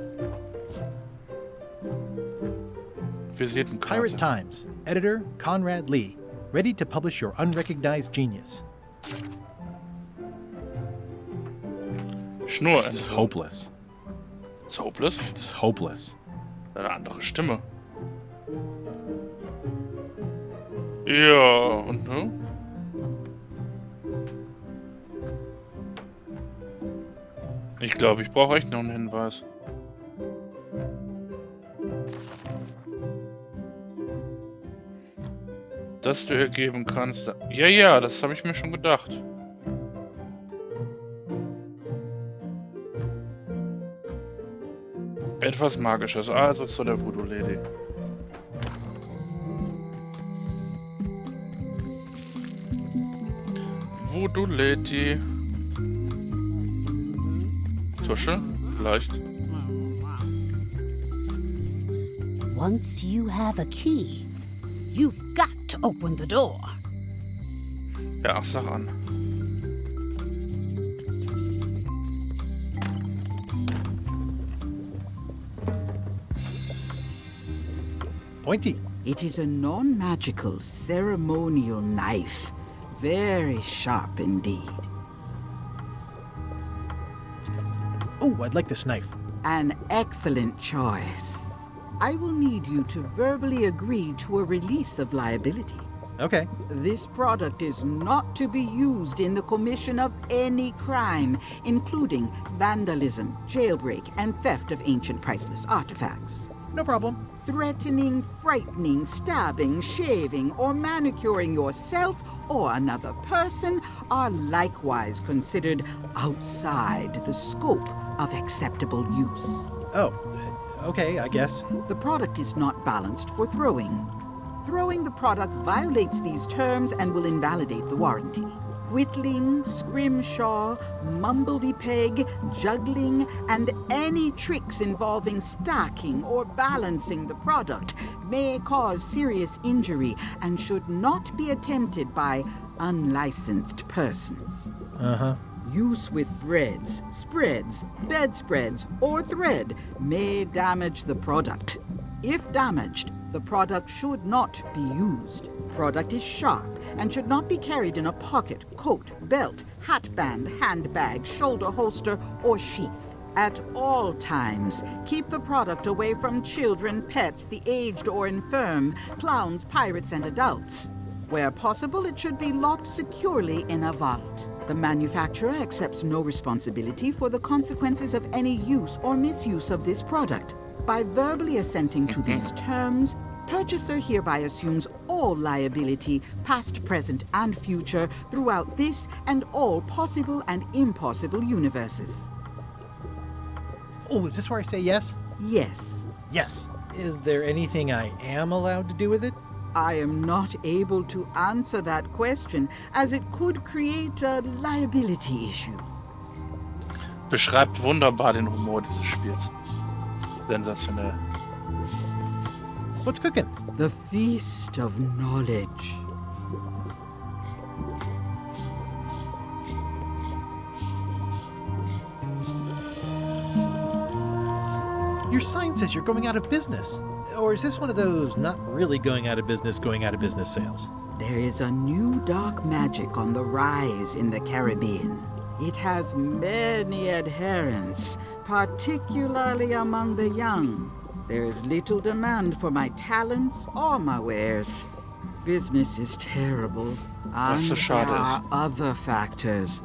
Visitenkarte. Pirate Times. Editor Conrad Lee. Ready to publish your unrecognized genius. Schnur. It's hopeless. It's hopeless? It's hopeless. Eine andere Stimme. Ja, und ne? Ich glaube, ich brauche echt noch einen Hinweis. Dass du ihr geben kannst. Ja, ja, das habe ich mir schon gedacht. Etwas Magisches, also zu der Voodoo Lady. Voodoo Lady. Tusche? Vielleicht. Once you have a key, you've got to open the door. Ja, ach, sag an. Pointy. It is a non-magical ceremonial knife. Very sharp indeed. Oh, I'd like this knife. An excellent choice. I will need you to verbally agree to a release of liability. Okay. This product is not to be used in the commission of any crime, including vandalism, jailbreak, and theft of ancient priceless artifacts. No problem. Threatening, frightening, stabbing, shaving, or manicuring yourself or another person are likewise considered outside the scope of acceptable use. Oh, okay, I guess. The product is not balanced for throwing. Throwing the product violates these terms and will invalidate the warranty. whittling, scrimshaw, mumbledy-peg, juggling, and any tricks involving stacking or balancing the product may cause serious injury and should not be attempted by unlicensed persons. Uh-huh. Use with breads, spreads, bedspreads, or thread may damage the product. If damaged, the product should not be used. Product is sharp and should not be carried in a pocket, coat, belt, hatband, handbag, shoulder holster, or sheath. At all times, keep the product away from children, pets, the aged or infirm, clowns, pirates, and adults. Where possible, it should be locked securely in a vault. The manufacturer accepts no responsibility for the consequences of any use or misuse of this product. By verbally assenting to these terms, purchaser hereby assumes all liability, past, present, and future, throughout this and all possible and impossible universes. Oh, is this where I say yes? Yes. Yes. Is there anything I am allowed to do with it? I am not able to answer that question, as it could create a liability issue. Beschreibt wunderbar den Humor dieses Spiels. Sensationell. What's cooking? The feast of knowledge. Your sign says you're going out of business. Or is this one of those not really going out of business sales? There is a new dark magic on the rise in the Caribbean. It has many adherents, particularly among the young. There is little demand for my talents or my wares. Business is terrible, and there are other factors.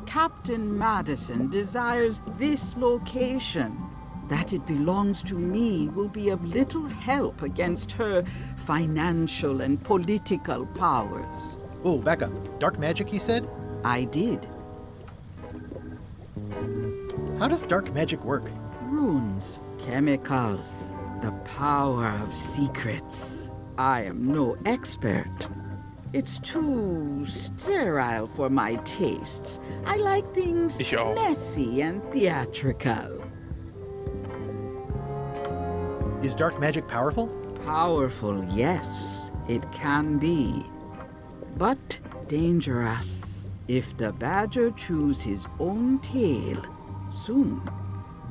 Captain Madison desires this location. That it belongs to me will be of little help against her financial and political powers. Oh, back up. Dark magic, you said? I did. How does dark magic work? Runes, chemicals, the power of secrets. I am no expert. It's too sterile for my tastes. I like things messy and theatrical. Is dark magic powerful? Powerful, yes, it can be. But dangerous. If the badger chews his own tail, soon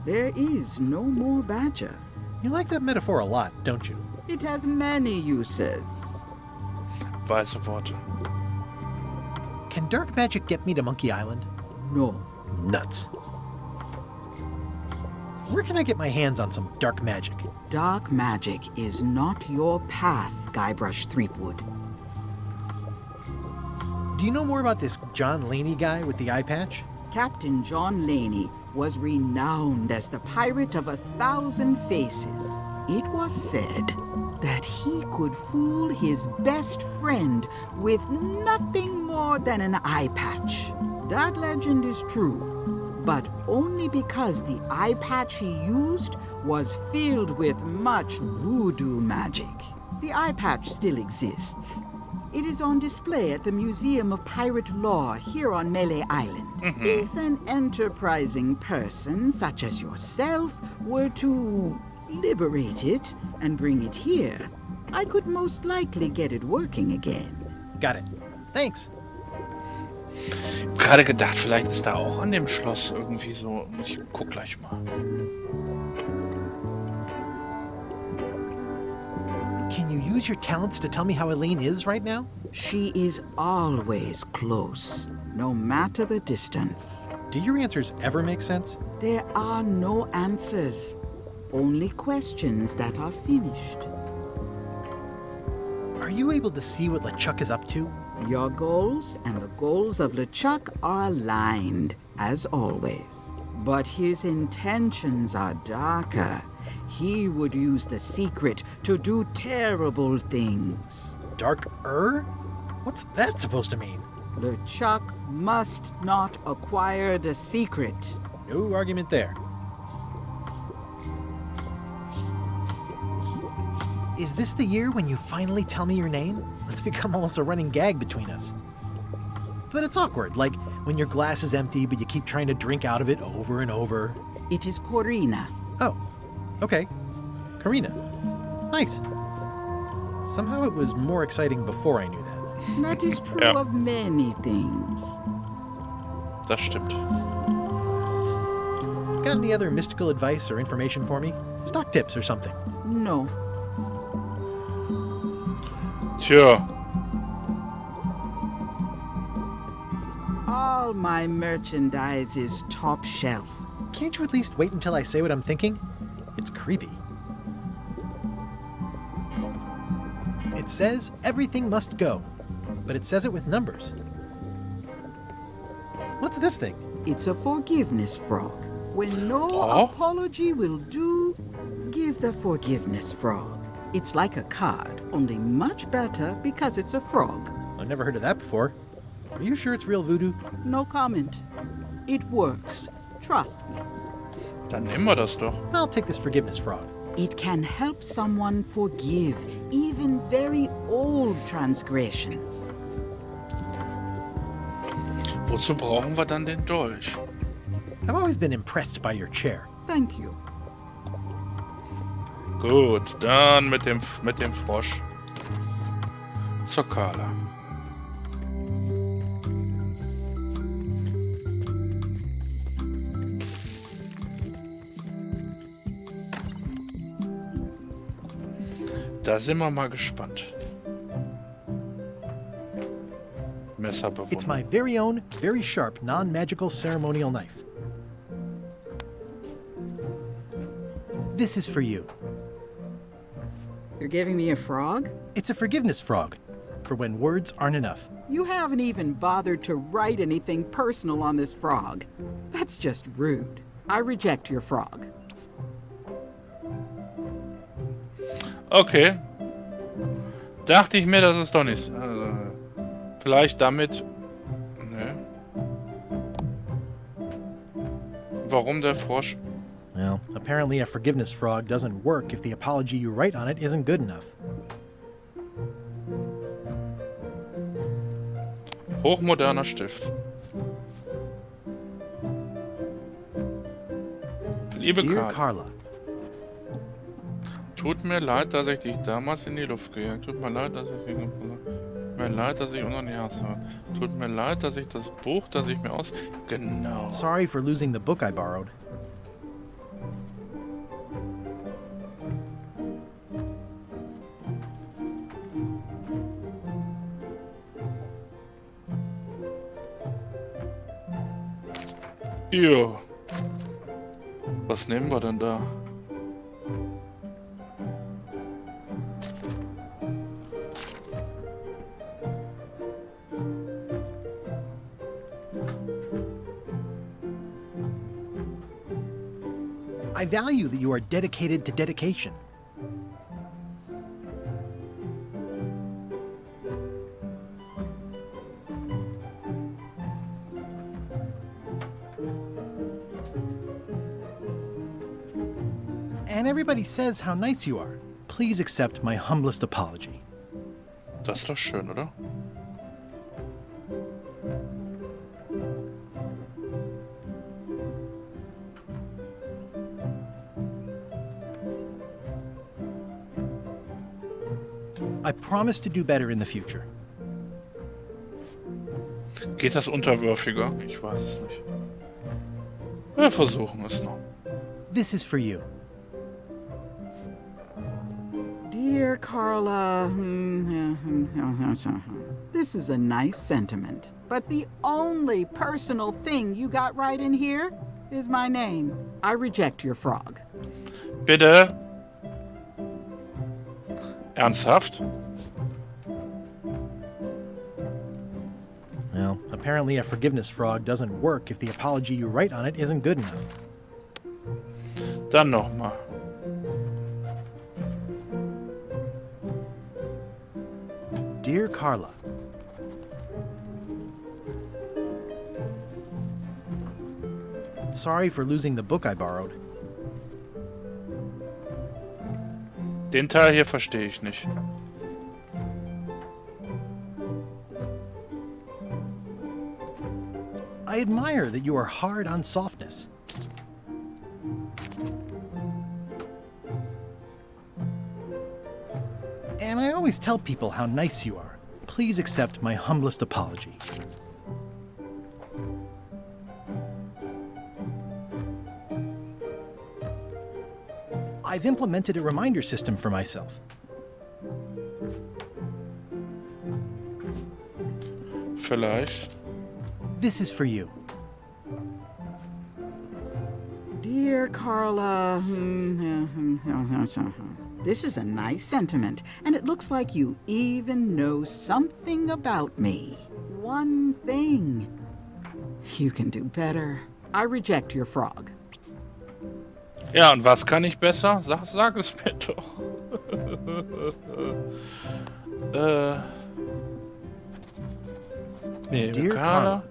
there is no more badger. You like that metaphor a lot, don't you? It has many uses. Weiße Worte. Can dark magic get me to Monkey Island? No. Nuts. Where can I get my hands on some dark magic? Dark magic is not your path, Guybrush Threepwood. Do you know more about this John Laney guy with the eye patch? Captain John Laney was renowned as the pirate of 1,000 faces. It was said that he could fool his best friend with nothing more than an eye patch. That legend is true, but only because the eye patch he used was filled with much voodoo magic. The eye patch still exists. It is on display at the Museum of Pirate Lore here on Melee Island. If an enterprising person, such as yourself, were to liberate it and bring it here, I could most likely get it working again. Got it. Thanks. Ich hab gerade gedacht, vielleicht ist da auch an dem Schloss irgendwie so. Ich guck gleich mal. Can you use your talents to tell me how Elaine is right now? She is always close, no matter the distance. Do your answers ever make sense? There are no answers, only questions that are finished. Are you able to see what LeChuck is up to? Your goals and the goals of LeChuck are aligned, as always. But his intentions are darker. He would use the secret to do terrible things. Darker? What's that supposed to mean? LeChuck must not acquire the secret. No argument there. Is this the year when you finally tell me your name? It's become almost a running gag between us. but it's awkward, like when your glass is empty but you keep trying to drink out of it over and over. It is Corina. Oh, okay. Karina. Nice. Somehow it was more exciting before I knew that. That is true of many things. Das stimmt. Got any other mystical advice or information for me? Stock tips or something? No. Tja. All my merchandise is top shelf. Can't you at least wait until I say what I'm thinking? It's creepy. It says everything must go, but it says it with numbers. What's this thing? It's a forgiveness frog. When no apology will do, give the forgiveness frog. It's like a card, only much better because it's a frog. I've never heard of that before. Are you sure it's real voodoo? No comment. It works. Trust me. Dann nehmen wir das doch. I'll take this forgiveness frog. It can help someone forgive even very old transgressions. Wozu brauchen wir dann den Dolch? I've always been impressed by your chair. Thank you. Gut, dann mit dem Frosch. Zur Carla. Da sind wir mal gespannt. Messerbewohner. It's my very own, very sharp, non-magical ceremonial knife. This is for you. You're giving me a frog? It's a forgiveness frog, for when words aren't enough. You haven't even bothered to write anything personal on this frog. That's just rude. I reject your frog. Okay. Dachte ich mir, dass es doch nicht. Also, vielleicht damit. Ne. Warum der Frosch? Well, apparently a forgiveness frog doesn't work if the apology you write on it isn't good enough. Hochmoderner Stift. Liebe Carla. Tut mir leid, dass ich dich damals in die Luft gejagt habe. Tut mir leid, dass ich unter die Herz war. Tut mir leid, dass ich das Buch, das ich mir aus... Genau. Sorry for losing the book I borrowed. Ja. Was nehmen wir denn da? I value that you are dedicated to dedication. And everybody says how nice you are. Please accept my humblest apology. Das ist doch schön, oder? I promise to do better in the future. Geht das unterwürfiger? Ich weiß es nicht. Wir versuchen es noch. This is for you. Dear Carla, this is a nice sentiment, but the only personal thing you got right in here is my name. I reject your frog. Bitte? Ernsthaft? Well, apparently a forgiveness frog doesn't work if the apology you write on it isn't good enough. Dann nochmal. Dear Carla. Sorry for losing the book I borrowed. Den Teil hier verstehe ich nicht. I admire that you are hard on softness. And I always tell people how nice you are. Please accept my humblest apology. I've implemented a reminder system for myself. Vielleicht. This is for you. Dear Carla, this is a nice sentiment, and it looks like you even know something about me. One thing. You can do better. I reject your frog. Ja, und was kann ich besser? Sag es mir doch. Nee, Dear Carla.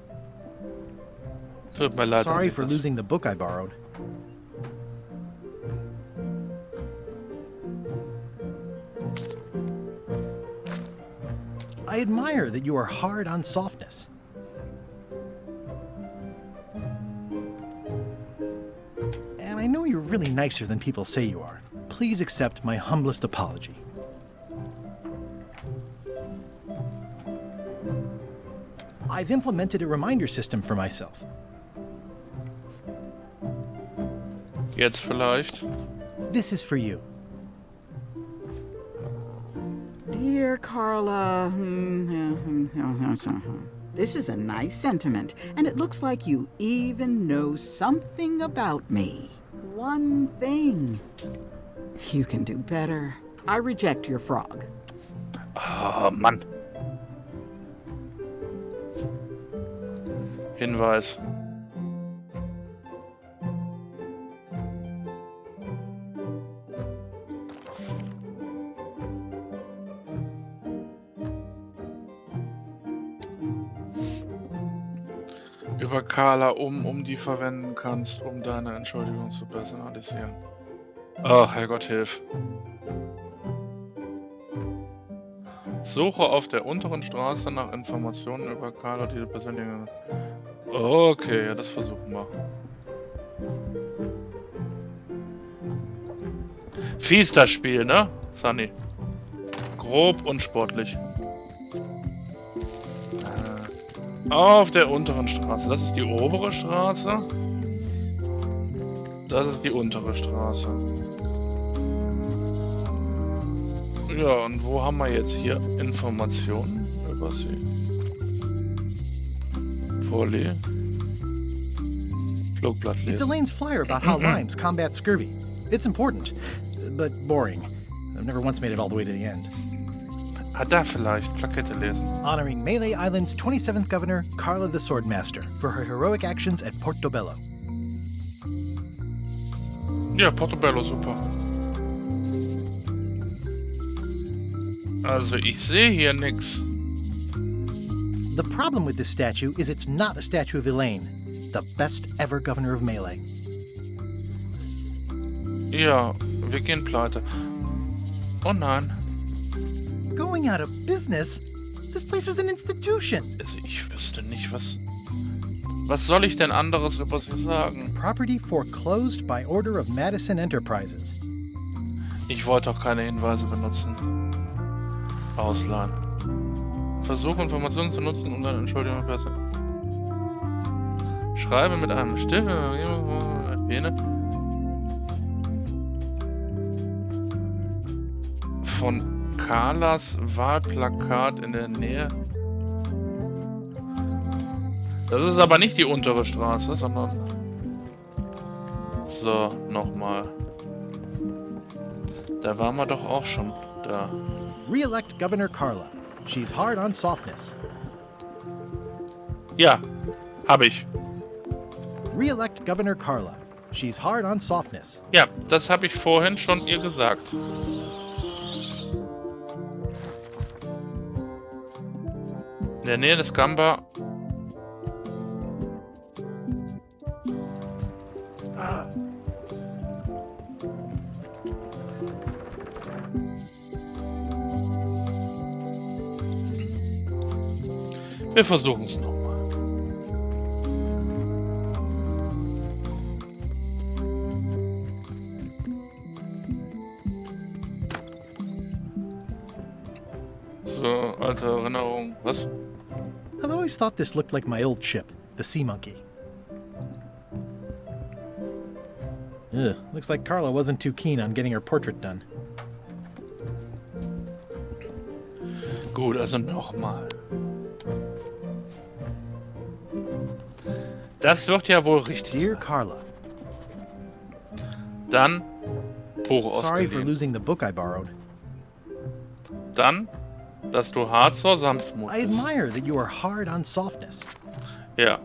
Tut mir leid. Sorry for losing the book I borrowed. I admire that you are hard on softness. And I know you're really nicer than people say you are. Please accept my humblest apology. I've implemented a reminder system for myself. Jetzt vielleicht. This is for you. Dear Carla, this is a nice sentiment, and it looks like you even know something about me. One thing. You can do better. I reject your frog. Ah, Mann. Hinweis. Über Carla die verwenden kannst, um deine Entschuldigung zu personalisieren. Ach, Herrgott, hilf. Suche auf der unteren Straße nach Informationen über Carla, die du persönlich... Okay, ja, das versuchen wir. Fies das Spiel, ne, Sunny? Grob und sportlich. Auf der unteren Straße. Das ist die obere Straße. Das ist die untere Straße. Ja, und wo haben wir jetzt hier Informationen über sie? Vorlesen. Flugblatt lesen. It's Elaine's flyer about how limes combat scurvy. It's important, but boring. I've never once made it all the way to the end. Hat er vielleicht Plakette lesen? Honoring Melee Island's 27th Governor, Carla the Swordmaster, for her heroic actions at Portobello. Ja, Portobello, super. Also, ich sehe hier nix. The problem with this statue is it's not a statue of Elaine, the best ever governor of Melee. Ja, wir gehen pleite. Oh nein. Going out of business? This place is an institution. Also ich wüsste nicht, was soll ich denn anderes über sie sagen? Property foreclosed by order of Madison Enterprises. Ich wollte auch keine Hinweise benutzen. Ausleihen. Versuche Informationen zu nutzen, um deine Entschuldigung besser. Schreibe mit einem Stift. Erwähne. Von Carlas Wahlplakat in der Nähe. Das ist aber nicht die untere Straße, sondern... So, nochmal. Da waren wir doch auch schon da. Re-elect Governor Carla. She's hard on softness. Ja, habe ich. Re-elect Governor Carla. She's hard on softness. Ja, das habe ich vorhin schon ihr gesagt. In der Nähe des Gamba. Wir versuchen es nochmal. Alte Erinnerung. Was? I've always thought this looked like my old ship, the Sea Monkey. Ugh, looks like Carla wasn't too keen on getting her portrait done. Gut, also nochmal. Das wird ja wohl richtig. Dear Carla. Dann Buch Sorry for ausgeliehen. losing the book I borrowed. Dann, dass du hart zur Sanftmut I bist. admire that you are hard on softness. Ja.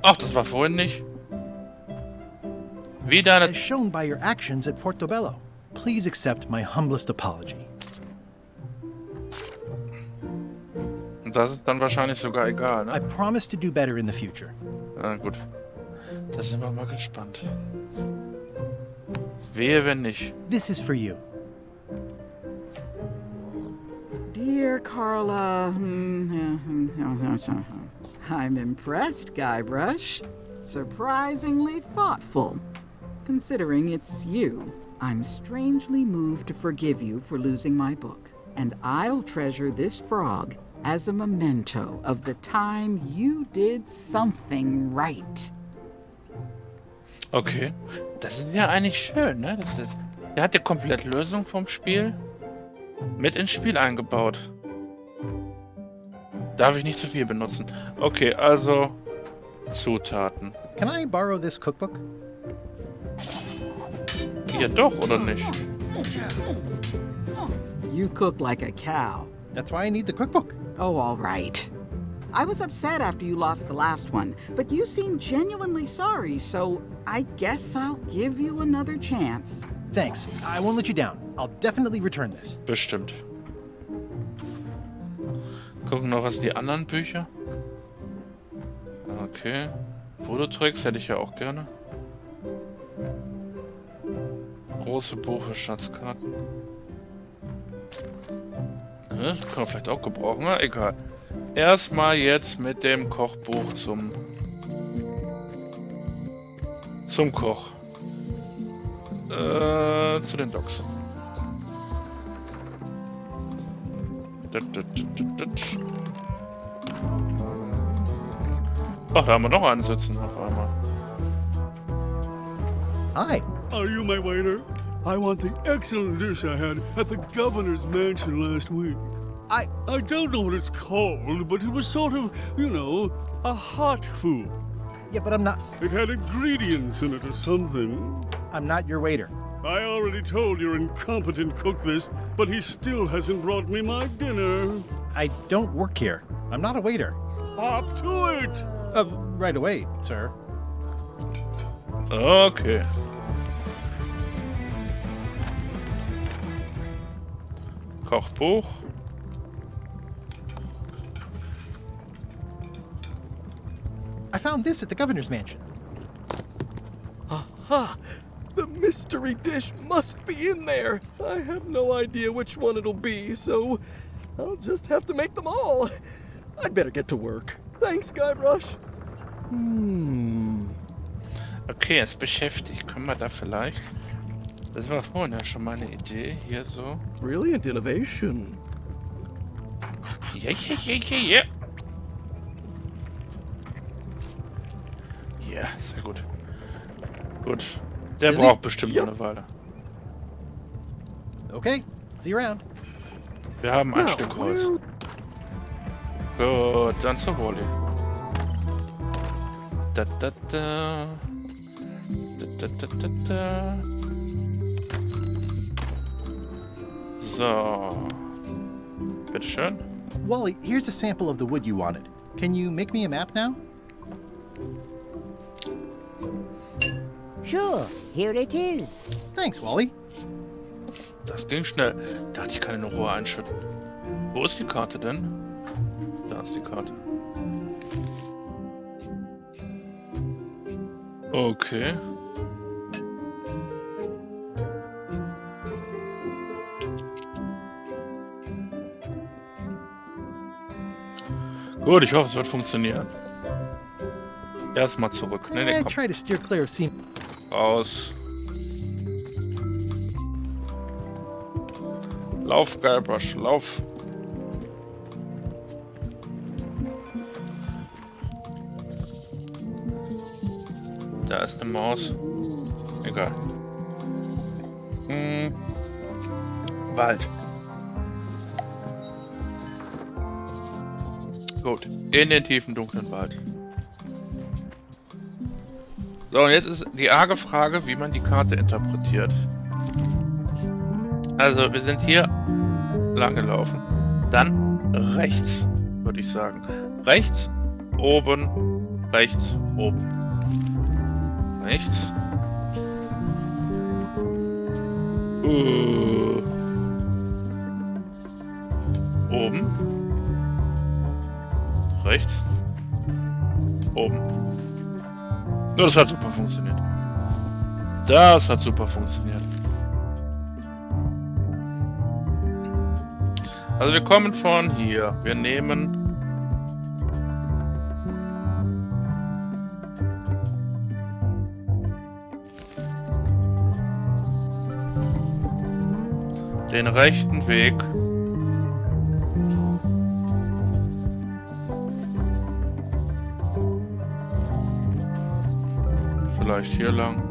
Ach, das war vorhin nicht. Wie deine... As shown by your actions at Portobello. Please accept my humblest apology. Das ist dann wahrscheinlich sogar egal, I ne? promise to do better in the future. Na gut. Da sind wir mal gespannt. Wehe, wenn nicht. This is for you. Dear Carla, I'm impressed, Guybrush. Surprisingly thoughtful. Considering it's you, I'm strangely moved to forgive you for losing my book. And I'll treasure this frog as a memento of the time you did something right. Okay. Das ist ja eigentlich schön, ne? Der hat die komplette Lösung vom Spiel mit ins Spiel eingebaut. Darf ich nicht zu viel benutzen. Okay, also Zutaten. Can I borrow this cookbook? Ja doch, oder nicht? You cook like a cow. That's why I need the cookbook. Oh, all right. I was upset after you lost the last one, but you seemed genuinely sorry, so I guess I'll give you another chance. Thanks. I won't let you down. I'll definitely return this. Bestimmt. Gucken noch, was die anderen Bücher. Okay. Fototricks hätte ich ja auch gerne. Große Buche, Schatzkarten. Das kann man vielleicht auch gebrauchen, na egal. Erstmal jetzt mit dem Kochbuch zum Koch. Zu den Docs. Ach, da haben wir noch einen sitzen auf einmal. Hi. Are you my waiter? I want the excellent dish I had at the governor's mansion last week. I don't know what it's called, but it was sort of, you know, a hot food. Yeah, but I'm not... It had ingredients in it or something. I'm not your waiter. I already told your incompetent cook this, but he still hasn't brought me my dinner. I don't work here. I'm not a waiter. Hop to it! Right away, sir. Okay. Kochbuch. I found this at the governor's mansion. Aha! The mystery dish must be in there. I have no idea which one it'll be, so I'll just have to make them all. I'd better get to work. Thanks, Guybrush. Okay, jetzt beschäftigt. Können wir da vielleicht... Das war vorhin ja schon mal eine Idee. Hier so. Brilliant innovation. Ja. Ja, sehr gut. Gut. Der braucht bestimmt noch eine Weile. Okay, see you around. Wir haben ein Stück Holz. Gut, dann zur Wolle. So. Bitteschön. Wally, here's a sample of the wood you wanted. Can you make me a map now? Sure, here it is. Thanks, Wally. Das ging schnell. Da hatte ich keine Ruhe einschütten. Wo ist die Karte denn? Da ist die Karte. Okay. Gut, ich hoffe, es wird funktionieren. Erstmal zurück. Nee, komm. Try to steer clear of sea. Raus. Lauf, Guybrush, lauf. ist eine Maus. Egal. Wald. Gut. In den tiefen, dunklen Wald. So, und jetzt ist die arge Frage, wie man die Karte interpretiert. Also, wir sind hier lang gelaufen. Dann rechts, würde ich sagen. Rechts, oben, rechts, oben. Rechts. Oben. Rechts. Oben. Ja, das hat super funktioniert. Das hat super funktioniert. Also wir kommen von hier. Wir nehmen den rechten Weg. Vielleicht hier lang.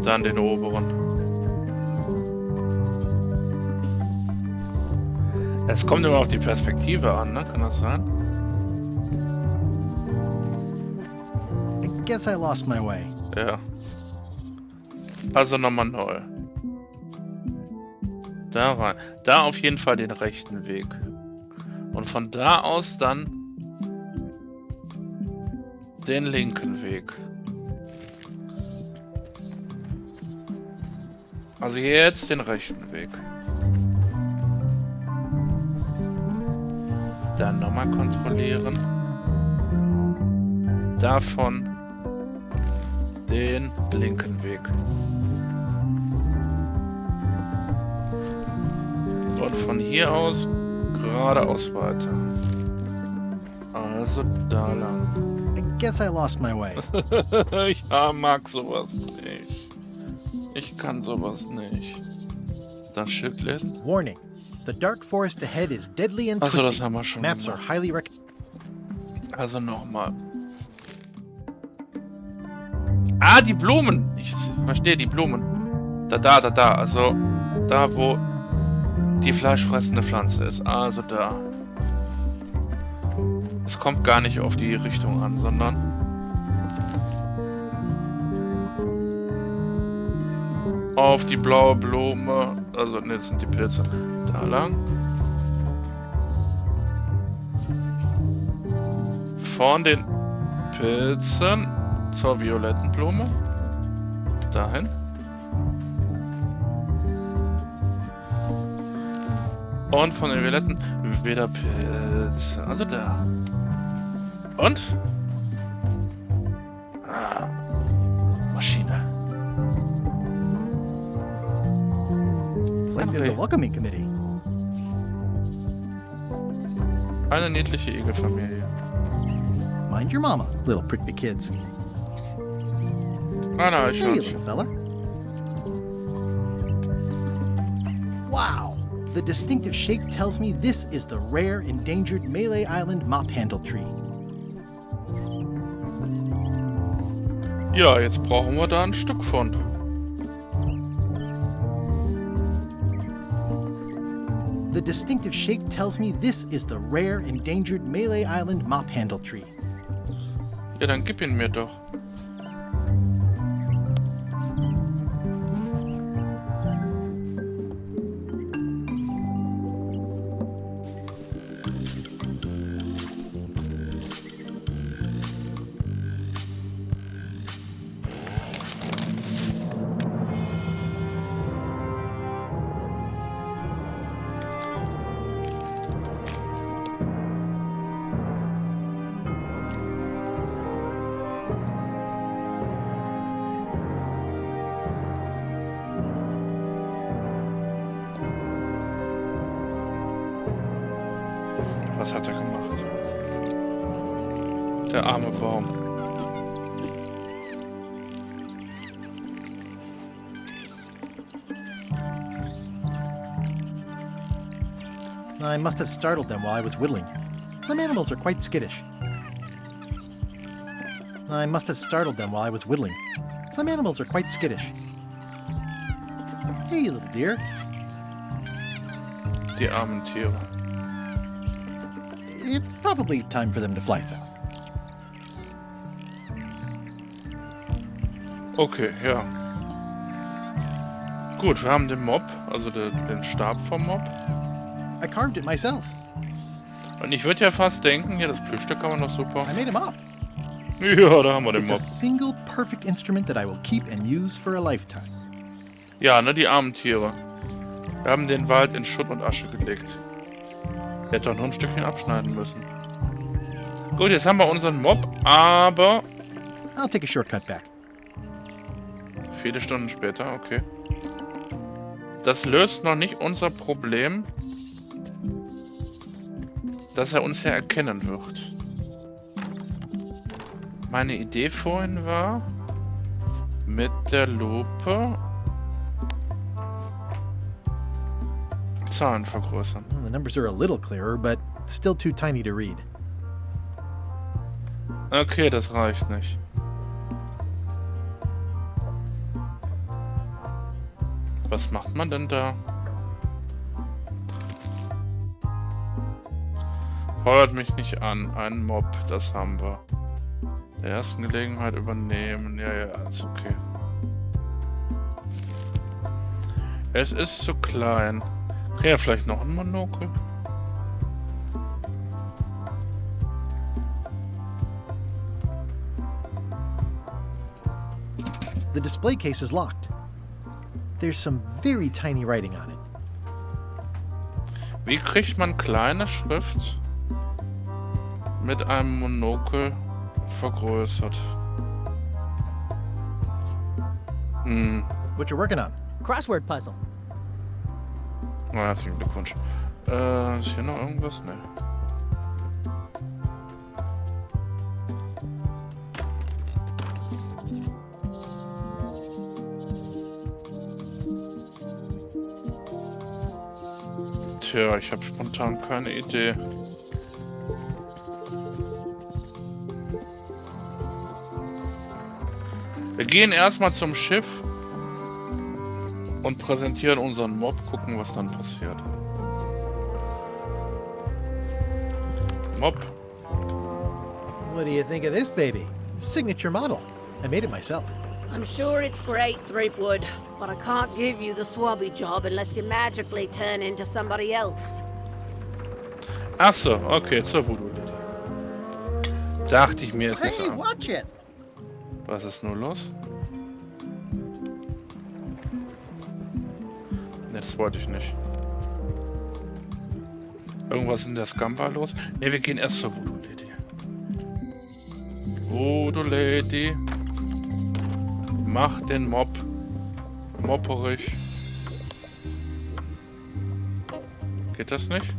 Dann den oberen. Es kommt immer auf die Perspektive an, ne? Kann das sein? I guess I lost my way. Ja. Also nochmal neu. Da rein. Da auf jeden Fall den rechten Weg. Und von da aus dann den linken Weg. Also jetzt den rechten Weg. Dann nochmal kontrollieren. Davon den linken Weg. Und von hier aus geradeaus weiter. Also da lang. I guess I lost my way. Ich mag sowas nicht. Ich kann sowas nicht. Dann Schild lesen. Warning. The dark forest ahead is deadly and Also twisty. das haben wir schon Maps are gemacht. highly Also nochmal. Ah, die Blumen. Ich verstehe die Blumen. Da. Also da, wo die fleischfressende Pflanze ist. Also da. Es kommt gar nicht auf die Richtung an, sondern auf die blaue Blume. Also ne, das sind die Pilze. Da lang. Von den Pilzen zur violetten Blume. Dahin. Und von den violetten wieder Pilze. Also da. Und? Ah, Maschine. It's like there's a welcoming committee. Eine niedliche Igelfamilie. Mind your mama, little prickly kids. Ein Hey, Eichhörnchen. little fella. Wow! The distinctive shape tells me this is the rare, endangered Malay Island mop handle tree. Ja, jetzt brauchen wir da ein Stück von. The distinctive shape tells me this is the rare, endangered Malay Island mop handle tree. Ja, dann gib ihn mir doch. Was hat er gemacht? Der arme Baum. I must have startled them while I was whittling. Some animals are quite skittish. I must have startled them while I was whittling. Some animals are quite skittish. Hey, little dear. Die armen Tiere. It's probably time for them to fly south. Okay, ja. Gut, wir haben den Mob, also den Stab vom Mob. I carved it myself. Und ich würde ja fast denken, ja, das Plüschstück kann man doch super. I made him up. Ja, da haben wir den It's Mob. a single perfect instrument that I will keep and use for a lifetime. Ja, ne, die armen Tiere. Wir haben den Wald in Schutt und Asche gelegt. Der hätte doch nur ein Stückchen abschneiden müssen. Gut, jetzt haben wir unseren Mob, aber... I'll take a shortcut back. Viele Stunden später, okay. Das löst noch nicht unser Problem, dass er uns ja erkennen wird. Meine Idee vorhin war, mit der Lupe Zahlen vergrößern. Well, the numbers are a little clearer, but still too tiny to read. Okay, das reicht nicht. Was macht man denn da? Feuert mich nicht an. Ein Mob, das haben wir. Der ersten Gelegenheit übernehmen. Ja, ja, alles okay. Es ist zu klein. Krieg ja vielleicht noch ein Monokel? The display case is locked. There's some very tiny writing on it. Wie kriegt man kleine Schrift mit einem Monokel vergrößert? What you working on? Crossword puzzle. Na, herzlichen Glückwunsch. Ist hier noch irgendwas? Ne. Tja, ich habe spontan keine Idee. Wir gehen erstmal zum Schiff und präsentieren unseren Mob, gucken, was dann passiert. Mob. What do you think of this baby? Signature model. I made it myself. I'm sure it's great, Threepwood, but I can't give you the swabby job unless you magically turn into somebody else. Ach so, okay, zur Voodoo. Dachte ich mir, ist Hey, das watch it! Was ist nur los? Ne, das wollte ich nicht. Irgendwas in der Scamba los? Ne, wir gehen erst zur Voodoo Lady. Voodoo Lady. Mach den Mob mopperig. Geht das nicht?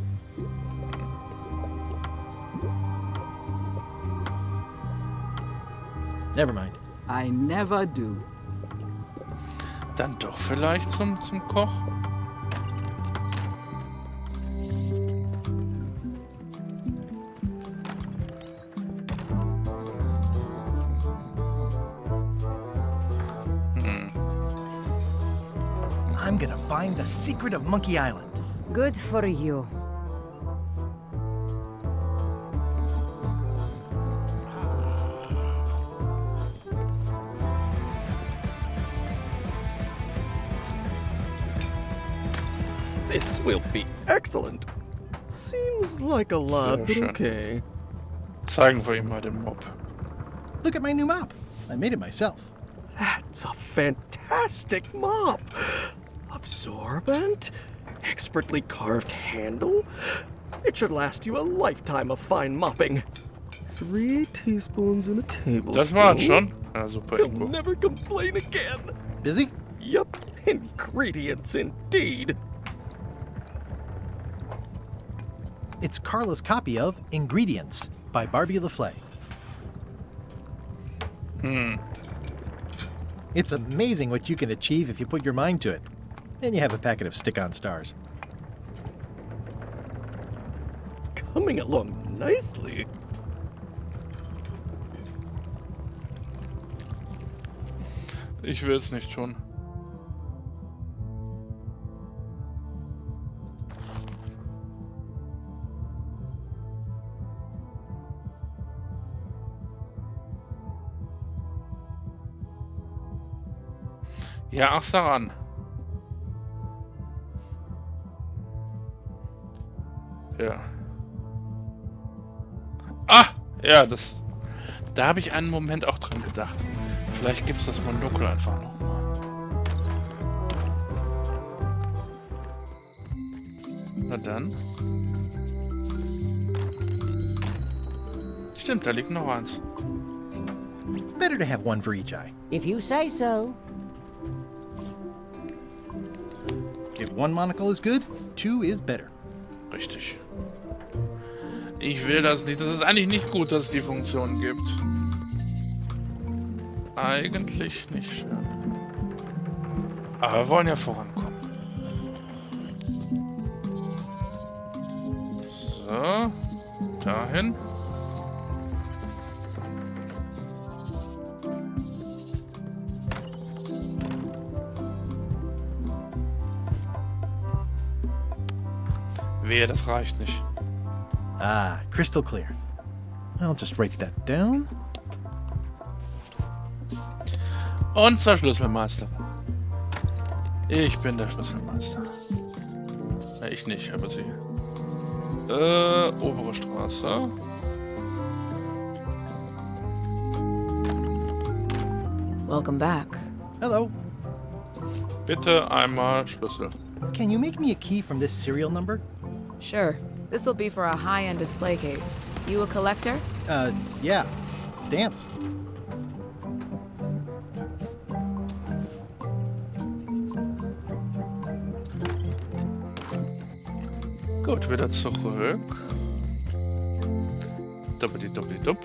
Never mind. I never do. Dann doch vielleicht zum Koch? I'm gonna find the secret of Monkey Island. Good for you. This will be excellent. Seems like a lot, but schön. okay. Zeigen wir ihm mal den Mob. Look at my new mop. I made it myself. That's a fantastic mop. Absorbent, expertly carved handle. It should last you a lifetime of fine mopping. 3 teaspoons in a tablespoon. Das war's schon. Ja, super. You'll Ingo. never complain again. Busy? Yup, ingredients indeed. It's Carla's copy of Ingredients by Barbie LaFlay. It's amazing what you can achieve if you put your mind to it. And you have a packet of stick-on stars. Coming along nicely. Ich will es nicht tun. Ja, ach, daran. Ja. Ah! Ja, das... Da habe ich einen Moment auch dran gedacht. Vielleicht gibt es das Monokel einfach nochmal. Na dann. Stimmt, da liegt noch eins. Better to have one for each eye. If you say so. If one monocle is good, two is better. Richtig. Ich will das nicht. Das ist eigentlich nicht gut, dass es die Funktion gibt. Eigentlich nicht schön. Aber wir wollen ja vorankommen. So. Dahin. Wehe, das reicht nicht. Ah, crystal clear. I'll just write that down. Und zwar Schlüsselmeister. Ich bin der Schlüsselmeister. Ja, ich nicht, aber sie. Obere Straße. Welcome back. Hello. Bitte einmal Schlüssel. Can you make me a key from this serial number? Sure. This will be for a high-end display case. You a collector? Yeah. Stamps. Gut, wieder zurück. Doppeli-doppeli-dupp.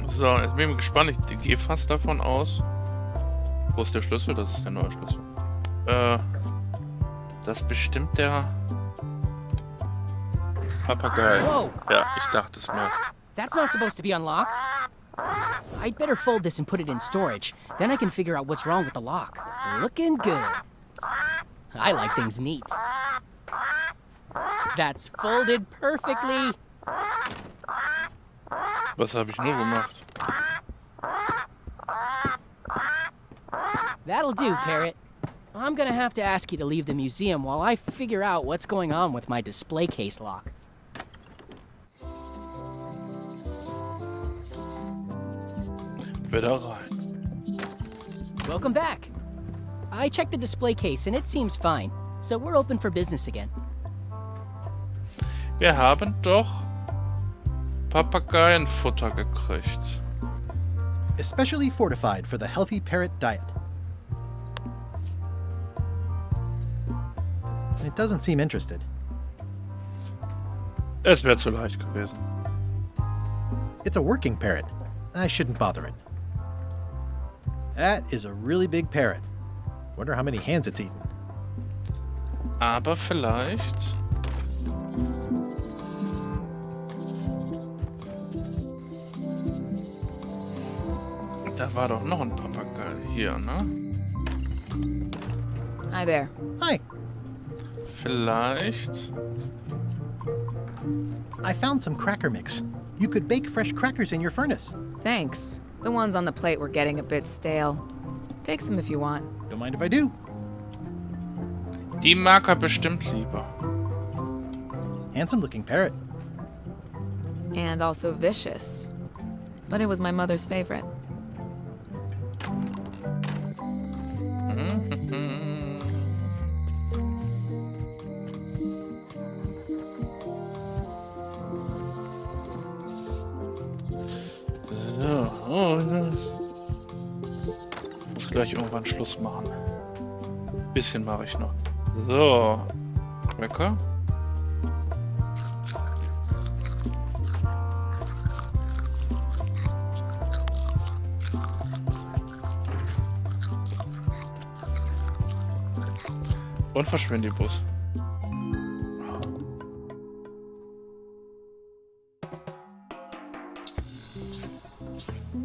So, jetzt bin ich gespannt. Ich gehe fast davon aus. Wo ist der Schlüssel? Das ist der neue Schlüssel. Das ist bestimmt der Papagei. Whoa. Ja, ich dachte es mir. That's not supposed to be unlocked. I'd better fold this and put it in storage. Then I can figure out what's wrong with the lock. Looking good. I like things neat. That's folded perfectly. Was habe ich nur gemacht? That'll do, Parrot. I'm gonna have to ask you to leave the museum while I figure out what's going on with my display case lock. Wieder rein. Welcome back. I checked the display case and it seems fine, so we're open for business again. Wir haben doch Papageienfutter gekriegt. Especially fortified for the healthy parrot diet. It doesn't seem interested. Es wäre zu leicht gewesen. It's a working parrot. I shouldn't bother it. That is a really big parrot. Wonder how many hands it's eaten. Aber vielleicht... Da war doch noch ein Papagei hier, ne? Hi there. Hi. Vielleicht... I found some cracker mix. You could bake fresh crackers in your furnace. Thanks. The ones on the plate were getting a bit stale. Take some if you want. Don't mind if I do. Die mag er bestimmt lieber. Handsome looking parrot. And also vicious. But it was my mother's favorite. Muss gleich irgendwann Schluss machen. Bisschen mache ich noch. So. Cracker. Und verschwinde die Bus.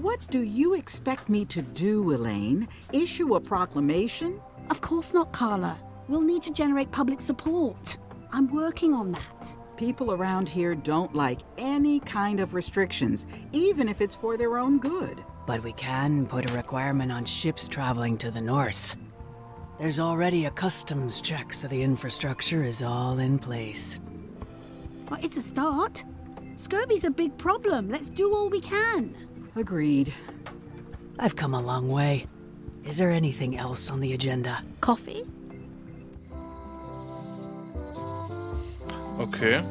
What do you expect me to do, Elaine? Issue a proclamation? Of course not, Carla. We'll need to generate public support. I'm working on that. People around here don't like any kind of restrictions, even if it's for their own good. But we can put a requirement on ships traveling to the north. There's already a customs check, so the infrastructure is all in place. Well, it's a start. Scurvy's a big problem. Let's do all we can. Agreed. I've come a long way. Is there anything else on the agenda? Coffee? Okay.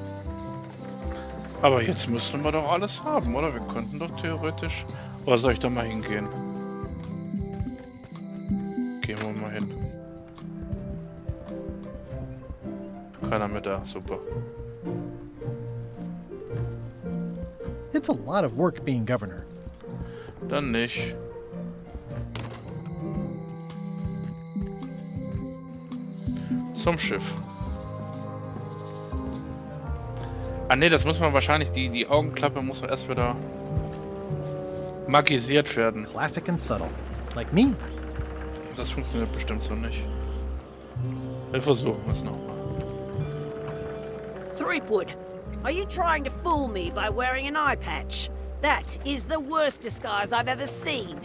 Aber jetzt müssen wir doch alles haben, oder? Wir könnten doch theoretisch... Oder soll ich da mal hingehen? Gehen wir mal hin. Keiner mehr da, super. It's a lot of work being governor. Dann nicht. Zum Schiff. Ah ne, das muss man wahrscheinlich, die Augenklappe muss erst wieder magisiert werden. Classic and subtle. Like me. Das funktioniert bestimmt so nicht. Wir versuchen es nochmal. Threepwood, are you trying to fool me by wearing an eye patch? That is the worst disguise I've ever seen.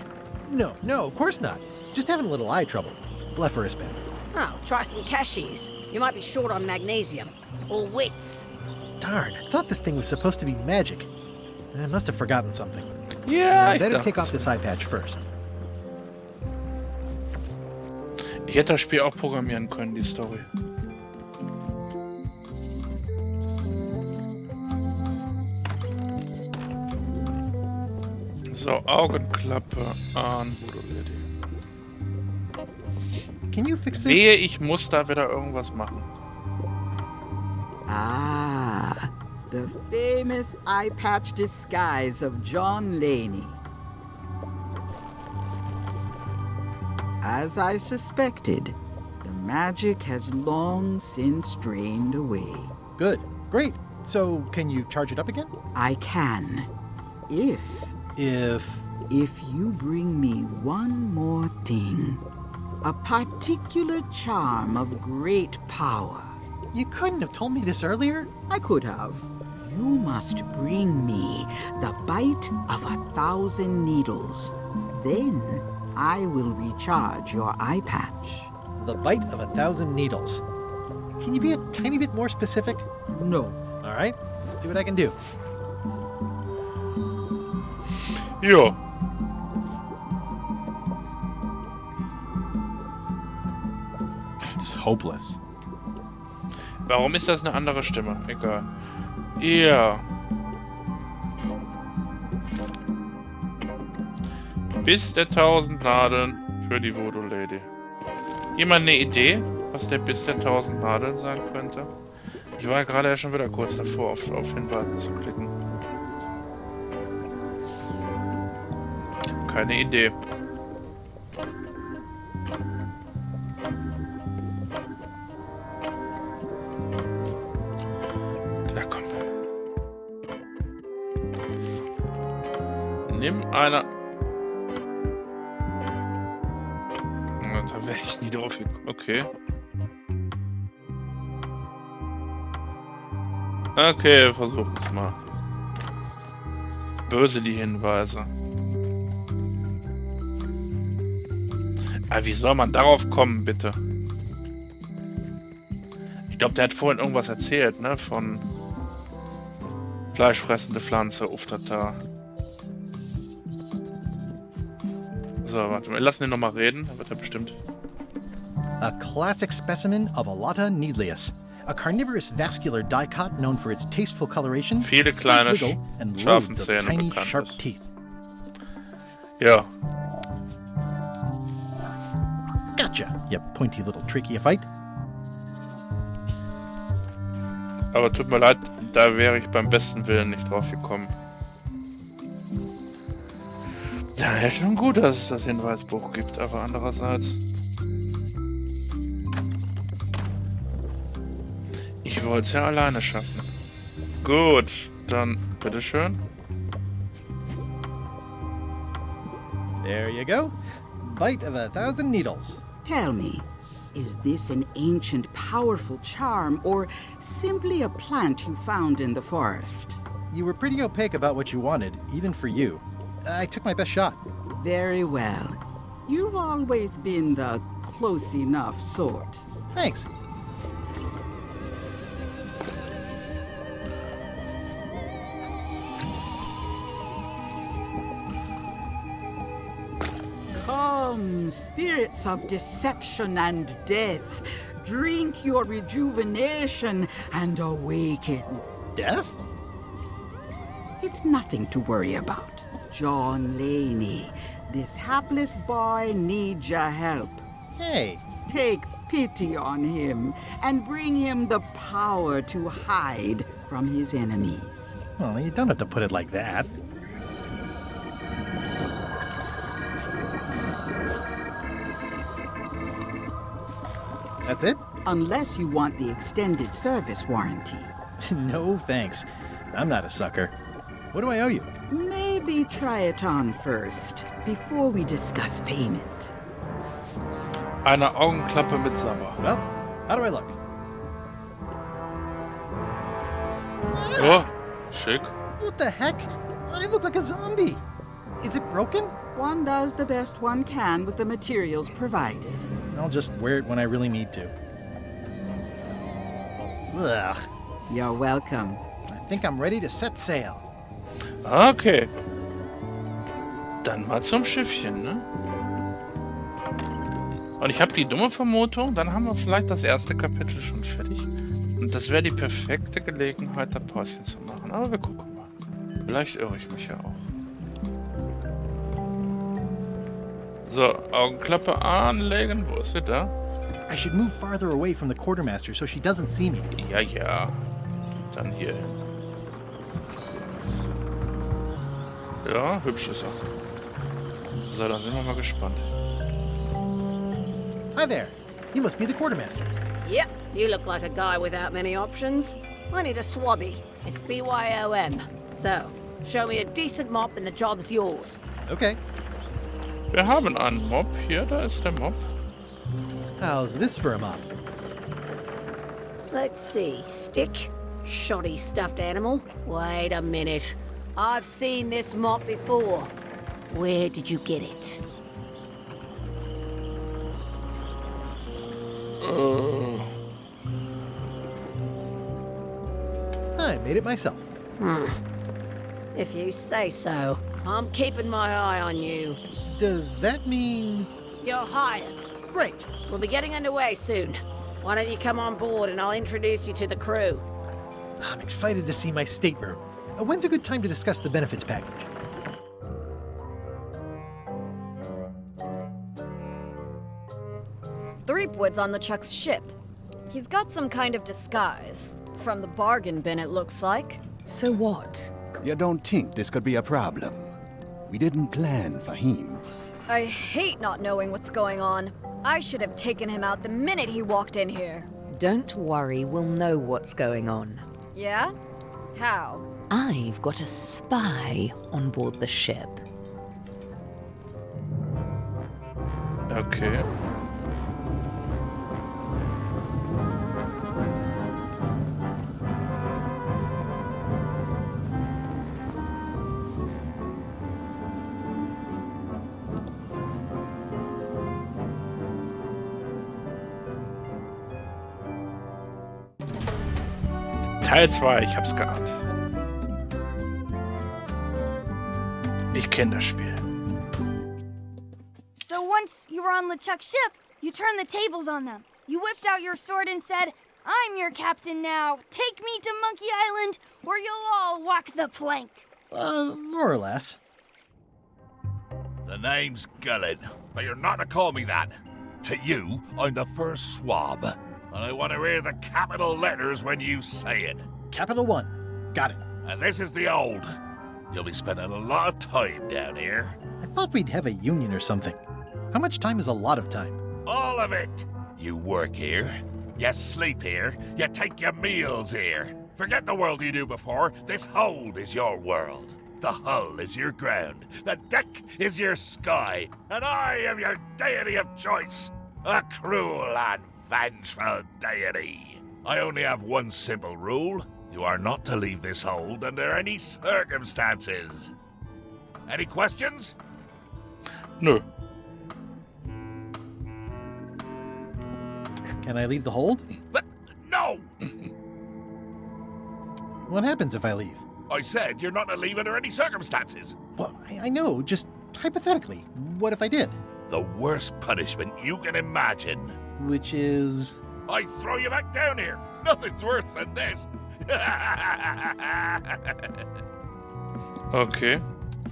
No, of course not. Just having a little eye trouble. Blepharospasm. Oh, try some cashews. You might be short on magnesium. Or wits. Darn, I thought this thing was supposed to be magic. I must have forgotten something. Yeah, I better take off this eye patch first. Ich hätte das Spiel auch programmieren können, die Story. So, Augenklappe an Voodoo Lady. Can you fix this? Wehe, ich muss da wieder irgendwas machen. Ah, the famous eye patch disguise of John Laney. As I suspected, the magic has long since drained away. Good. Great. So, can you charge it up again? I can. If you bring me one more thing. A particular charm of great power. You couldn't have told me this earlier? I could have. You must bring me the bite of 1,000 needles. Then I will recharge your eye patch. The bite of 1,000 needles. Can you be a tiny bit more specific? No. All right. Let's see what I can do. Jo. It's hopeless. Warum ist das eine andere Stimme? Egal. Ja. Bis der 1000 Nadeln für die Voodoo Lady. Jemand eine Idee, was der Biss der 1000 Nadeln sein könnte? Ich war gerade ja schon wieder kurz davor, auf Hinweise zu klicken. Keine Idee. Nimm einer. Da wäre ich nie drauf gekommen. Okay. Okay, wir versuchen es mal. Böse die Hinweise. Aber wie soll man darauf kommen, bitte? Ich glaube, der hat vorhin irgendwas erzählt, ne? Von fleischfressende Pflanze, Uftata. So, warte mal, lassen den nochmal reden, dann wird er bestimmt. A classic specimen of Alata needlius, a carnivorous vascular dicot known for its tasteful coloration, viele kleine wiggle, and loads of tiny sharp teeth. Ja. Gotcha, you pointy little trichiophyte. Aber tut mir leid, da wäre ich beim besten Willen nicht drauf gekommen. Ja, ja, schon gut, dass es das Hinweisbuch gibt, aber andererseits... Ich wollte es ja alleine schaffen. Gut, dann bitteschön. There you go. Bite of 1,000 needles. Tell me, is this an ancient, powerful charm, or simply a plant you found in the forest? You were pretty opaque about what you wanted, even for you. I took my best shot. Very well. You've always been the close enough sort. Thanks. Come, spirits of deception and death, drink your rejuvenation and awaken. Death? It's nothing to worry about. John Laney, this hapless boy needs your help. Hey. Take pity on him and bring him the power to hide from his enemies. Well, you don't have to put it like that. That's it? Unless you want the extended service warranty. No, thanks. I'm not a sucker. What do I owe you? Maybe try it on first, before we discuss payment. Eine Augenklappe mit Sabber. Well, how do I look? Oh, schick. What the heck? I look like a zombie. Is it broken? One does the best one can with the materials provided. I'll just wear it when I really need to. Ugh. You're welcome. I think I'm ready to set sail. Okay. Dann mal zum Schiffchen, ne? Und ich habe die dumme Vermutung, dann haben wir vielleicht das erste Kapitel schon fertig. Und das wäre die perfekte Gelegenheit, da Päuschen zu machen. Aber wir gucken mal. Vielleicht irre ich mich ja auch. So, Augenklappe anlegen. Wo ist sie da? I should move farther away from the quartermaster so she doesn't see me. Ja, ja. Dann hier hin. Ja, hübsch ist er. So, dann sind wir mal gespannt. Hi there. You must be the quartermaster. Yep, you look like a guy without many options. I need a swabby. It's BYOM. So, show me a decent mop and the job's yours. Okay. Wir haben einen Mob hier, da ist der Mob. How's this for a mop? Let's see, stick? Shoddy stuffed animal? Wait a minute. I've seen this mop before. Where did you get it? I made it myself. If you say so. I'm keeping my eye on you. Does that mean... You're hired. Great. We'll be getting underway soon. Why don't you come on board and I'll introduce you to the crew. I'm excited to see my stateroom. When's a good time to discuss the benefits package? Threepwood's on LeChuck's ship. He's got some kind of disguise. From the bargain bin, it looks like. So what? You don't think this could be a problem? We didn't plan for him. I hate not knowing what's going on. I should have taken him out the minute he walked in here. Don't worry, we'll know what's going on. Yeah? How? I've got a spy on board the ship. Okay. Teil 2, ich hab's geahnt. Ich kenne das Spiel. So once you were on LeChuck's ship, you turned the tables on them. You whipped out your sword and said, "I'm your captain now. Take me to Monkey Island, or you'll all walk the plank." More or less. The name's Gullen, but you're not to call me that. To you, I'm the first swab, and I want to hear the capital letters when you say it. Capital 1. Got it. And this is the old. You'll be spending a lot of time down here. I thought we'd have a union or something. How much time is a lot of time? All of it. You work here, you sleep here, you take your meals here. Forget the world you knew before. This hold is your world. The hull is your ground, the deck is your sky, and I am your deity of choice. A cruel and vengeful deity. I only have one simple rule. You are not to leave this hold under any circumstances. Any questions? Nö. Can I leave the hold? But no! What happens if I leave? I said you're not to leave under any circumstances. Well, I know, just hypothetically. What if I did? The worst punishment you can imagine. Which is... I throw you back down here. Nothing's worse than this. Okay.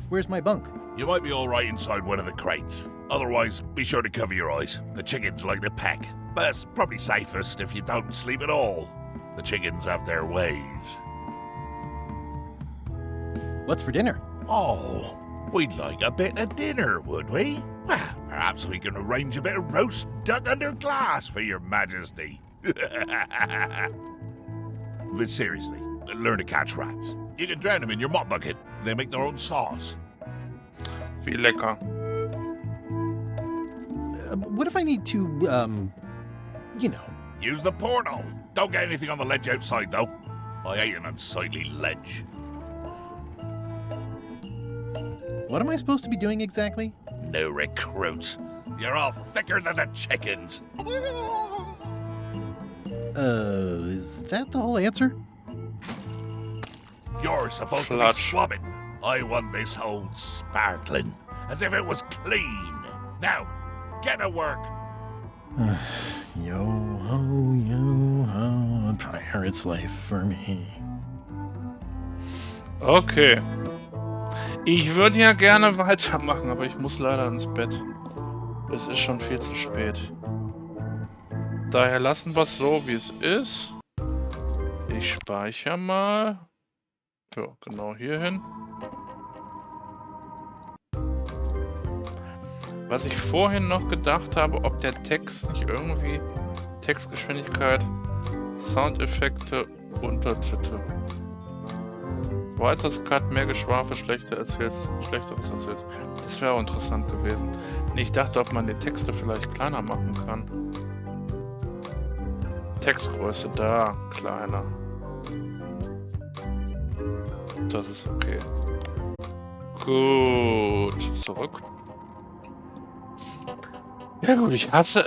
Where's my bunk? You might be all right inside one of the crates. Otherwise, be sure to cover your eyes. The chickens like to peck. But it's probably safest if you don't sleep at all. The chickens have their ways. What's for dinner? Oh, we'd like a bit of dinner, would we? Well, perhaps we can arrange a bit of roast duck under glass for your majesty. But seriously, learn to catch rats. You can drown them in your mop bucket. They make their own sauce. Wie lecker. What if I need to, you know... Use the portal. Don't get anything on the ledge outside, though. I hate an unsightly ledge. What am I supposed to be doing exactly? No recruits. You're all thicker than the chickens. Is that the whole answer? You're supposed to be swabbing. I want this hold sparkling, as if it was clean. Now, get to work. Yo-ho, a pirate's life for me. Okay. Ich würde ja gerne weitermachen, aber ich muss leider ins Bett. Es ist schon viel zu spät. Daher lassen wir es so, wie es ist. Ich speichere mal. Ja, genau hier hin. Was ich vorhin noch gedacht habe, ob der Text nicht irgendwie Textgeschwindigkeit, Soundeffekte, Untertitel. Weiteres Cut, mehr Geschwafel, Schlechteres erzählt. Das wäre auch interessant gewesen. Ich dachte, ob man die Texte vielleicht kleiner machen kann. Textgröße da, kleiner. Das ist okay. Gut, zurück. Ja gut, ich hasse